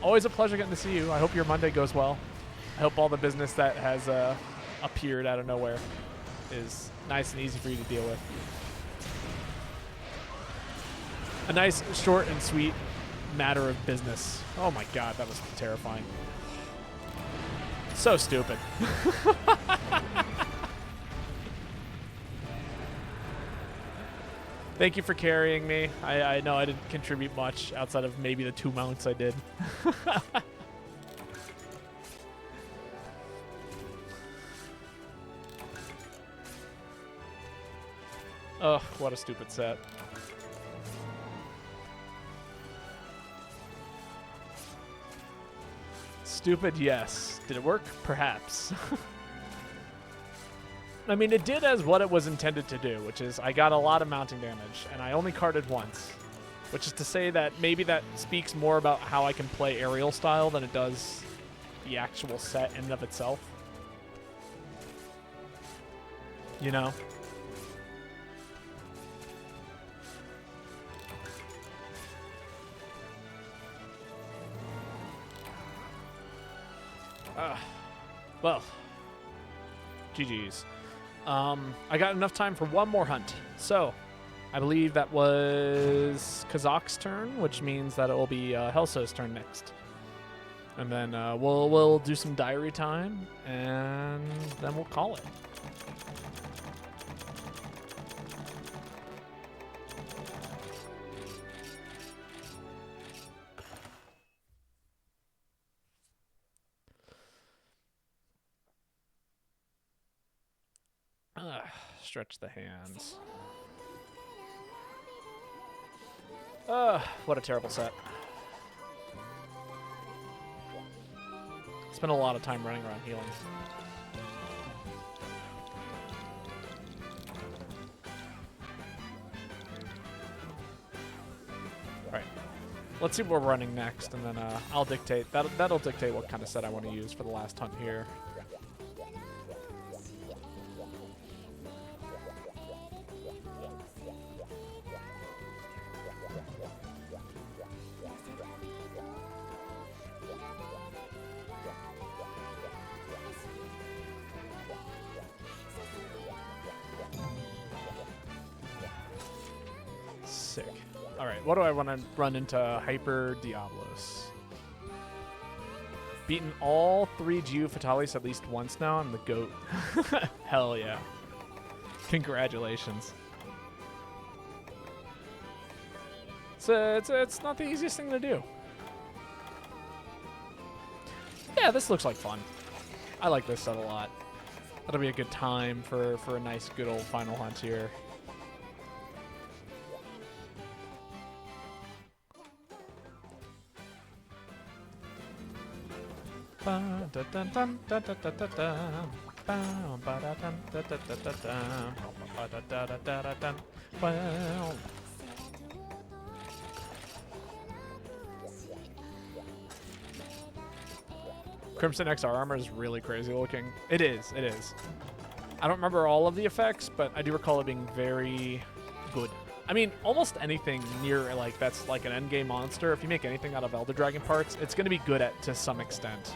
Speaker 2: always a pleasure getting to see you. I hope your Monday goes well. I hope all the business that has appeared out of nowhere is nice and easy for you to deal with. A nice, short and sweet matter of business. Oh my God, that was terrifying. So stupid. Thank you for carrying me. I know I didn't contribute much outside of maybe the 2 mounts I did. Ugh, what a stupid set. Stupid, yes. Did it work? Perhaps. I mean, it did as what it was intended to do, which is I got a lot of mounting damage, and I only carded once. Which is to say that maybe that speaks more about how I can play aerial style than it does the actual set in and of itself. You know? Well, GG's. I got enough time for one more hunt. So, I believe that was Kazak's turn, which means that it will be Helso's turn next. And then we'll do some diary time, and then we'll call it. Stretch the hands. What a terrible set. Spent a lot of time running around healing. Alright. Let's see what we're running next, and then I'll dictate. That'll dictate what kind of set I want to use for the last hunt here. All right, what do I want to run into Hyper Diablos? Beaten all 3 Geo Fatalis at least once now. I'm the GOAT. Hell yeah. Congratulations. It's not the easiest thing to do. Yeah, this looks like fun. I like this set a lot. That'll be a good time for a nice, good old final hunt here. Crimson XR armor is really crazy looking. It is. It is. I don't remember all of the effects, but I do recall it being very good. I mean, almost anything near like that's like an endgame monster. If you make anything out of Elder Dragon parts, it's going to be good at to some extent.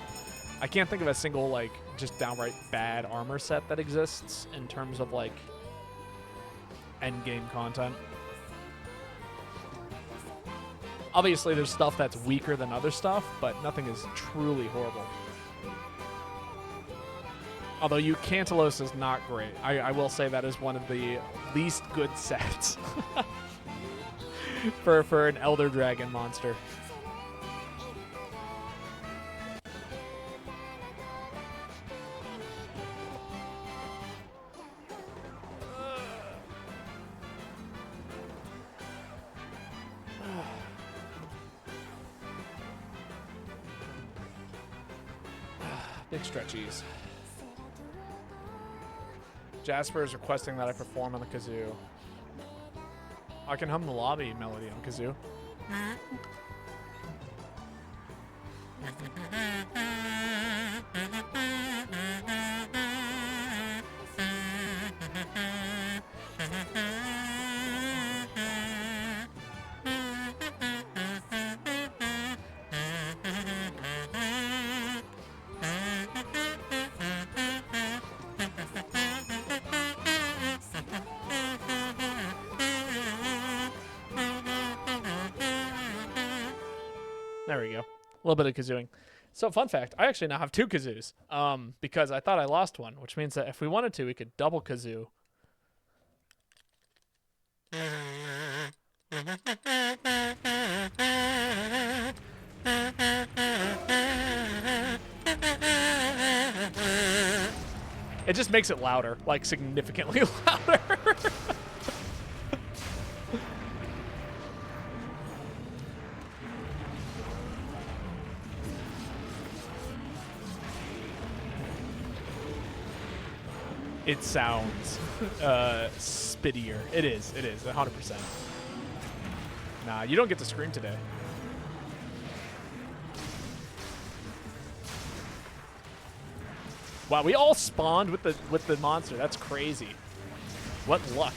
Speaker 2: I can't think of a single like just downright bad armor set that exists in terms of like endgame content. Obviously, there's stuff that's weaker than other stuff, but nothing is truly horrible. Although Eucantalos is not great. I will say that is one of the least good sets for an Elder Dragon monster. Big stretchies. Jasper is requesting that I perform on the kazoo. I can hum the lobby melody on kazoo. There we go. A little bit of kazooing. So, fun fact, I actually now have 2 kazoos because I thought I lost one, which means that if we wanted to, we could double kazoo. It just makes it louder, like significantly louder. It sounds spittier. It is, 100%. Nah, you don't get to scream today. Wow, we all spawned with the monster. That's crazy. What luck.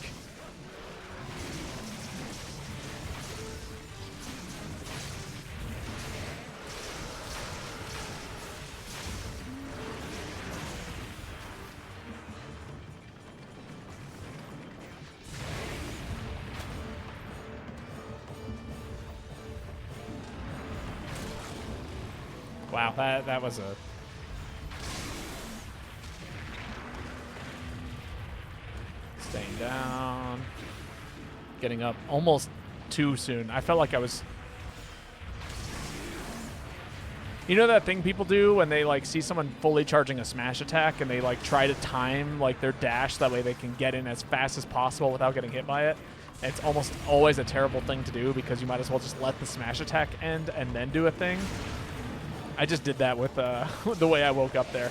Speaker 2: Wow, that was a... Staying down. Getting up almost too soon. I felt like I was... You know that thing people do when they like see someone fully charging a smash attack and they like try to time like their dash that way they can get in as fast as possible without getting hit by it? It's almost always a terrible thing to do because you might as well just let the smash attack end and then do a thing. I just did that with the way I woke up there.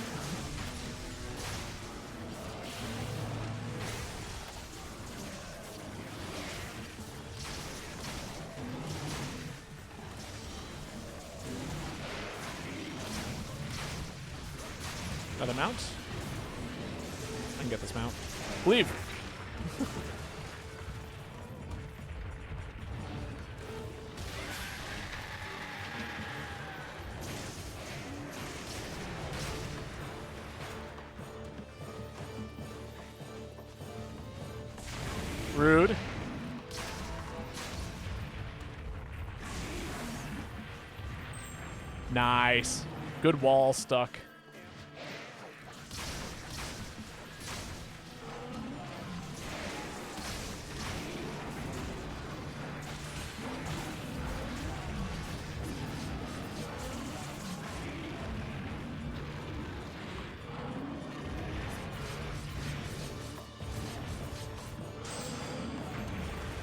Speaker 2: Another mount? I can get this mount. Leave! Rude. Nice. Good wall stuck.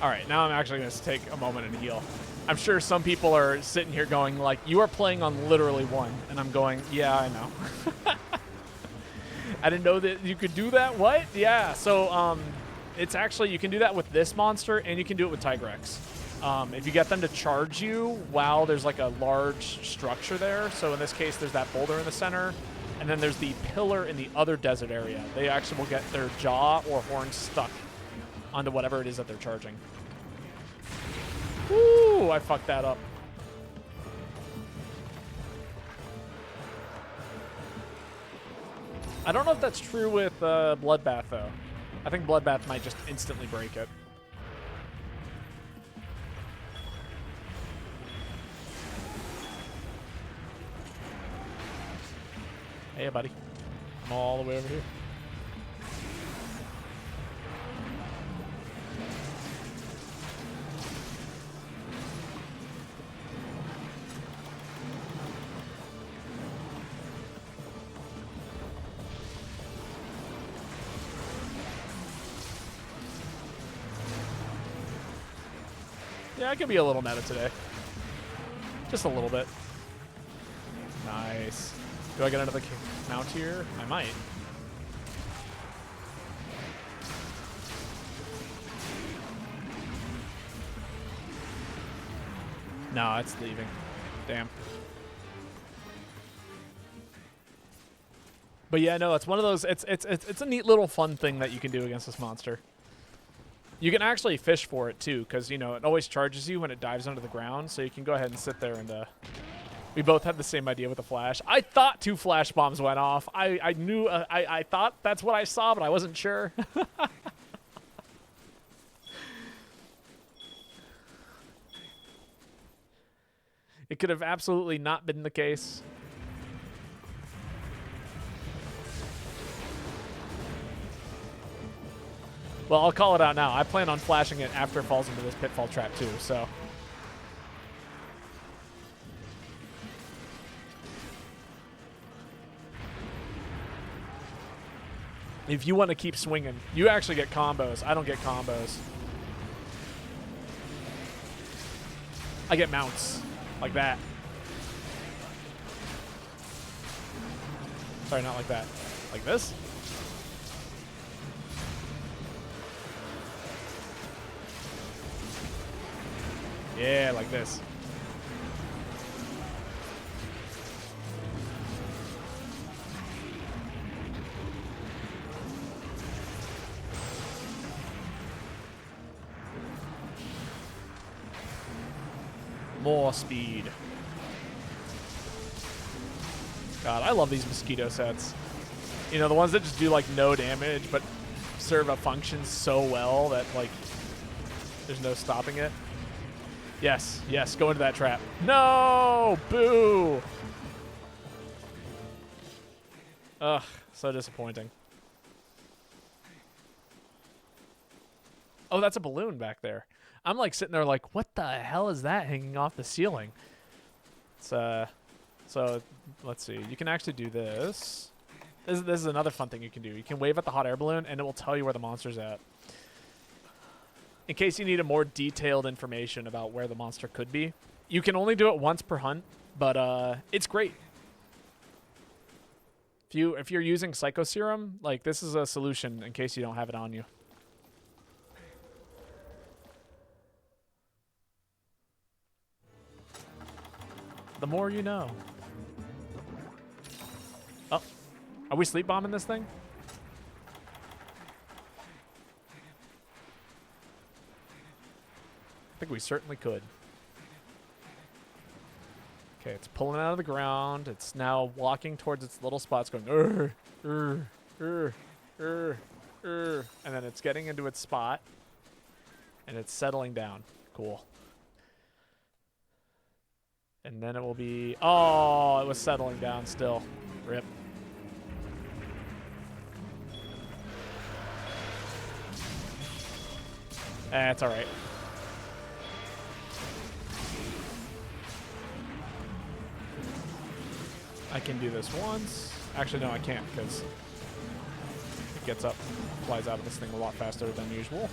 Speaker 2: All right, now I'm actually going to take a moment and heal. I'm sure some people are sitting here going like, you are playing on literally one. And I'm going, yeah, I know. I didn't know that you could do that. What? Yeah, so it's actually, you can do that with this monster and you can do it with Tigrex. If you get them to charge you while there's like a large structure there. So in this case, there's that boulder in the center. And then there's the pillar in the other desert area. They actually will get their jaw or horn stuck onto whatever it is that they're charging. Ooh, I fucked that up. I don't know if that's true with Bloodbath, though. I think Bloodbath might just instantly break it. Hey, buddy. I'm all the way over here. Yeah, I could be a little meta today. Just a little bit. Nice. Do I get another mount here? I might. No, it's leaving. Damn. But yeah, no, it's one of those. It's a neat little fun thing that you can do against this monster. You can actually fish for it too, because you know it always charges you when it dives under the ground. So you can go ahead and sit there and. We both had the same idea with the flash. I thought 2 flash bombs went off. I knew. I thought that's what I saw, but I wasn't sure. It could have absolutely not been the case. Well, I'll call it out now. I plan on flashing it after it falls into this pitfall trap too, so. If you want to keep swinging, you actually get combos. I don't get combos. I get mounts. Like that. Sorry, not like that. Like this? Yeah, like this. More speed. God, I love these mosquito sets. You know, the ones that just do like no damage but serve a function so well that like there's no stopping it. Yes, yes, go into that trap. No! Boo! Ugh, so disappointing. Oh, that's a balloon back there. I'm like sitting there like, what the hell is that hanging off the ceiling? It's so let's see. You can actually do this. This is another fun thing you can do. You can wave at the hot air balloon and it will tell you where the monster's at. In case you need a more detailed information about where the monster could be. You can only do it once per hunt, but it's great. If you're using Psycho Serum, like this is a solution in case you don't have it on you. The more you know. Oh. Are we sleep bombing this thing? I think we certainly could. Okay, it's pulling out of the ground. It's now walking towards its little spots going, and then it's getting into its spot. And it's settling down. Cool. And then it will be... Oh, it was settling down still. Rip. It's all right. I can do this once. Actually, no, I can't because it gets up, flies out of this thing a lot faster than usual.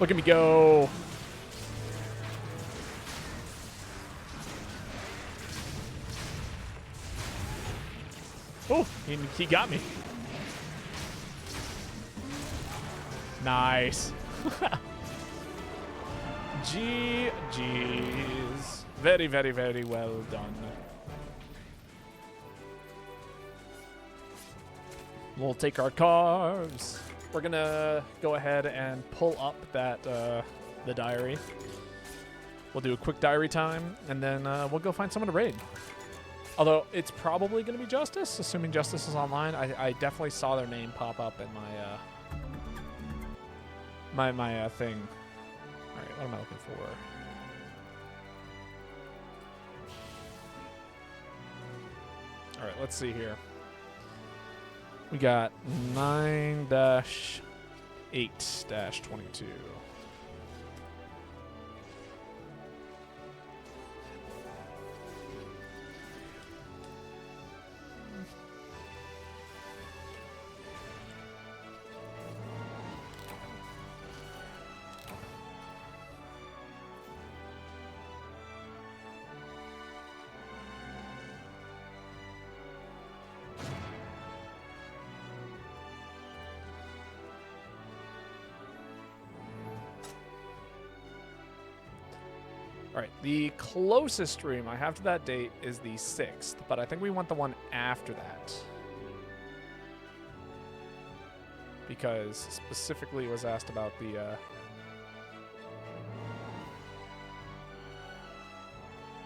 Speaker 2: Look at me go. Oh, he got me. Nice. GG's. Very, very, very well done. We'll take our carbs. We're gonna go ahead and pull up that the diary. We'll do a quick diary time, and then we'll go find someone to raid. Although it's probably gonna be Justice, assuming Justice is online. I definitely saw their name pop up in my thing. All right, what am I looking for? All right, let's see here. We got 9-8-22. All right, the closest stream I have to that date is the 6th, but I think we want the one after that. Because specifically it was asked about the...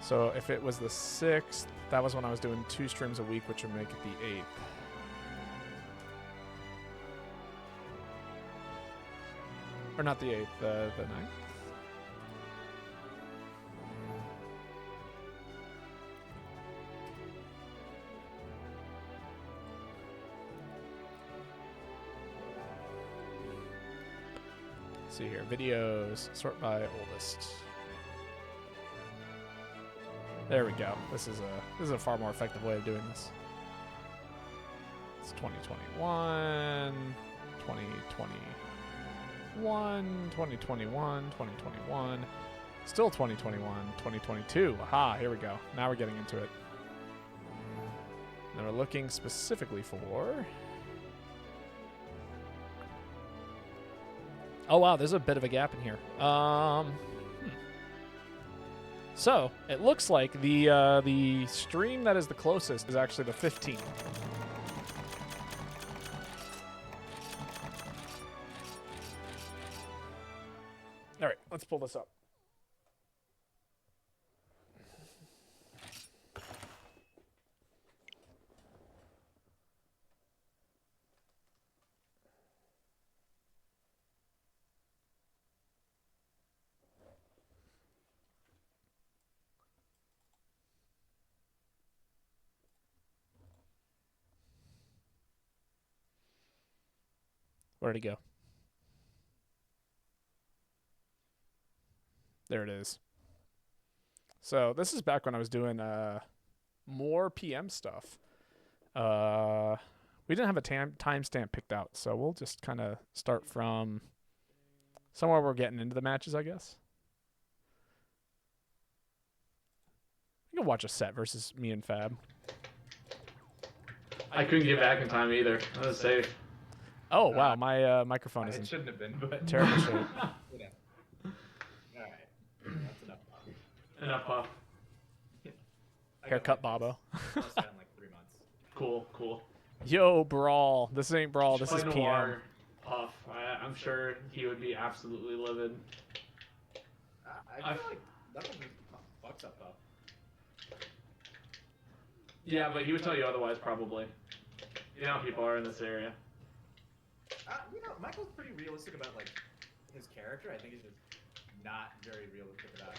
Speaker 2: So if it was the 6th, that was when I was doing 2 streams a week, which would make it the 8th. Or not the 8th, the 9th? See here, videos, sort by oldest. There we go. This is a far more effective way of doing this. It's 2021, 2021, 2021, 2021. Still 2021, 2022. Aha, here we go. Now we're getting into it. Now we're looking specifically for... Oh wow, there's a bit of a gap in here. So it looks like the stream that is the closest is actually the 15th. All right, let's pull this up. Where'd it go? There it is. So this is back when I was doing more PM stuff. We didn't have a timestamp picked out, so we'll just kind of start from somewhere we're getting into the matches, I guess. You can watch a set versus me and Fab.
Speaker 3: I couldn't get back in time either. I was safe.
Speaker 2: Oh, wow, my microphone
Speaker 4: It
Speaker 2: isn't
Speaker 4: shouldn't have been, but
Speaker 2: terrible shape.
Speaker 4: yeah. All right, that's enough.
Speaker 3: Enough puff.
Speaker 2: Haircut Bobo.
Speaker 4: I'll start in like 3 months.
Speaker 3: Cool, cool.
Speaker 2: Yo, Brawl. This ain't Brawl, this is
Speaker 3: Play
Speaker 2: PM.
Speaker 3: Noir, Puff. I'm sure he would be absolutely livid.
Speaker 4: I feel like nothing fucks up though.
Speaker 3: Yeah, but he would tell you otherwise, probably. You know how people are in this area.
Speaker 4: You know, Michael's pretty realistic about like his character. I think he's just not very realistic about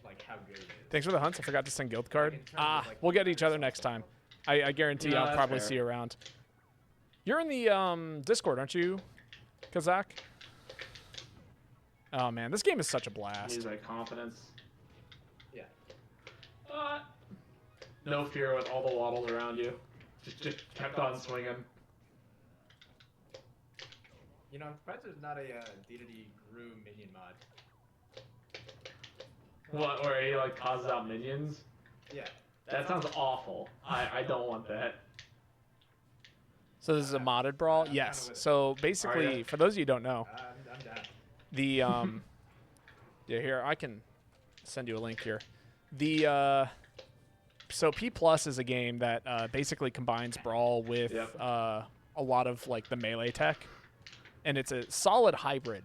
Speaker 4: like how good it is.
Speaker 2: Thanks for the hunts. I forgot to send guild card.
Speaker 4: in terms of, like,
Speaker 2: We'll get each other
Speaker 4: soft
Speaker 2: next time.
Speaker 4: stuff.
Speaker 2: I guarantee
Speaker 3: No,
Speaker 2: I'll
Speaker 3: that's
Speaker 2: probably
Speaker 3: fair.
Speaker 2: see you around. You're in the Discord, aren't you, Kazak? Oh man, this game is such a blast.
Speaker 3: Needs like confidence.
Speaker 4: Yeah.
Speaker 3: No fear with all the waddles around you. Just kept on swinging.
Speaker 4: You know, I'm surprised there's not a DDD Gru minion mod.
Speaker 3: What? Where he like causes out minions?
Speaker 4: Yeah.
Speaker 3: That sounds awful. I don't want that.
Speaker 2: So this is a modded brawl?
Speaker 4: I'm
Speaker 2: Yes.
Speaker 4: kinda with it.
Speaker 2: So basically,
Speaker 3: ya?
Speaker 2: for those of you who don't know,
Speaker 4: I'm down.
Speaker 2: the yeah, here I can send you a link here. The so P Plus is a game that basically combines brawl with
Speaker 3: Yep.
Speaker 2: a lot of like the melee tech, and it's a solid hybrid.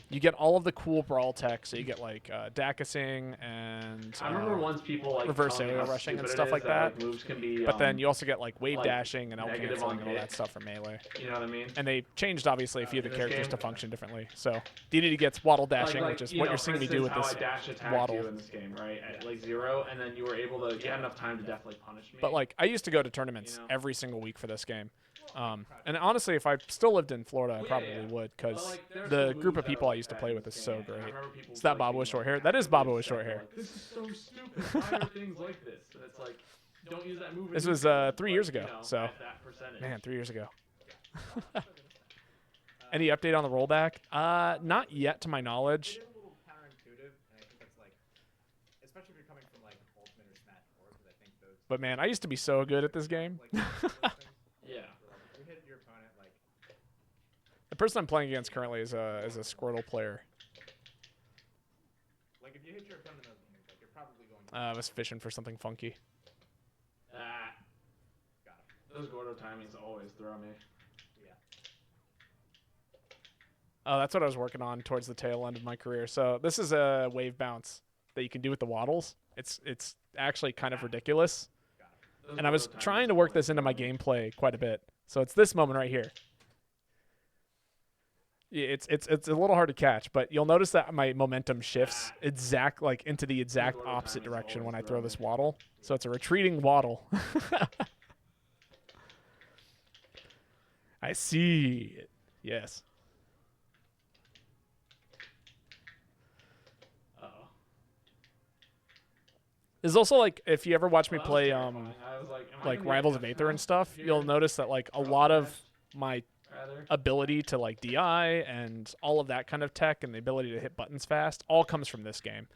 Speaker 2: You get all of the cool brawl tech, so you get like Dakising and
Speaker 3: I remember once people like
Speaker 2: reverse
Speaker 3: telling me
Speaker 2: aerial
Speaker 3: how
Speaker 2: rushing and
Speaker 3: stupid
Speaker 2: stuff
Speaker 3: it
Speaker 2: like
Speaker 3: is
Speaker 2: that.
Speaker 3: like, moves can be.
Speaker 2: but then you also get like wave
Speaker 3: like,
Speaker 2: dashing and L
Speaker 3: negative
Speaker 2: canceling
Speaker 3: on
Speaker 2: and all that
Speaker 3: hit.
Speaker 2: stuff for melee.
Speaker 3: You know what I mean?
Speaker 2: And they changed obviously a few of the
Speaker 3: in this
Speaker 2: characters
Speaker 3: game?
Speaker 2: to function differently. So DDD gets waddle dashing,
Speaker 3: like,
Speaker 2: which is
Speaker 3: you
Speaker 2: what
Speaker 3: know,
Speaker 2: you're
Speaker 3: for
Speaker 2: seeing me do with
Speaker 3: instance,
Speaker 2: this
Speaker 3: how I dash attacked
Speaker 2: waddle.
Speaker 3: you in this game, right? At like 0, and then you were able to. You had enough time to definitely punish me.
Speaker 2: But like I used to go to tournaments
Speaker 3: You know?
Speaker 2: every single week for this game. And honestly, if I still lived in Florida, I
Speaker 3: Well,
Speaker 2: probably
Speaker 3: yeah.
Speaker 2: would,
Speaker 3: But,
Speaker 2: because
Speaker 3: like, there's
Speaker 2: the
Speaker 3: some
Speaker 2: group
Speaker 3: moves
Speaker 2: of
Speaker 3: that
Speaker 2: people
Speaker 3: are
Speaker 2: I used to
Speaker 3: like
Speaker 2: play
Speaker 3: that
Speaker 2: with
Speaker 3: in
Speaker 2: is
Speaker 3: this
Speaker 2: so
Speaker 3: game. I
Speaker 2: great.
Speaker 3: remember people
Speaker 2: Is that
Speaker 3: like
Speaker 2: Bobo
Speaker 3: being,
Speaker 2: with short
Speaker 3: like,
Speaker 2: hair? That is
Speaker 3: actively
Speaker 2: Bobo with
Speaker 3: upset.
Speaker 2: short
Speaker 3: They're
Speaker 2: hair.
Speaker 3: like, this is so stupid. Why are things like this? And it's like, don't use that move. in
Speaker 2: This
Speaker 3: this
Speaker 2: was
Speaker 3: game,
Speaker 2: 3
Speaker 3: but,
Speaker 2: years
Speaker 3: you
Speaker 2: ago,
Speaker 3: know,
Speaker 2: so
Speaker 3: at that percentage.
Speaker 2: man, 3 years ago. Any update on the rollback? Not yet, to my knowledge.
Speaker 4: It is a little counterintuitive, and I think that's like, especially if you're coming from like Ultimate or Smash 4, because I think those.
Speaker 2: But man, I used to be so good at this game.
Speaker 4: Like, those things,
Speaker 3: Yeah.
Speaker 4: where, like, you hit your opponent like.
Speaker 2: The person I'm playing against currently is a Squirtle player.
Speaker 4: Like if you hit your opponent in those games, like you're probably going to.
Speaker 2: I was fishing for something funky.
Speaker 3: Ah,
Speaker 4: Got it.
Speaker 3: those Gordo timings always throw me.
Speaker 4: Yeah.
Speaker 2: Oh, that's what I was working on towards the tail end of my career. So this is a wave bounce that you can do with the waddles. It's actually kind of ridiculous.
Speaker 3: Those
Speaker 2: And I was
Speaker 3: Gordo timings
Speaker 2: trying to work
Speaker 3: always
Speaker 2: this into my
Speaker 3: throw me.
Speaker 2: gameplay quite a bit. So it's this moment right here. Yeah, it's a little hard to catch, but you'll notice that my momentum shifts into the exact
Speaker 3: Gordo
Speaker 2: opposite
Speaker 3: timings
Speaker 2: direction when
Speaker 3: always
Speaker 2: I throw
Speaker 3: throw
Speaker 2: this
Speaker 3: me.
Speaker 2: waddle. So it's a retreating waddle. I see it. Yes.
Speaker 3: Uh-oh.
Speaker 2: There's also like if you ever watch me
Speaker 3: Well, that was
Speaker 2: play
Speaker 3: terrifying. I was like, am I
Speaker 2: like
Speaker 3: gonna get
Speaker 2: Rivals of
Speaker 3: a
Speaker 2: Aether
Speaker 3: touchdown
Speaker 2: and stuff,
Speaker 3: here?
Speaker 2: you'll notice that like a
Speaker 3: Cross
Speaker 2: lot of
Speaker 3: dash,
Speaker 2: my
Speaker 3: rather?
Speaker 2: ability to like DI and all of that kind of tech and the ability to hit buttons fast all comes from this game.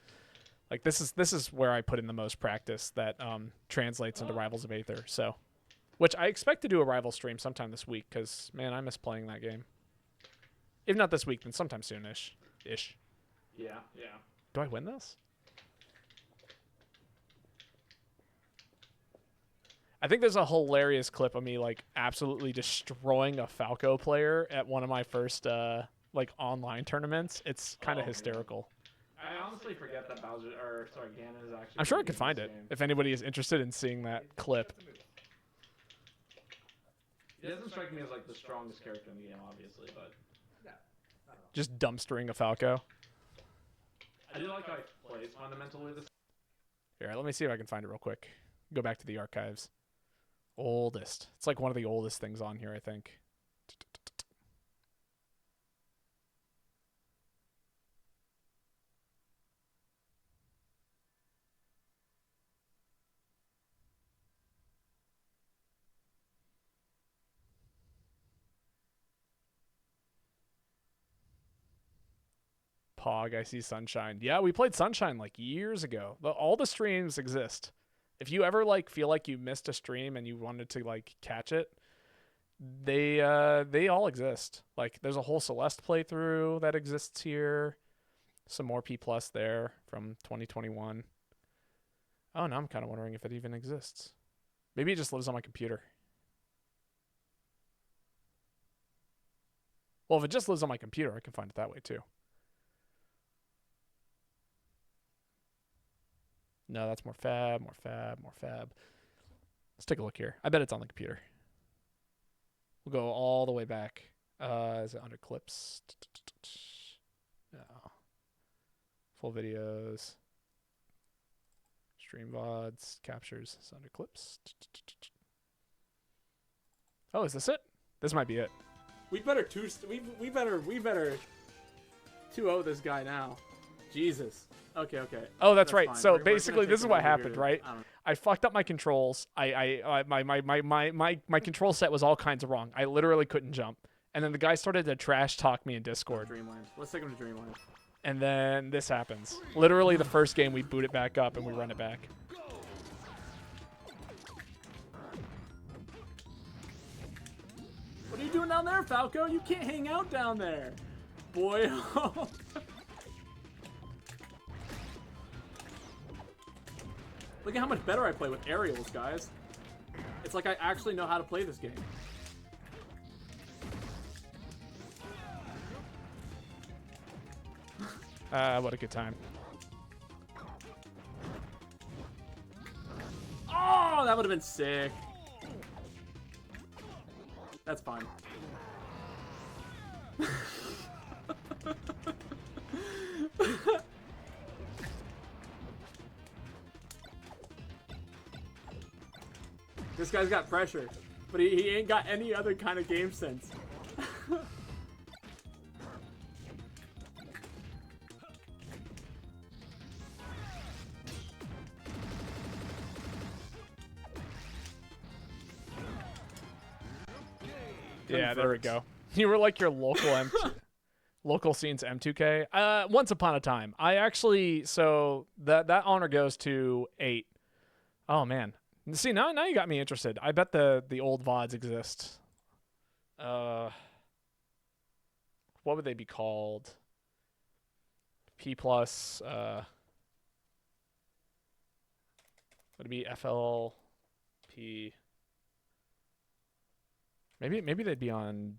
Speaker 2: Like this is where I put in the most practice that translates into Rivals of Aether. So, which I expect to do a rival stream sometime this week because man, I miss playing that game. If not this week, then sometime soonish. Ish.
Speaker 3: Yeah, yeah.
Speaker 2: Do I win this? I think there's a hilarious clip of me like absolutely destroying a Falco player at one of my first like online tournaments. It's kind of
Speaker 3: Oh, man.
Speaker 2: hysterical.
Speaker 3: I honestly forget that Bowser, or sorry, Ganon is actually.
Speaker 2: I'm sure I
Speaker 3: in
Speaker 2: could find
Speaker 3: this
Speaker 2: it
Speaker 3: game.
Speaker 2: if anybody is interested in seeing that clip.
Speaker 4: That's a move.
Speaker 3: He doesn't strike me as like the strongest character in the game, obviously, but
Speaker 4: No, not at all.
Speaker 2: Just dumpstering a Falco.
Speaker 3: I do like how he plays fundamentally. This.
Speaker 2: Here, let me see if I can find it real quick. Go back to the archives. Oldest. It's like one of the oldest things on here, I think. Pog, I see Sunshine. Yeah, we played Sunshine like years ago. All the streams exist. If you ever like feel like you missed a stream and you wanted to like catch it, they all exist. Like there's a whole Celeste playthrough that exists here. Some more P plus there from 2021. Oh, now I'm kind of wondering if it even exists. Maybe it just lives on my computer. Well, if it just lives on my computer, I can find it that way too. No, that's more fab, more fab, more fab. Let's take a look here. I bet it's on the computer. We'll go all the way back. Is it under clips? No. Full videos. Stream VODs, captures, sound clips. Oh, is this it? This might be it.
Speaker 5: We better we better 2-0 this guy now. Jesus. Okay.
Speaker 2: Oh, that's right.
Speaker 5: fine.
Speaker 2: So
Speaker 5: We're gonna
Speaker 2: basically,
Speaker 5: take
Speaker 2: this is
Speaker 5: him
Speaker 2: what
Speaker 5: over
Speaker 2: happened,
Speaker 5: here.
Speaker 2: right?
Speaker 5: I don't know.
Speaker 2: I fucked up my controls. My control set was all kinds of wrong. I literally couldn't jump. And then the guy started to trash talk me in Discord.
Speaker 5: Dreamland. Let's take him to Dreamland.
Speaker 2: And then this happens. Literally the first game we boot it back up and we run it back.
Speaker 5: What are you doing down there, Falco? You can't hang out down there. Boy. Look at how much better I play with aerials, guys. It's like I actually know how to play this game.
Speaker 2: What a good time.
Speaker 5: Oh, that would have been sick. That's fine. This guy's got pressure, but he ain't got any other kind of game sense.
Speaker 2: Yeah, there we go. You were like your local local scenes M2K. Once upon a time, I actually that honor goes to 8. Oh man, see now you got me interested. I bet the old VODs exist. What would they be called? P plus. Would it be FLP? Maybe they'd be on.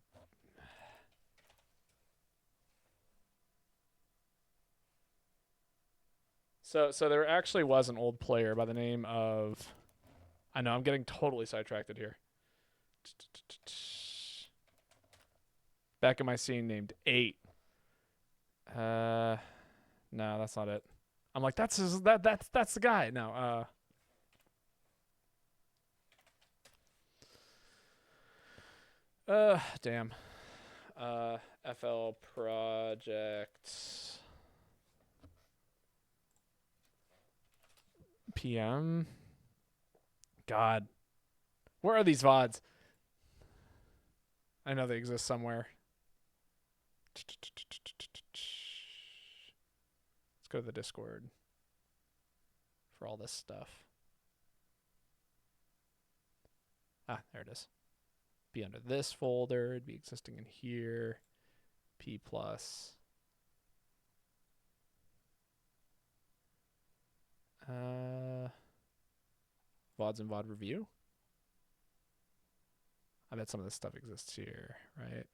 Speaker 2: So there actually was an old player by the name of. I know I'm getting totally sidetracked here. Back in my scene named 8. No, that's not it. I'm like that's the guy. No. Damn. FL Project PM. God. Where are these VODs? I know they exist somewhere. Let's go to the Discord for all this stuff. Ah, there it is. Be under this folder. It'd be existing in here. P plus. VODs and VOD review. I bet some of this stuff exists here, right?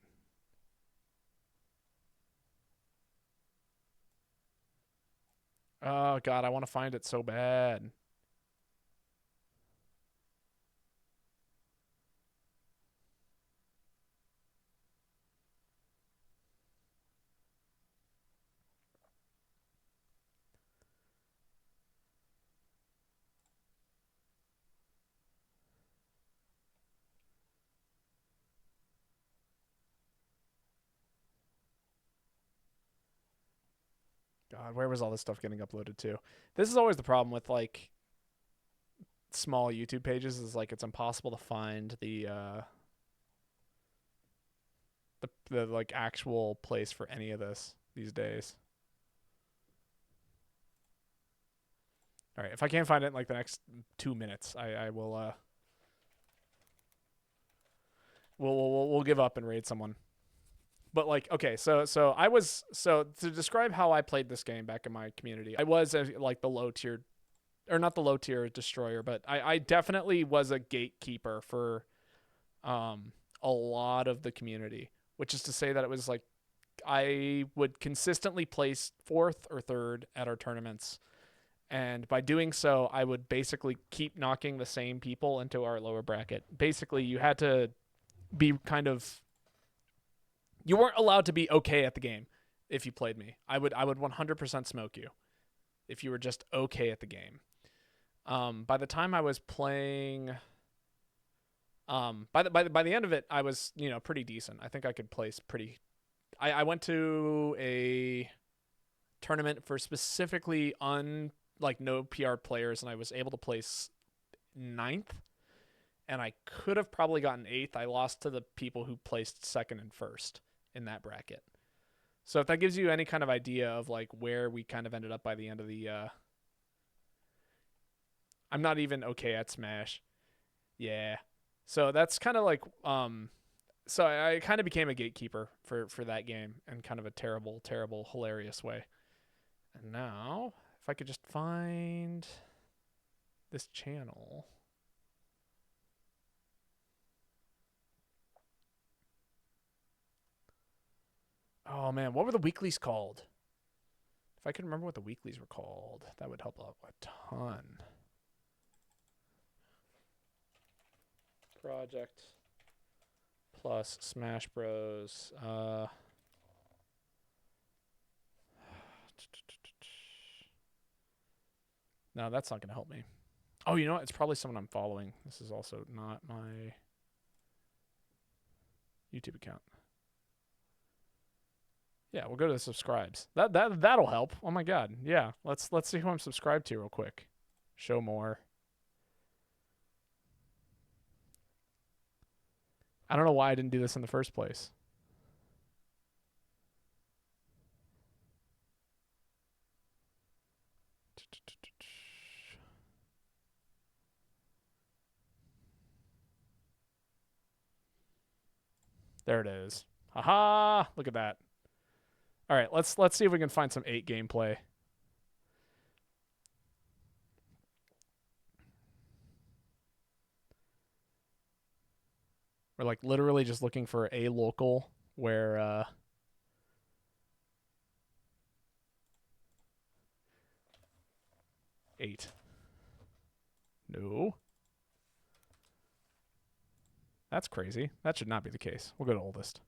Speaker 2: Oh God, I want to find it so bad. God, where was all this stuff getting uploaded to? This is always the problem with like small YouTube pages is like it's impossible to find the like actual place for any of this these days. All right, if I can't find it in like the next 2 minutes, I will we'll give up and raid someone. But like, okay, so to describe how I played this game back in my community, I was like the low tier, or not the low tier destroyer, but I definitely was a gatekeeper for a lot of the community, which is to say that it was like I would consistently place 4th or 3rd at our tournaments. And by doing so, I would basically keep knocking the same people into our lower bracket. Basically, you had to be kind of... You weren't allowed to be okay at the game if you played me. I would 100% smoke you if you were just okay at the game. By the time I was playing, by the end of it, I was pretty decent. I think I could place pretty. I went to a tournament for specifically no PR players, and I was able to place 9th, and I could have probably gotten 8th. I lost to the people who placed 2nd and 1st in that bracket. So if that gives you any kind of idea of like where we kind of ended up by the end of the I'm not even okay at Smash. Yeah. So that's kind of like so I kind of became a gatekeeper for that game in kind of a terrible, terrible, hilarious way. And now, if I could just find this channel. Oh man, what were the weeklies called? If I could remember what the weeklies were called, that would help out a ton. Project plus Smash Bros. No, that's not going to help me. Oh, you know what? It's probably someone I'm following. This is also not my YouTube account. Yeah, we'll go to the subscribes. That'll help. Oh my god. Yeah. Let's see who I'm subscribed to real quick. Show more. I don't know why I didn't do this in the first place. There it is. Haha! Look at that. All right, let's see if we can find some 8 gameplay. We're like literally just looking for a local where 8. No. That's crazy. That should not be the case. We'll go to oldest.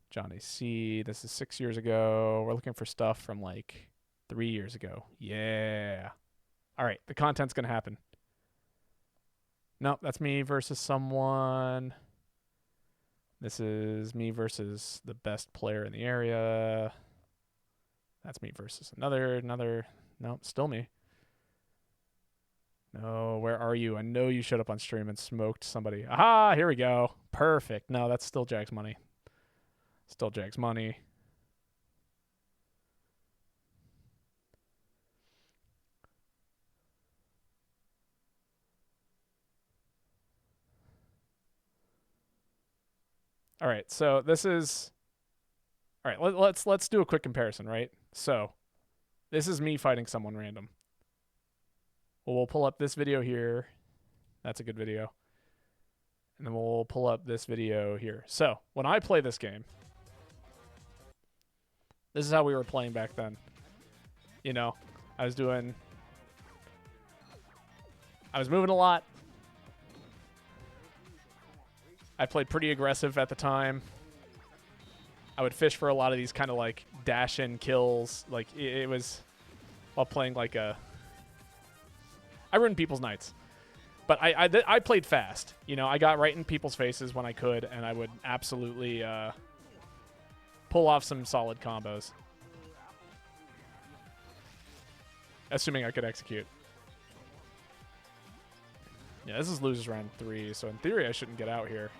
Speaker 2: Johnny C. This is 6 years ago. We're looking for stuff from like 3 years ago. Yeah. All right. The content's going to happen. Nope. That's me versus someone. This is me versus the best player in the area. That's me versus another. Nope. Still me. No, where are you? I know you showed up on stream and smoked somebody. Aha, here we go. Perfect. No, that's still Jack's money. Still Jack's money. All right, so this is... All right, let's do a quick comparison, right? So, this is me fighting someone random. Well, we'll pull up this video here. That's a good video. And then we'll pull up this video here. So, when I play this game, this is how we were playing back then. You know, I was moving a lot. I played pretty aggressive at the time. I would fish for a lot of these kind of like dash-in kills. Like, it was while playing like a... I ruined people's nights. But I played fast. You know, I got right in people's faces when I could, and I would absolutely pull off some solid combos. Assuming I could execute. Yeah, this is losers round 3, so in theory I shouldn't get out here.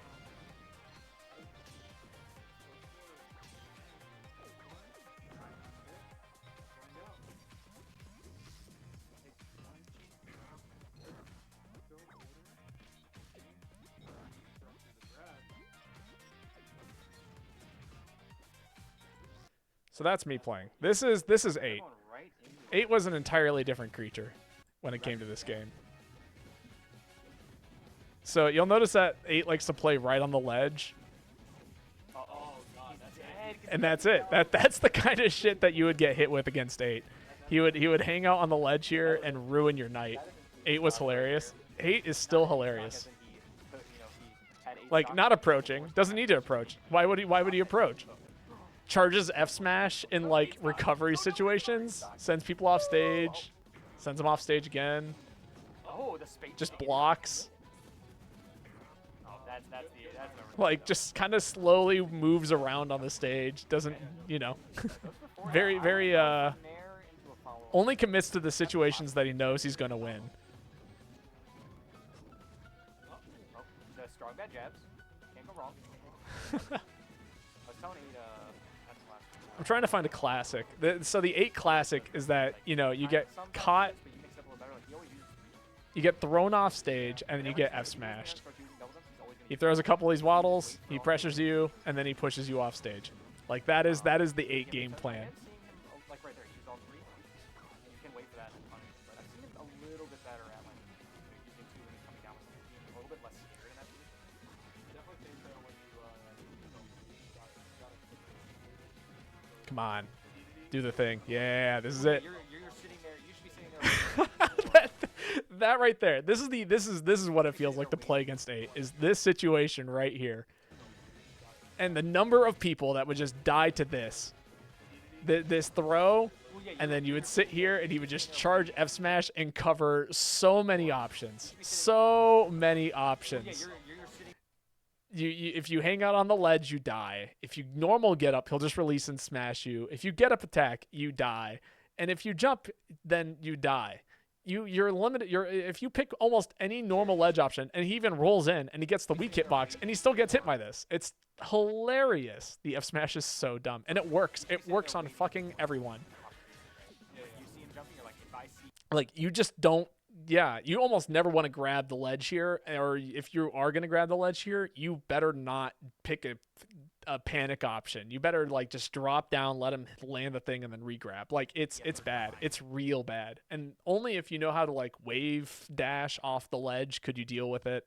Speaker 2: So that's me playing. This is 8. 8 was an entirely different creature when it came to this game. So you'll notice that 8 likes to play right on the ledge. And that's it. That's the kind of shit that you would get hit with against 8. He would hang out on the ledge here and ruin your night. 8 was hilarious. 8 is still hilarious. Like, not approaching. Doesn't need to approach. Why would he approach? Charges F smash in like recovery situations, sends people off stage. Sends him off stage again.
Speaker 4: Oh, the space.
Speaker 2: Just blocks.
Speaker 4: Oh, that's
Speaker 2: Like, just kind of slowly moves around on the stage. Doesn't, very, very, only commits to the situations that he knows he's going to win.
Speaker 4: Oh, the strong bad jabs. Can't go wrong. I was telling you, that's the last one.
Speaker 2: I'm trying to find a classic. So the 8 classic is that, you get caught,
Speaker 4: But you mix it up a little better. Like, he always uses
Speaker 2: you get thrown off stage, and then you get F smashed. He throws a couple of these waddles, he pressures you, and then he pushes you off stage. Like, that is the 8 game plan.
Speaker 4: Like right there, he used all 3. You can wait for that and punish. But I've seen him a little bit better at like using 2 when he's coming down with something. A little bit less scared in that position.
Speaker 5: Definitely think that when you
Speaker 2: Come on. Do the thing. Yeah, this is it.
Speaker 4: You're sitting there. You should be sitting there.
Speaker 2: That right there. This is what it feels like to play against 8. Is this situation right here. And the number of people that would just die to this. This throw, and then you would sit here and he would just charge F smash and cover so many options. So many options. If you hang out on the ledge, you die. If you normal get up, he'll just release and smash you. If you get up attack, you die. And if you jump, then you die. You're limited. If you pick almost any normal ledge option, and he even rolls in and he gets the weak hitbox, and he still gets hit by this. It's hilarious. The F smash is so dumb, and it works. It works on fucking everyone.
Speaker 4: You see him jumping, you're like, if I see.
Speaker 2: Like, you just don't. Yeah, you almost never want to grab the ledge here, or if you are going to grab the ledge here, you better not pick a panic option. You better, like, just drop down, let him land the thing, and then re-grab. Like, it's bad. It's real bad. And only if you know how to, like, wave dash off the ledge could you deal with it,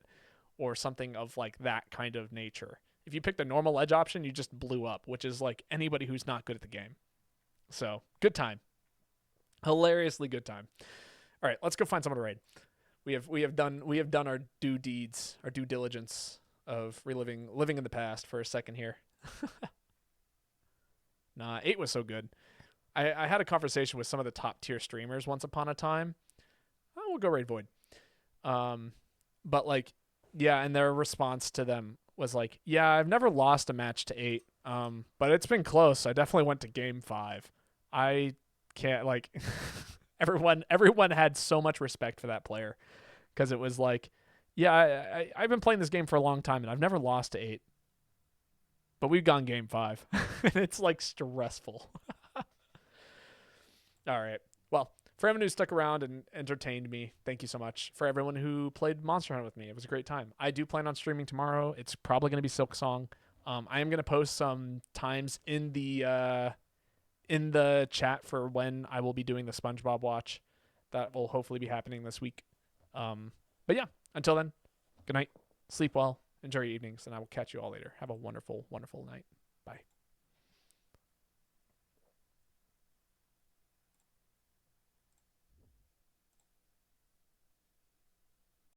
Speaker 2: or something of, like, that kind of nature. If you pick the normal ledge option, you just blew up, which is, like, anybody who's not good at the game. So, good time. Hilariously good time. All right, let's go find someone to raid. We have done our due deeds, our due diligence of living in the past for a second here. Nah, 8 was so good. I had a conversation with some of the top tier streamers once upon a time. Oh, we'll go raid Void. But like, yeah, and their response to them was like, yeah, I've never lost a match to 8. But it's been close. I definitely went to game 5. I can't, like, everyone had so much respect for that player, because it was like, yeah, I've been playing this game for a long time and I've never lost to 8, but we've gone game 5. And it's like stressful. All right. Well, for everyone who stuck around and entertained me, thank you so much. For everyone who played Monster Hunter with me, it was a great time. I do plan on streaming tomorrow. It's probably going to be Silk Song. I am going to post some times in the chat for when I will be doing the SpongeBob watch. That will hopefully be happening this week. But yeah, until then, good night, sleep well, enjoy your evenings, and I will catch you all later. Have a wonderful, wonderful night.